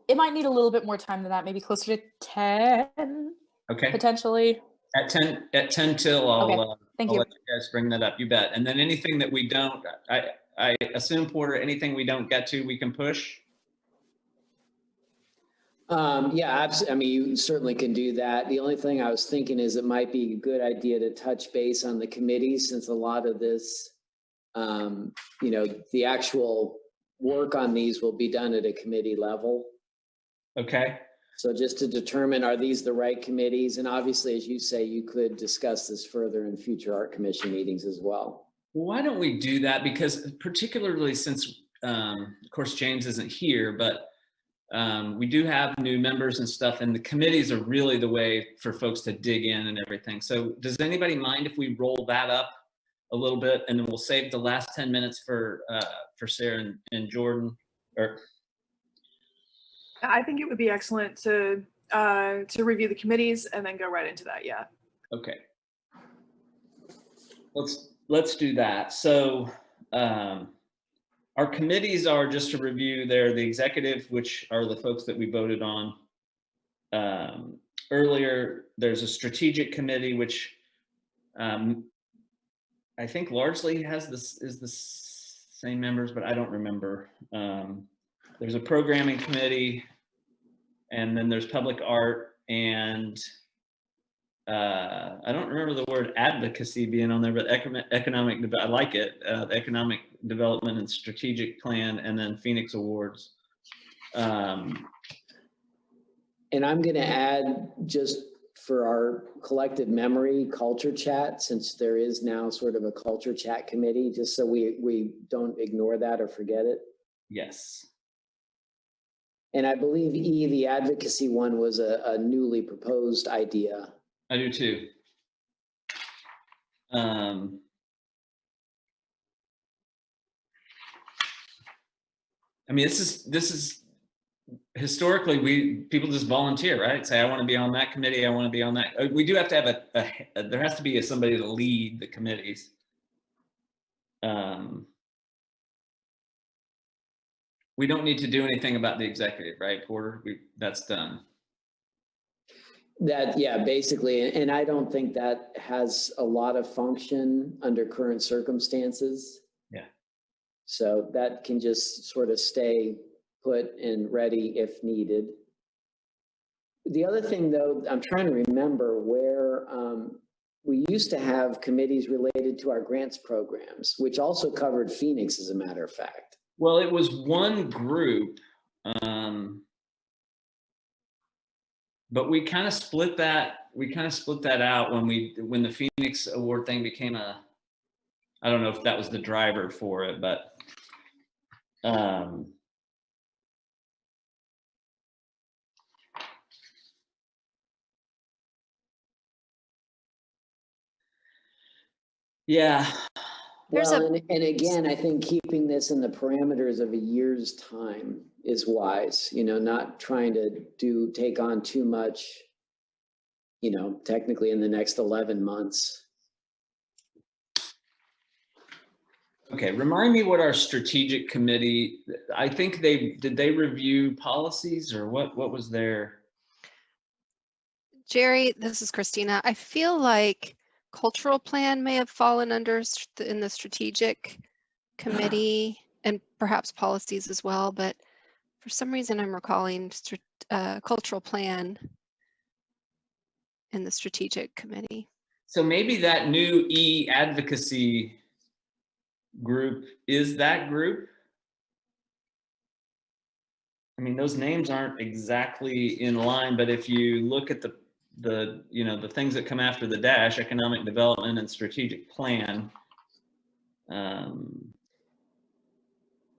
It might need a little bit more time than that, maybe closer to 10, Okay. potentially. At 10 till, I'll, Okay, thank I'll you. let you guys bring that up. You bet. And then anything that we don't, I assume, Porter, anything we don't get to, we can push? Yeah, I mean, you certainly can do that. The only thing I was thinking is it might be a good idea to touch base on the committees, since a lot of this, the actual work on these will be done at a committee level. Okay. So just to determine, are these the right committees? And obviously, as you say, you could discuss this further in future art commission meetings as well. Well, why don't we do that? Because particularly since, of course, James isn't here, but we do have new members and stuff, and the committees are really the way for folks to dig in and everything. So does anybody mind if we roll that up a little bit, and then we'll save the last 10 minutes for Sarah and Jordan, or I think it would be excellent to review the committees and then go right into that. Yeah. Okay. Let's do that. So our committees are, just to review, they're the executive, which are the folks that we voted on earlier. There's a strategic committee, which I think largely has the same members, but I don't remember. There's a programming committee, and then there's public art, and I don't remember the word advocacy being on there, but economic, I like it. Economic development and strategic plan, and then Phoenix Awards. And I'm going to add, just for our collective memory, culture chat, since there is now sort of a culture chat committee, just so we don't ignore that or forget it. Yes. And I believe the advocacy one was a newly proposed idea. I do too. I mean, this is historically, people just volunteer, right? Say, I want to be on that committee. I want to be on that. We do have to have there has to be somebody to lead the committees. We don't need to do anything about the executive, right, Porter? That's done. That, yeah, basically, and I don't think that has a lot of function under current circumstances. Yeah. So that can just sort of stay put and ready if needed. The other thing, though, I'm trying to remember where we used to have committees related to our grants programs, which also covered Phoenix, as a matter of fact. Well, it was one group, but we kind of split that. We kind of split that out when the Phoenix Award thing became I don't know if that was the driver for it, but yeah. Well, and again, I think keeping this in the parameters of a year's time is wise, not trying to take on too much, technically in the next 11 months. Okay, remind me what our strategic committee, I think did they review policies, or what was their? Jerry, this is Christina. I feel like cultural plan may have fallen under in the strategic committee, and perhaps policies as well, but for some reason I'm recalling cultural plan in the strategic committee. So maybe that new advocacy group is that group. I mean, those names aren't exactly in line, but if you look at the things that come after the dash, economic development and strategic plan.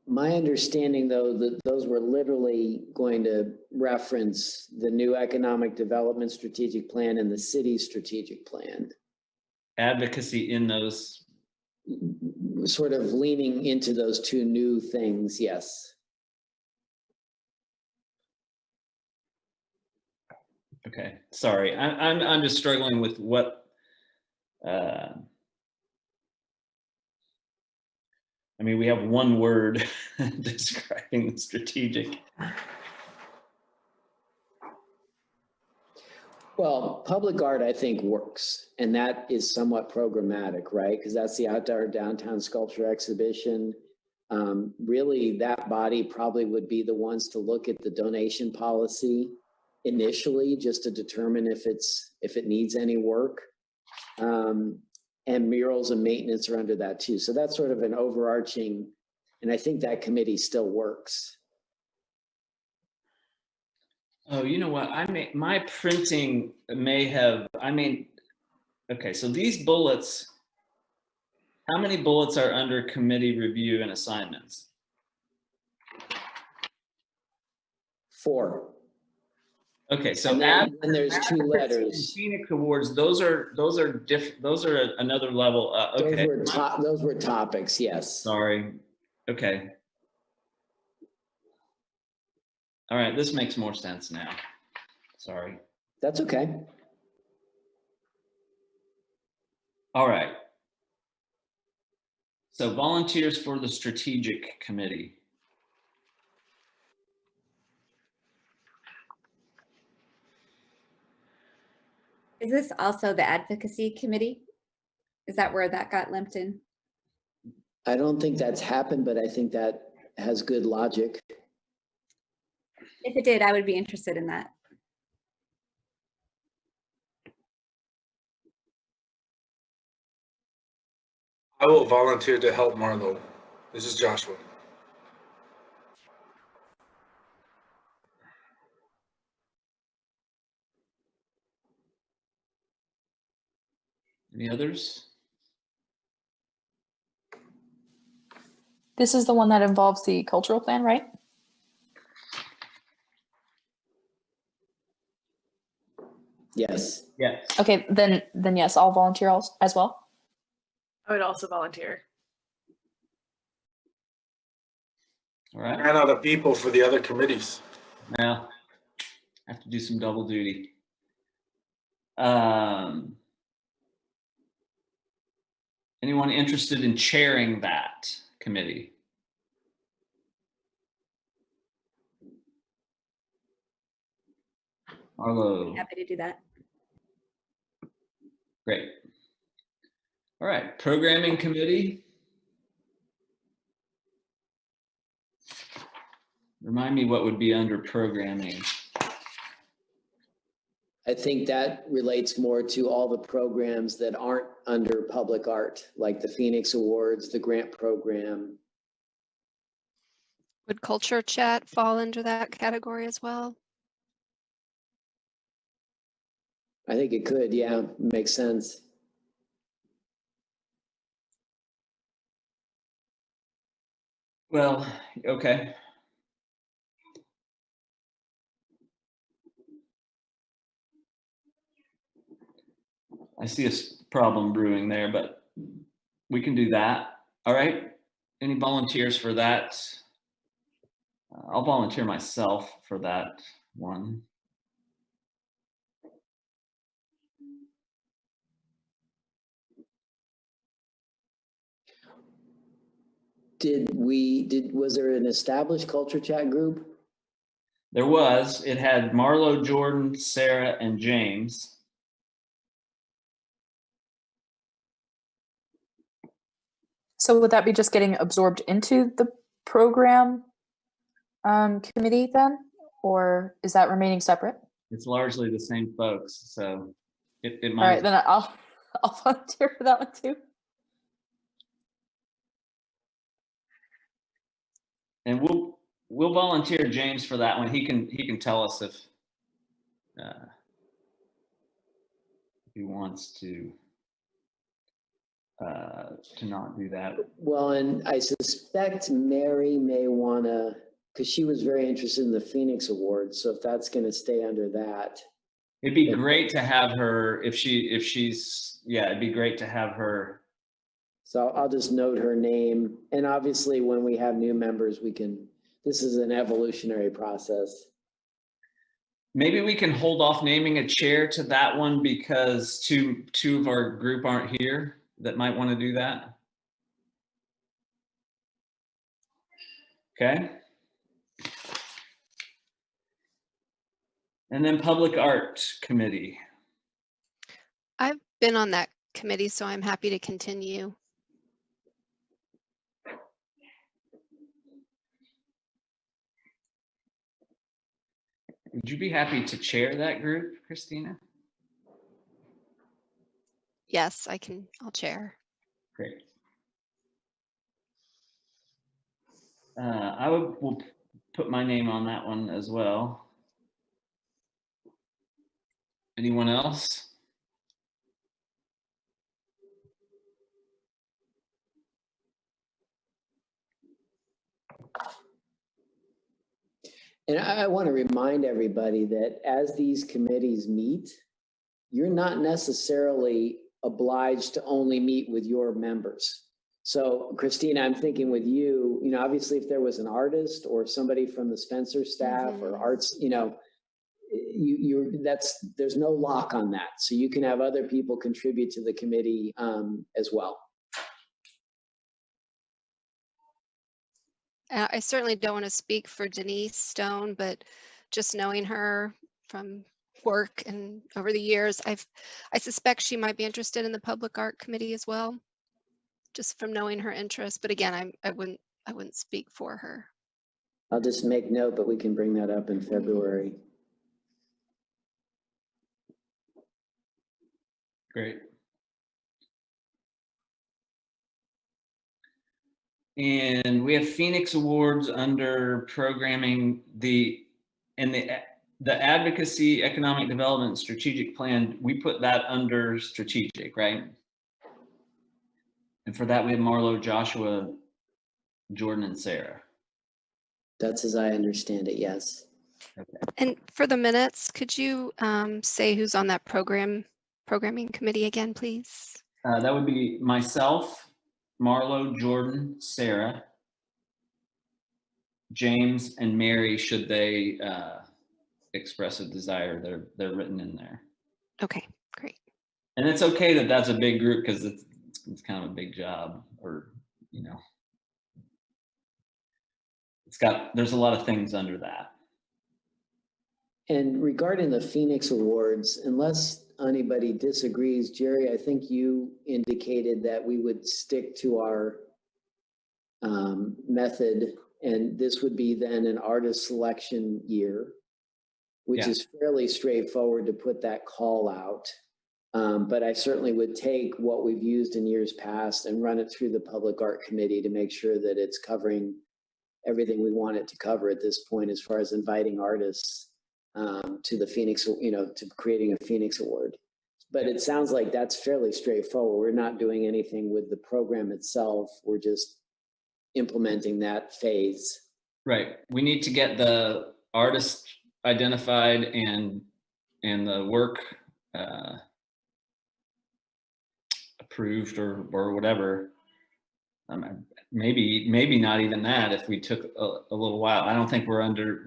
My understanding, though, that those were literally going to reference the new economic development strategic plan and the city's strategic plan. Advocacy in those. Sort of leaning into those two new things, yes. Okay, sorry, I'm just struggling with what. I mean, we have one word describing the strategic. Well, public art, I think, works, and that is somewhat programmatic, right? Because that's the outdoor downtown sculpture exhibition. Really, that body probably would be the ones to look at the donation policy initially, just to determine if it needs any work. And murals and maintenance are under that too. So that's sort of an overarching, and I think that committee still works. Oh, you know what? My printing may have, okay, so these bullets, how many bullets are under committee review and assignments? 4. Okay, so and then there's 2 letters. Phoenix Awards, those are different. Those are another level. Okay. Those were topics, yes. Sorry. Okay. All right, this makes more sense now. Sorry. That's okay. All right. So volunteers for the strategic committee. Is this also the advocacy committee? Is that where that got lumped in? I don't think that's happened, but I think that has good logic. If it did, I would be interested in that. I will volunteer to help Marlo. This is Joshua. Any others? This is the one that involves the cultural plan, right? Yes. Yes. Okay, then yes, I'll volunteer as well. I would also volunteer. All right. Ran out of people for the other committees. Now, I have to do some double duty. Anyone interested in chairing that committee? Arlo. Happy to do that. Great. All right, programming committee. Remind me what would be under programming. I think that relates more to all the programs that aren't under public art, like the Phoenix Awards, the grant program. Would culture chat fall into that category as well? I think it could, yeah, makes sense. Well, okay. I see a problem brewing there, but we can do that. All right. Any volunteers for that? I'll volunteer myself for that one. Was there an established culture chat group? There was. It had Marlo, Jordan, Sarah, and James. So would that be just getting absorbed into the program committee then? Or is that remaining separate? It's largely the same folks, so it might. All right, then I'll volunteer for that one too. And we'll volunteer James for that one. He can tell us if he wants to not do that. Well, and I suspect Mary may wanna, because she was very interested in the Phoenix Awards. So if that's gonna stay under that. It'd be great to have her it'd be great to have her. So I'll just note her name. And obviously when we have new members, this is an evolutionary process. Maybe we can hold off naming a chair to that one because two of our group aren't here that might want to do that. Okay. And then Public Art Committee. I've been on that committee, so I'm happy to continue. Would you be happy to chair that group, Christina? Yes, I'll chair. Great. We'll put my name on that one as well. Anyone else? And I want to remind everybody that as these committees meet, you're not necessarily obliged to only meet with your members. So Christina, I'm thinking with you, obviously if there was an artist or somebody from the Spencer staff or arts, there's no lock on that. So you can have other people contribute to the committee as well. I certainly don't want to speak for Denise Stone, but just knowing her from work and over the years, I suspect she might be interested in the Public Art Committee as well, just from knowing her interest. But again, I wouldn't speak for her. I'll just make note, but we can bring that up in February. Great. And we have Phoenix Awards under programming, the Advocacy, Economic Development, Strategic Plan. We put that under strategic, right? And for that, we have Marlo, Joshua, Jordan, and Sarah. That's as I understand it, yes. Okay. And for the minutes, could you say who's on that programming committee again, please? That would be myself, Marlo, Jordan, Sarah, James, and Mary, should they express a desire. They're written in there. Okay, great. And it's okay that that's a big group, because it's kind of a big job, or, there's a lot of things under that. And regarding the Phoenix Awards, unless anybody disagrees, Jerry, I think you indicated that we would stick to our method, and this would be then an artist selection year, which is fairly straightforward to put that call out. But I certainly would take what we've used in years past and run it through the Public Art Committee to make sure that it's covering everything we want it to cover at this point, as far as inviting artists to the Phoenix, to creating a Phoenix Award. But it sounds like that's fairly straightforward. We're not doing anything with the program itself. We're just implementing that phase. Right. We need to get the artist identified and the work approved or whatever. Maybe not even that, if we took a little while. I don't think we're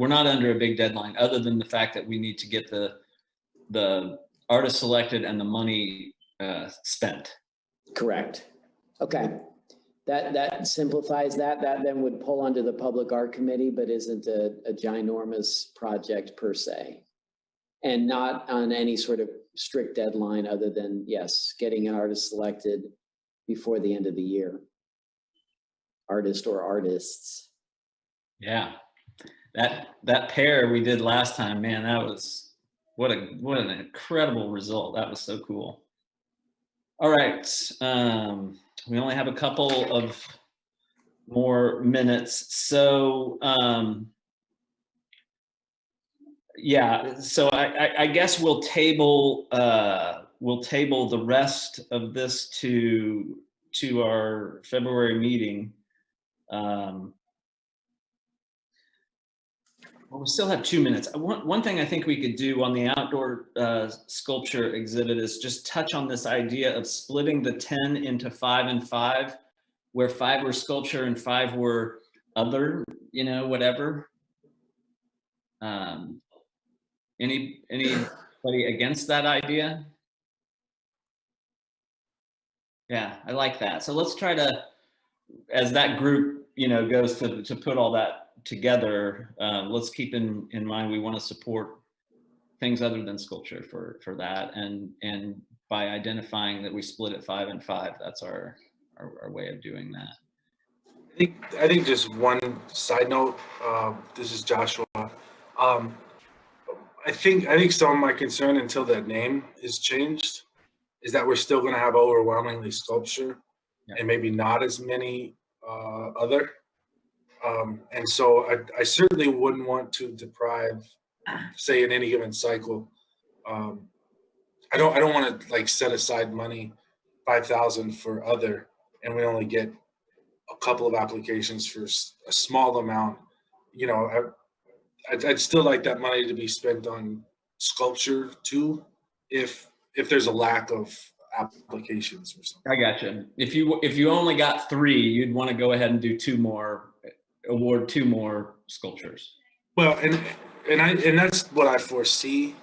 not under a big deadline, other than the fact that we need to get the artist selected and the money spent. Correct. Okay. That simplifies that. That then would pull under the Public Art Committee, but isn't a ginormous project per se. And not on any sort of strict deadline, other than, yes, getting an artist selected before the end of the year. Artist or artists. Yeah. That pair we did last time, man, that was what an incredible result. That was so cool. All right. We only have a couple of more minutes. So yeah, so I guess we'll table the rest of this to our February meeting. Well, we still have 2 minutes. One thing I think we could do on the outdoor sculpture exhibit is just touch on this idea of splitting the 10 into 5 and 5, where 5 were sculpture and 5 were other, whatever. Anybody against that idea? Yeah, I like that. So let's try to, as that group, goes to put all that together, let's keep in mind we want to support things other than sculpture for that, and by identifying that we split it 5 and 5, that's our way of doing that. I think just one side note. This is Joshua. I think some of my concern, until that name is changed, is that we're still going to have overwhelmingly sculpture, and maybe not as many other. And so I certainly wouldn't want to deprive, say, in any given cycle. I don't want to set aside money, 5,000 for other, and we only get a couple of applications for a small amount. I'd still like that money to be spent on sculpture too, if there's a lack of applications or something. I gotcha. If you only got 3, you'd want to go ahead and do 2 more, award 2 more sculptures. Well, and that's what I foresee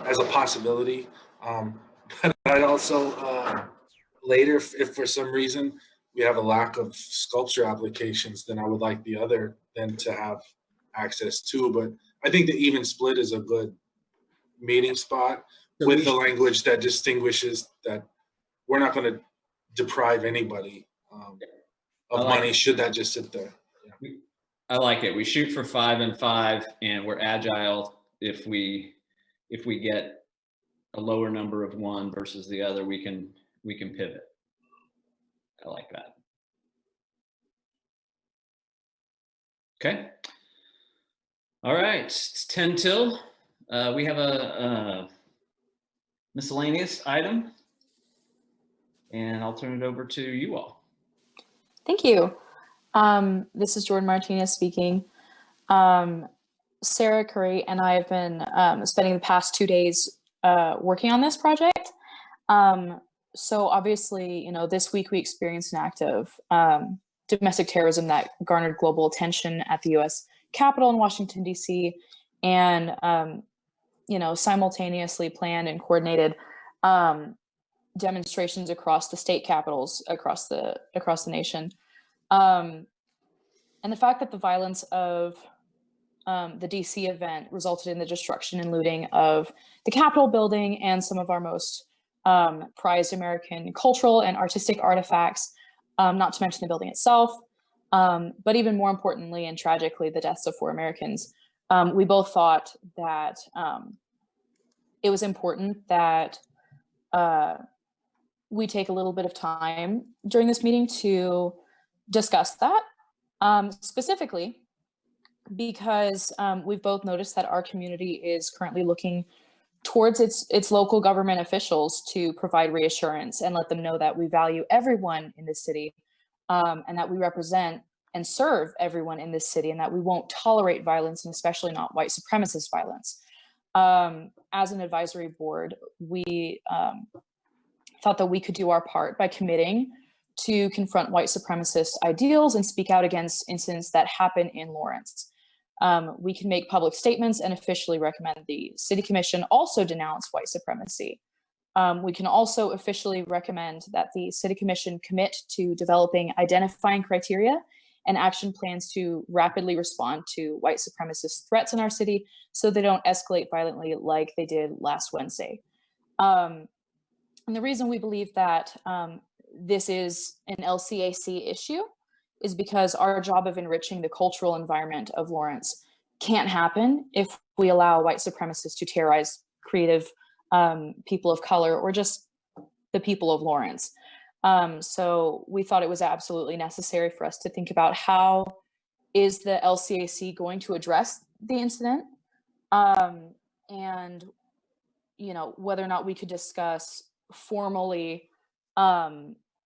as a possibility. But I also later, if for some reason we have a lack of sculpture applications, then I would like the other then to have access to. But I think the even split is a good meeting spot So with we the should- language that distinguishes that we're not going to deprive anybody of I like money it. should that just sit there. I like it. We shoot for 5 and 5, and we're agile. If we get a lower number of one versus the other, we can pivot. I like that. Okay. All right. It's 10 till. We have a miscellaneous item, and I'll turn it over to you all. Thank you. This is Jordan Martinez speaking. Sarah Curry and I have been spending the past 2 days working on this project. So obviously, you know, this week we experienced an act of domestic terrorism that garnered global attention at the U.S. Capitol in Washington, D.C., and, you know, simultaneously planned and coordinated demonstrations across the state capitals across the nation. And the fact that the violence of the DC event resulted in the destruction and looting of the Capitol building and some of our most prized American cultural and artistic artifacts, not to mention the building itself, but even more importantly and tragically, the deaths of 4 Americans. We both thought that it was important that we take a little bit of time during this meeting to discuss that, specifically because we've both noticed that our community is currently looking towards its local government officials to provide reassurance and let them know that we value everyone in this city, and that we represent and serve everyone in this city, and that we won't tolerate violence, and especially not white supremacist violence. As an advisory board, we thought that we could do our part by committing to confront white supremacist ideals and speak out against incidents that happen in Lawrence. We can make public statements and officially recommend the City Commission also denounce white supremacy. We can also officially recommend that the City Commission commit to developing identifying criteria and action plans to rapidly respond to white supremacist threats in our city so they don't escalate violently like they did last Wednesday. And the reason we believe that this is an LCAC issue is because our job of enriching the cultural environment of Lawrence can't happen if we allow white supremacists to terrorize creative people of color or just the people of Lawrence. So we thought it was absolutely necessary for us to think about how is the LCAC going to address the incident, and you know, whether or not we could discuss formally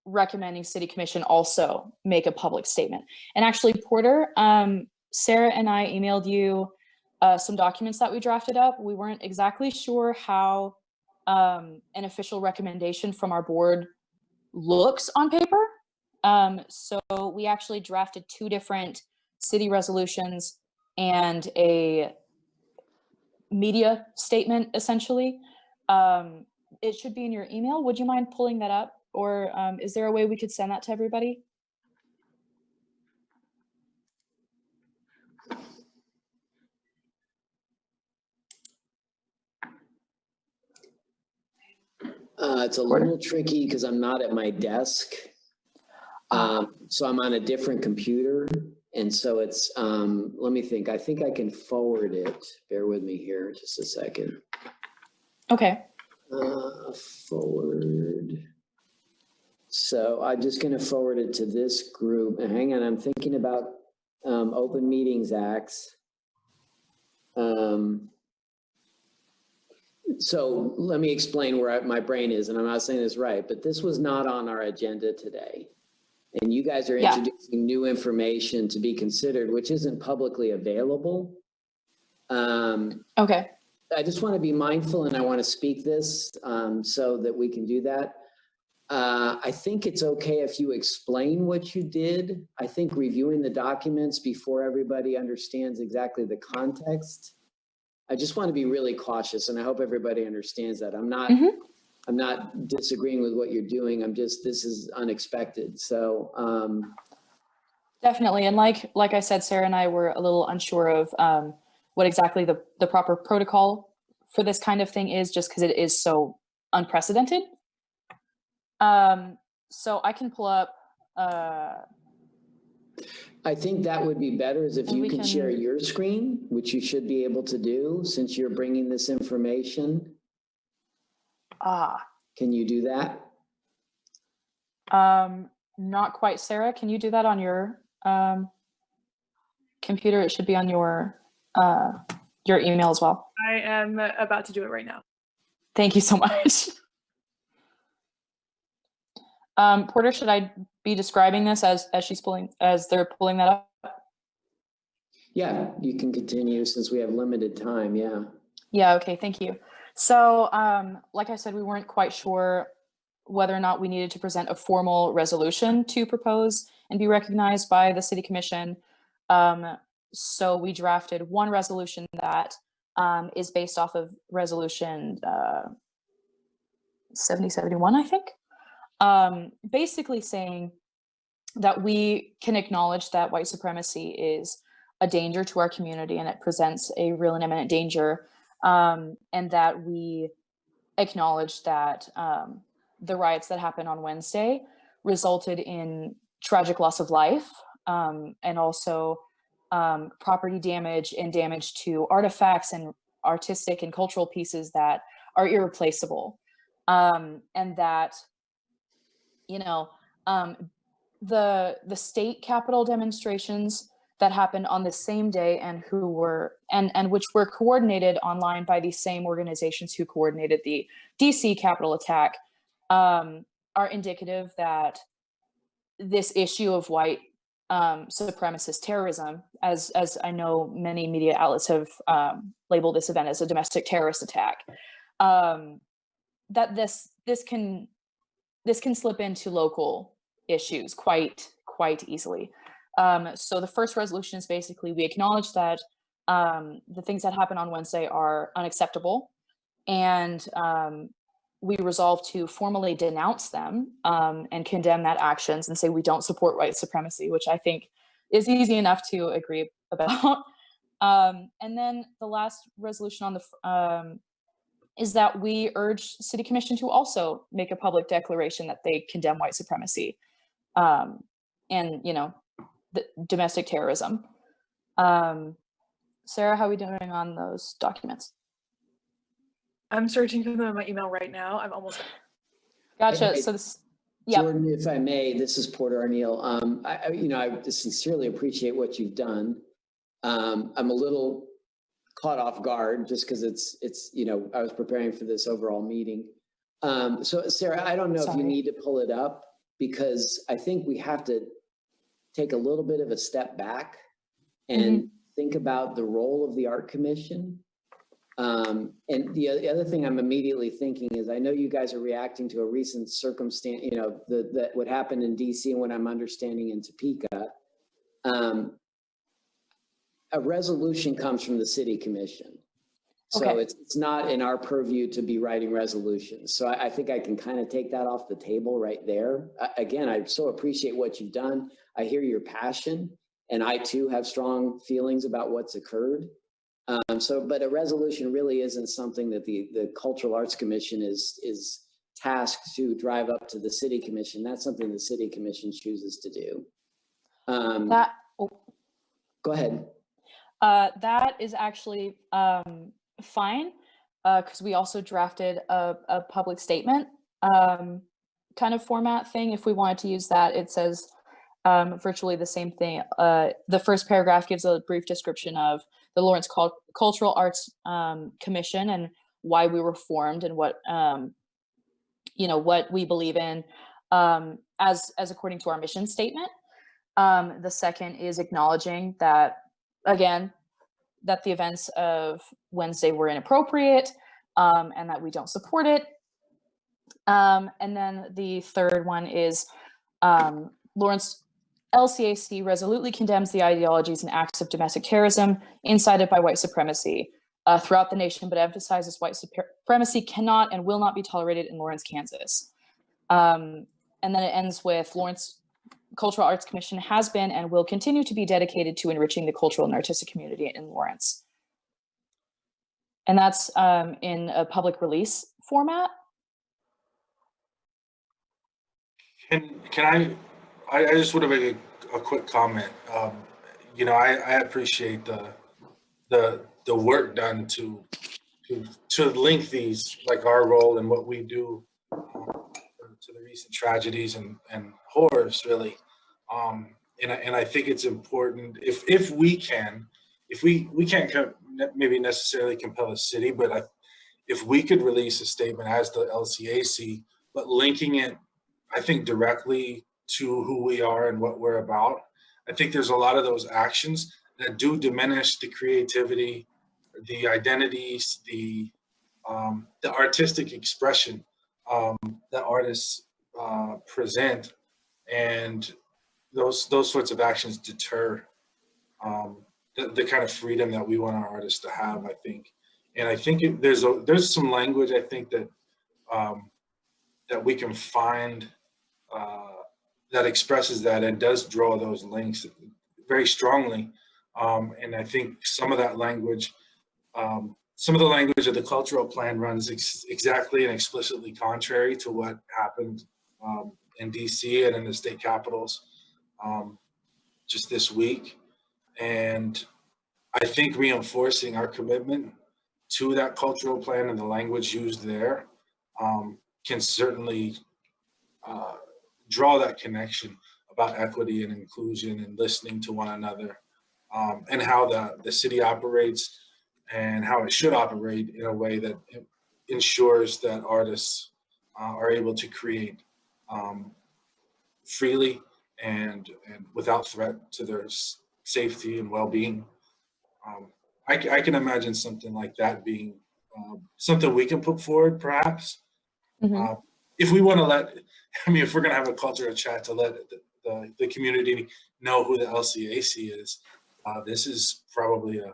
recommending City Commission also make a public statement. And actually, Porter, Sarah and I emailed you some documents that we drafted up. We weren't exactly sure how an official recommendation from our board looks on paper. So we actually drafted 2 different city resolutions and a media statement, essentially. It should be in your email. Would you mind pulling that up? Or is there a way we could send that to everybody? It's a little tricky because I'm not at my desk. So I'm on a different computer. And so it's, let me think. I think I can forward it. Bear with me here just a second. Okay. Forward. So I'm just going to forward it to this group. And hang on, I'm thinking about Open Meetings Acts. So let me explain where my brain is, and I'm not saying this right, but this was not on our agenda today. And you guys are introducing new information to be considered, which isn't publicly available. Okay. I just want to be mindful, and I want to speak this so that we can do that. I think it's okay if you explain what you did. I think reviewing the documents before everybody understands exactly the context. I just want to be really cautious, and I hope everybody understands that. I'm not disagreeing with what you're doing. This is unexpected. So, Definitely. And like I said, Sarah and I were a little unsure of what exactly the proper protocol for this kind of thing is, just because it is so unprecedented. So I can pull up. I think that would be better is if And you we can share can- your screen, which you should be able to do since you're bringing this information. Can you do that? Not quite, Sarah. Can you do that on your computer? It should be on your email as well. I am about to do it right now. Thank you so much. Porter, should I be describing this as they're pulling that up? Yeah, you can continue since we have limited time. Yeah. Yeah, okay, thank you. So, like I said, we weren't quite sure whether or not we needed to present a formal resolution to propose and be recognized by the City Commission. So we drafted one resolution that is based off of Resolution 7071, I think. Basically saying that we can acknowledge that white supremacy is a danger to our community and it presents a real and imminent danger, and that we acknowledge that the riots that happened on Wednesday resulted in tragic loss of life, and also property damage and damage to artifacts and artistic and cultural pieces that are irreplaceable, and that, you know, the state capitol demonstrations that happened on the same day and which were coordinated online by these same organizations who coordinated the DC Capitol attack, are indicative that this issue of white supremacist terrorism, as I know many media outlets have labeled this event as a domestic terrorist attack, that this can slip into local issues quite easily. So the first resolution is basically we acknowledge that the things that happened on Wednesday are unacceptable, and we resolve to formally denounce them and condemn that actions and say we don't support white supremacy, which I think is easy enough to agree about. And then the last resolution on the is that we urge City Commission to also make a public declaration that they condemn white supremacy and, you know, the domestic terrorism. Sarah, how are we doing on those documents? I'm searching for them in my email right now. I'm almost. Gotcha. So this, yeah. Jordan, if I may, this is Porter O'Neill. I sincerely appreciate what you've done. I'm a little caught off guard just because it's I was preparing for this overall meeting. So Sarah, I don't know if you need to pull it up, because I think we have to take a little bit of a step back and think about the role of the Art Commission. And the other thing I'm immediately thinking is, I know you guys are reacting to a recent circumstance, that what happened in DC and what I'm understanding in Topeka. A resolution comes from the City Commission. So Okay. it's not in our purview to be writing resolutions. So I think I can kind of take that off the table right there. Again, I so appreciate what you've done. I hear your passion, and I too have strong feelings about what's occurred. But a resolution really isn't something that the Cultural Arts Commission is tasked to drive up to the City Commission. That's something the City Commission chooses to do. Go ahead. That is actually fine, because we also drafted a public statement kind of format thing. If we wanted to use that, it says virtually the same thing. The first paragraph gives a brief description of the Lawrence Cultural Arts Commission and why we were formed and what what we believe in as according to our mission statement. The second is acknowledging that, again, that the events of Wednesday were inappropriate, and that we don't support it. And then the third one is Lawrence LCAC resolutely condemns the ideologies and acts of domestic terrorism incited by white supremacy throughout the nation, but emphasizes white supremacy cannot and will not be tolerated in Lawrence, Kansas. And then it ends with Lawrence Cultural Arts Commission has been and will continue to be dedicated to enriching the cultural and artistic community in Lawrence. And that's in a public release format. Can I just want to make a quick comment. You know, I appreciate the work done to link these, like our role and what we do to the recent tragedies and horrors, really. And I think it's important if we can't maybe necessarily compel a city, but if we could release a statement as the LCAC, but linking it, I think, directly to who we are and what we're about. I think there's a lot of those actions that do diminish the creativity, the identities, the artistic expression that artists present, and those sorts of actions deter the kind of freedom that we want our artists to have, I think. And I think there's some language, I think, that that we can find that expresses that and does draw those links very strongly. And I think some of that language, some of the language of the cultural plan runs exactly and explicitly contrary to what happened in DC and in the state capitals just this week. And I think reinforcing our commitment to that cultural plan and the language used there can certainly draw that connection about equity and inclusion and listening to one another, and how the city operates and how it should operate in a way that ensures that artists are able to create freely and without threat to their safety and well-being. I can imagine something like that being something we can put forward, perhaps. Mm-hmm. If we want to if we're going to have a cultural chat to let the community know who the LCAC is, this is probably a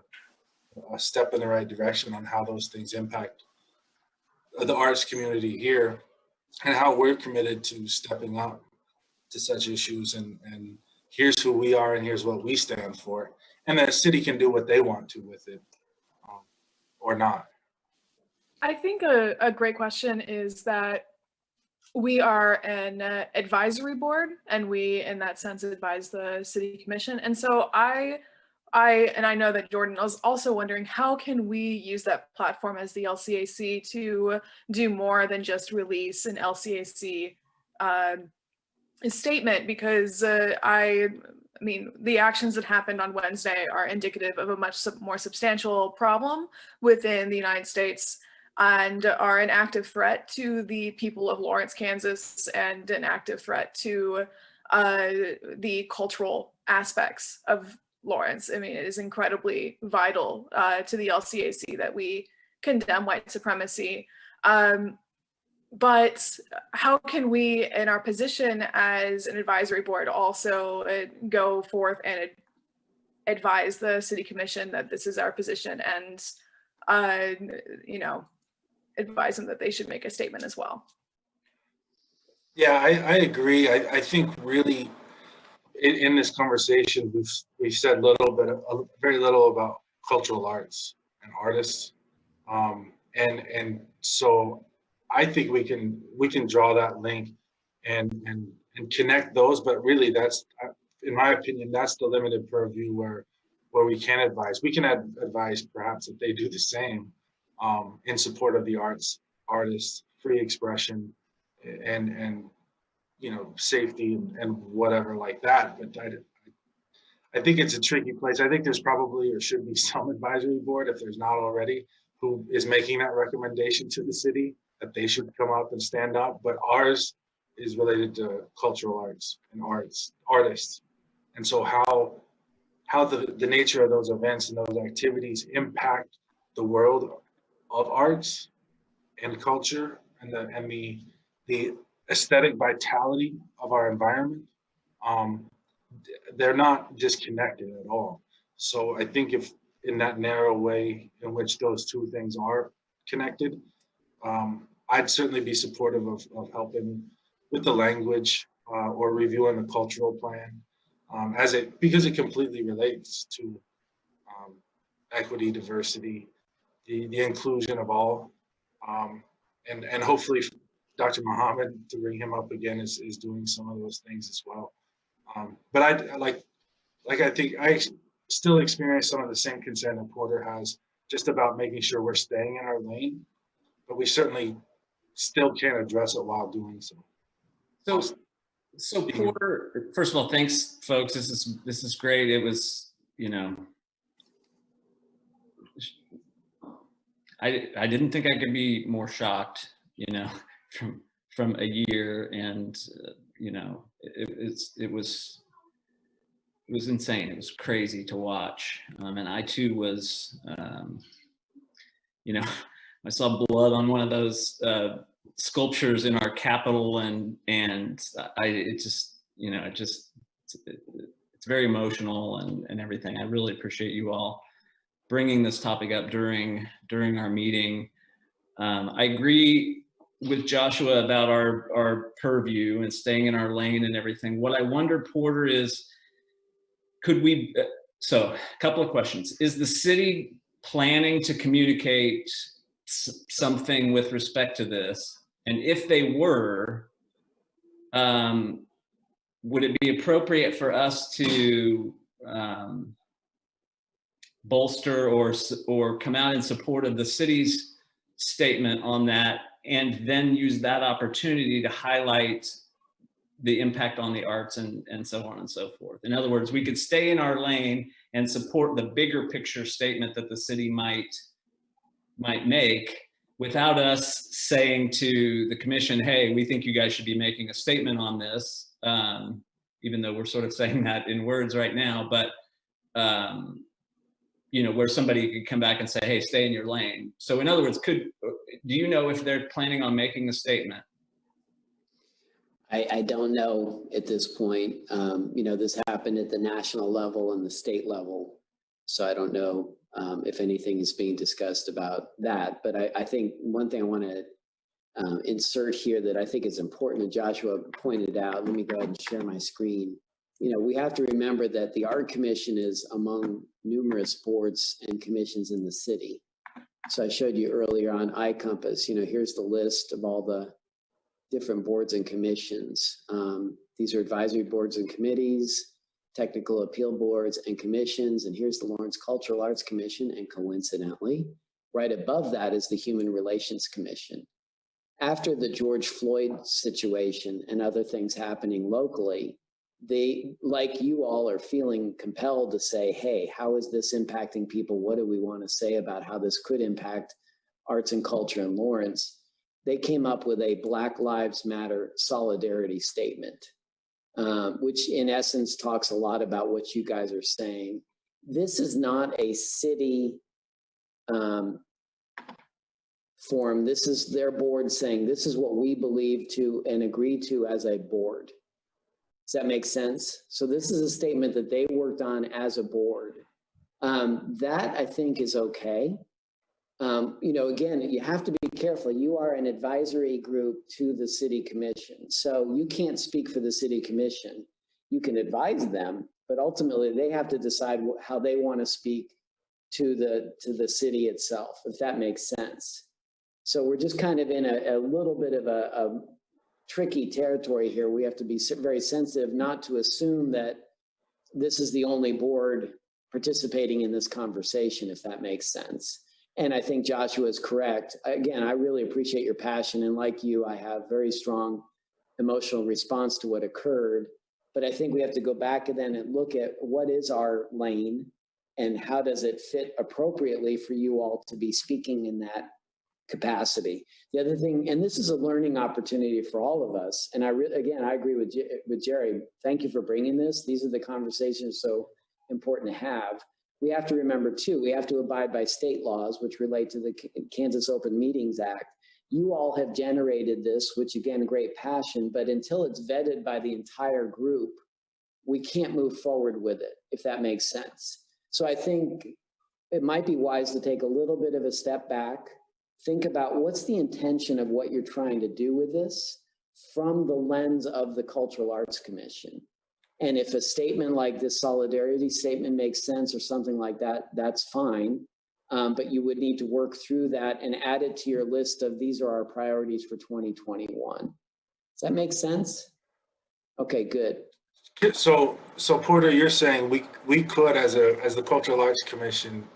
step in the right direction on how those things impact the arts community here and how we're committed to stepping up to such issues. And here's who we are and here's what we stand for. And the city can do what they want to with it or not. I think a great question is that we are an advisory board, and we, in that sense, advise the city commission. And so I know that Jordan was also wondering, how can we use that platform as the LCAC to do more than just release an LCAC statement? Because I mean, the actions that happened on Wednesday are indicative of a much more substantial problem within the United States, and are an active threat to the people of Lawrence, Kansas, and an active threat to the cultural aspects of Lawrence. I mean, it is incredibly vital to the LCAC that we condemn white supremacy. But how can we, in our position as an advisory board, also go forth and advise the city commission that this is our position, and you know, advise them that they should make a statement as well? Yeah, I agree. I think really in this conversation, we've said very little about cultural arts and artists, and so I think we can draw that link and connect those. But really, that's, in my opinion, that's the limited purview where we can advise. We can advise perhaps that they do the same in support of the artists, free expression, and you know, safety and whatever like that. But I think it's a tricky place. I think there's probably or should be some advisory board, if there's not already, who is making that recommendation to the city that they should come up and stand up. But ours is related to cultural arts and artists. And so how the nature of those events and those activities impact the world of arts and culture and the the aesthetic vitality of our environment, they're not disconnected at all. So I think if in that narrow way in which those two things are connected, I'd certainly be supportive of helping with the language or reviewing the cultural plan because it completely relates to equity, diversity, the inclusion of all. And hopefully Dr. Muhammad, to bring him up again, is doing some of those things as well. But I think I still experience some of the same concern that Porter has, just about making sure we're staying in our lane, but we certainly still can't address it while doing so. So Porter, first of all, thanks folks. This is great. It was, I didn't think I could be more shocked, from a year, and it was insane. It was crazy to watch, and I too was, I saw blood on one of those sculptures in our Capitol, and it's very emotional and everything. I really appreciate you all bringing this topic up during our meeting. I agree with Joshua about our purview and staying in our lane and everything. What I wonder, Porter, is so a couple of questions. Is the city planning to communicate something with respect to this? And if they were, would it be appropriate for us to bolster or come out in support of the city's statement on that, and then use that opportunity to highlight the impact on the arts and so on and so forth? In other words, we could stay in our lane and support the bigger picture statement that the city might make, without us saying to the commission, hey, we think you guys should be making a statement on this, even though we're sort of saying that in words right now, but where somebody could come back and say, hey, stay in your lane. So in other words, do you know if they're planning on making a statement? I don't know at this point. This happened at the national level and the state level, so I don't know if anything is being discussed about that. But I think one thing I want to insert here that I think is important, and Joshua pointed out, let me go ahead and share my screen. We have to remember that the Art Commission is among numerous boards and commissions in the city. So I showed you earlier on iCompass, here's the list of all the different boards and commissions. These are advisory boards and committees, technical appeal boards and commissions, and here's the Lawrence Cultural Arts Commission, and coincidentally, right above that is the Human Relations Commission. After the George Floyd situation and other things happening locally, they, like you all, are feeling compelled to say, hey, how is this impacting people? What do we want to say about how this could impact arts and culture in Lawrence? They came up with a Black Lives Matter solidarity statement, which in essence talks a lot about what you guys are saying. This is not a city forum. This is their board saying, this is what we believe to and agree to as a board. Does that make sense? So this is a statement that they worked on as a board. That I think is okay. Again, you have to be careful. You are an advisory group to the city commission. So you can't speak for the city commission. You can advise them, but ultimately they have to decide how they want to speak to the city itself, if that makes sense. So we're just kind of in a little bit of a tricky territory here. We have to be very sensitive not to assume that this is the only board participating in this conversation, if that makes sense. And I think Joshua is correct. Again, I really appreciate your passion. And like you, I have very strong emotional response to what occurred. But I think we have to go back and then and look at what is our lane and how does it fit appropriately for you all to be speaking in that capacity. The other thing, and this is a learning opportunity for all of us, and I agree with Jerry. Thank you for bringing this. These are the conversations so important to have. We have to remember too, we have to abide by state laws which relate to the Kansas Open Meetings Act. You all have generated this, which again, great passion, but until it's vetted by the entire group, we can't move forward with it, if that makes sense. So I think it might be wise to take a little bit of a step back, think about what's the intention of what you're trying to do with this from the lens of the Cultural Arts Commission. And if a statement like this solidarity statement makes sense or something like that, that's fine. But you would need to work through that and add it to your list of these are our priorities for 2021. Does that make sense? Okay, good. So Porter, you're saying we could, as the Cultural Arts Commission,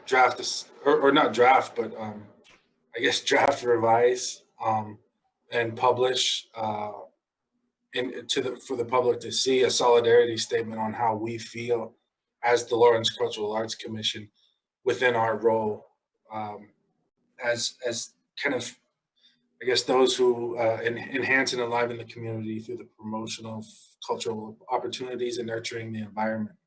draft this, or not draft, but I guess draft, revise, and publish for the public to see a solidarity statement on how we feel as the Lawrence Cultural Arts Commission within our role as kind of, I guess, those who enhance and enliven the community through the promotion of cultural opportunities and nurturing the environment.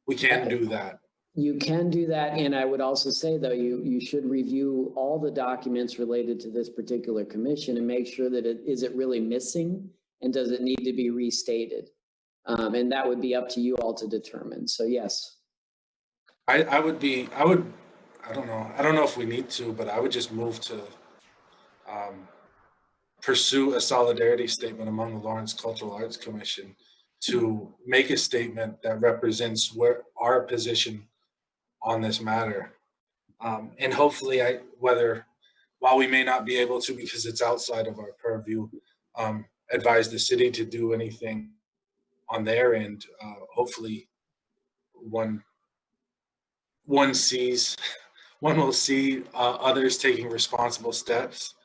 We can do that. You can do that. And I would also say, though, you should review all the documents related to this particular commission and make sure that is it really missing and does it need to be restated? And that would be up to you all to determine. So yes. I don't know if we need to, but I would just move to pursue a solidarity statement among the Lawrence Cultural Arts Commission to make a statement that represents where our position on this matter. And hopefully while we may not be able to, because it's outside of our purview, advise the city to do anything on their end, hopefully one will see others taking responsible steps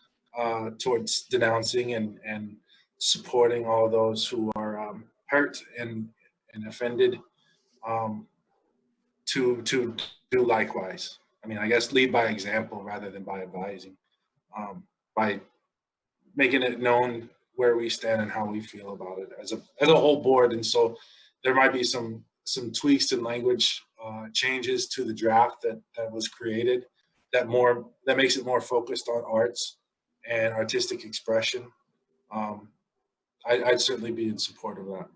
towards denouncing and supporting all those who are hurt and offended, to do likewise. I mean, I guess lead by example rather than by advising, by making it known where we stand and how we feel about it as a whole board. And so there might be some tweaks in language changes to the draft that was created that makes it more focused on arts and artistic expression. I'd certainly be in support of that.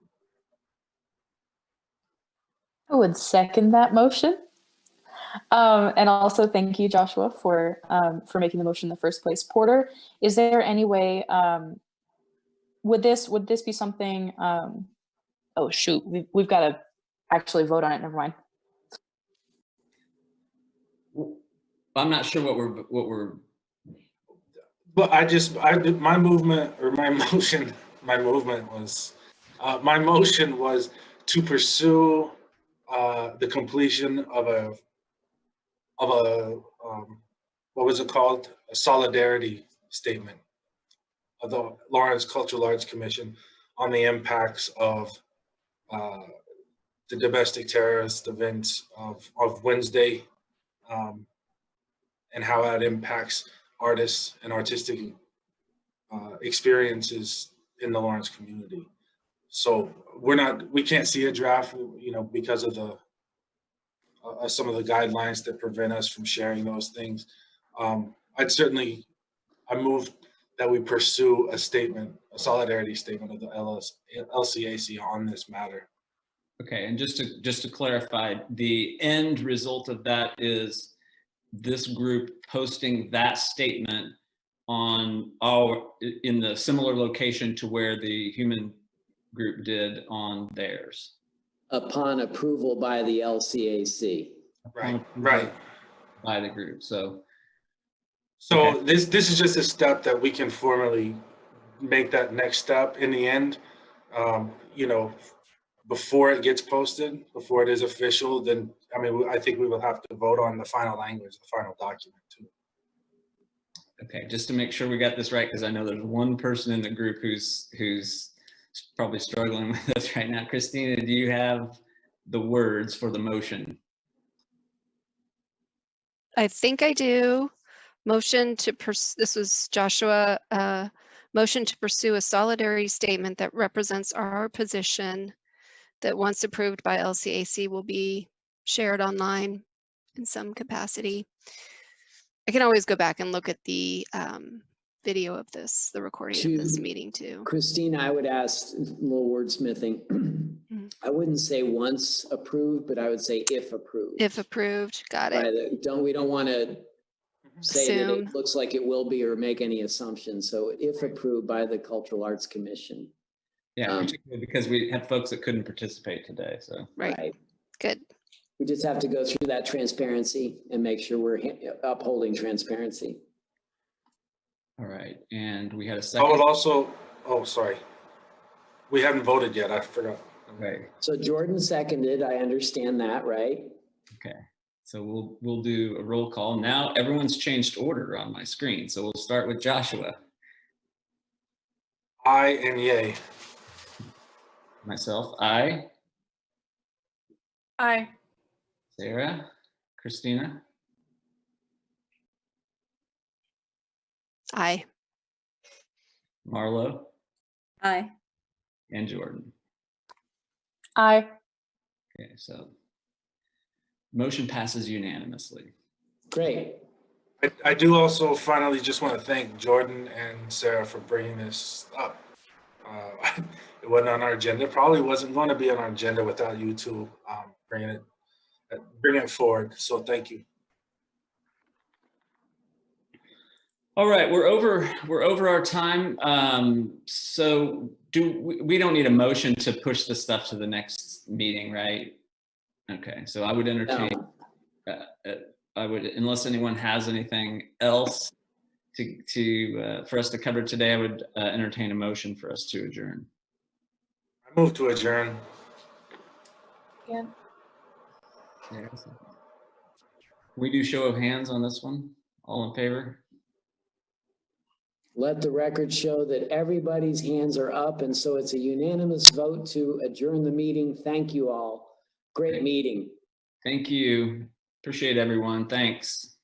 I would second that motion. And also thank you, Joshua, for making the motion in the first place. Porter, is there any way, would this be something, oh shoot, we've got to actually vote on it, never mind. I'm not sure what we're. But my motion was to pursue the completion of a what was it called? A solidarity statement of the Lawrence Cultural Arts Commission on the impacts of the domestic terrorist events of Wednesday, and how that impacts artists and artistic experiences in the Lawrence community. So we can't see a draft, because of some of the guidelines that prevent us from sharing those things. I move that we pursue a solidarity statement of the LCAC on this matter. Okay, and just to clarify, the end result of that is this group posting that statement in the similar location to where the human group did on theirs. Upon approval by the LCAC. Right. By the group. So okay. This is just a step that we can formally make that next step in the end. Before it gets posted, before it is official, then I think we will have to vote on the final language, the final document too. Okay, just to make sure we got this right, because I know there's one person in the group who's probably struggling with this right now. Christina, do you have the words for the motion? I think I do. Motion to this was Joshua. Motion to pursue a solidarity statement that represents our position, that once approved by LCAC will be shared online in some capacity. I can always go back and look at the video of this, the recording of this meeting too. Christina, I would ask, a little wordsmithing. I wouldn't say once approved, but I would say if approved. If approved, got it. We don't want to say that Assume. it looks like it will be or make any assumptions. So if approved by the Cultural Arts Commission. Yeah, particularly because we had folks that couldn't participate today, so. Right. Good. We just have to go through that transparency and make sure we're upholding transparency. All right, and we had a I second. would also, oh, sorry. We haven't voted yet, I forgot. Right. So Jordan seconded, I understand that, right? Okay, so we'll do a roll call. Now everyone's changed order on my screen, so we'll start with Joshua. Aye and yay. Myself, aye. Aye. Sarah, Christina, Aye. Marlo, Aye. and Jordan. Aye. Okay, so motion passes unanimously. Great. I do also finally just want to thank Jordan and Sarah for bringing this up. It wasn't on our agenda. Probably wasn't going to be on our agenda without you two bringing it forward. So thank you. All right, we're over our time. So we don't need a motion to push this stuff to the next meeting, right? Okay, so I would entertain. Unless anyone has anything else for us to cover today, I would entertain a motion for us to adjourn. I move to adjourn. Yeah. Can we do show of hands on this one? All in favor? Let the record show that everybody's hands are up, and so it's a unanimous vote to adjourn the meeting. Thank you all. Great meeting. Thank you. Appreciate everyone. Thanks.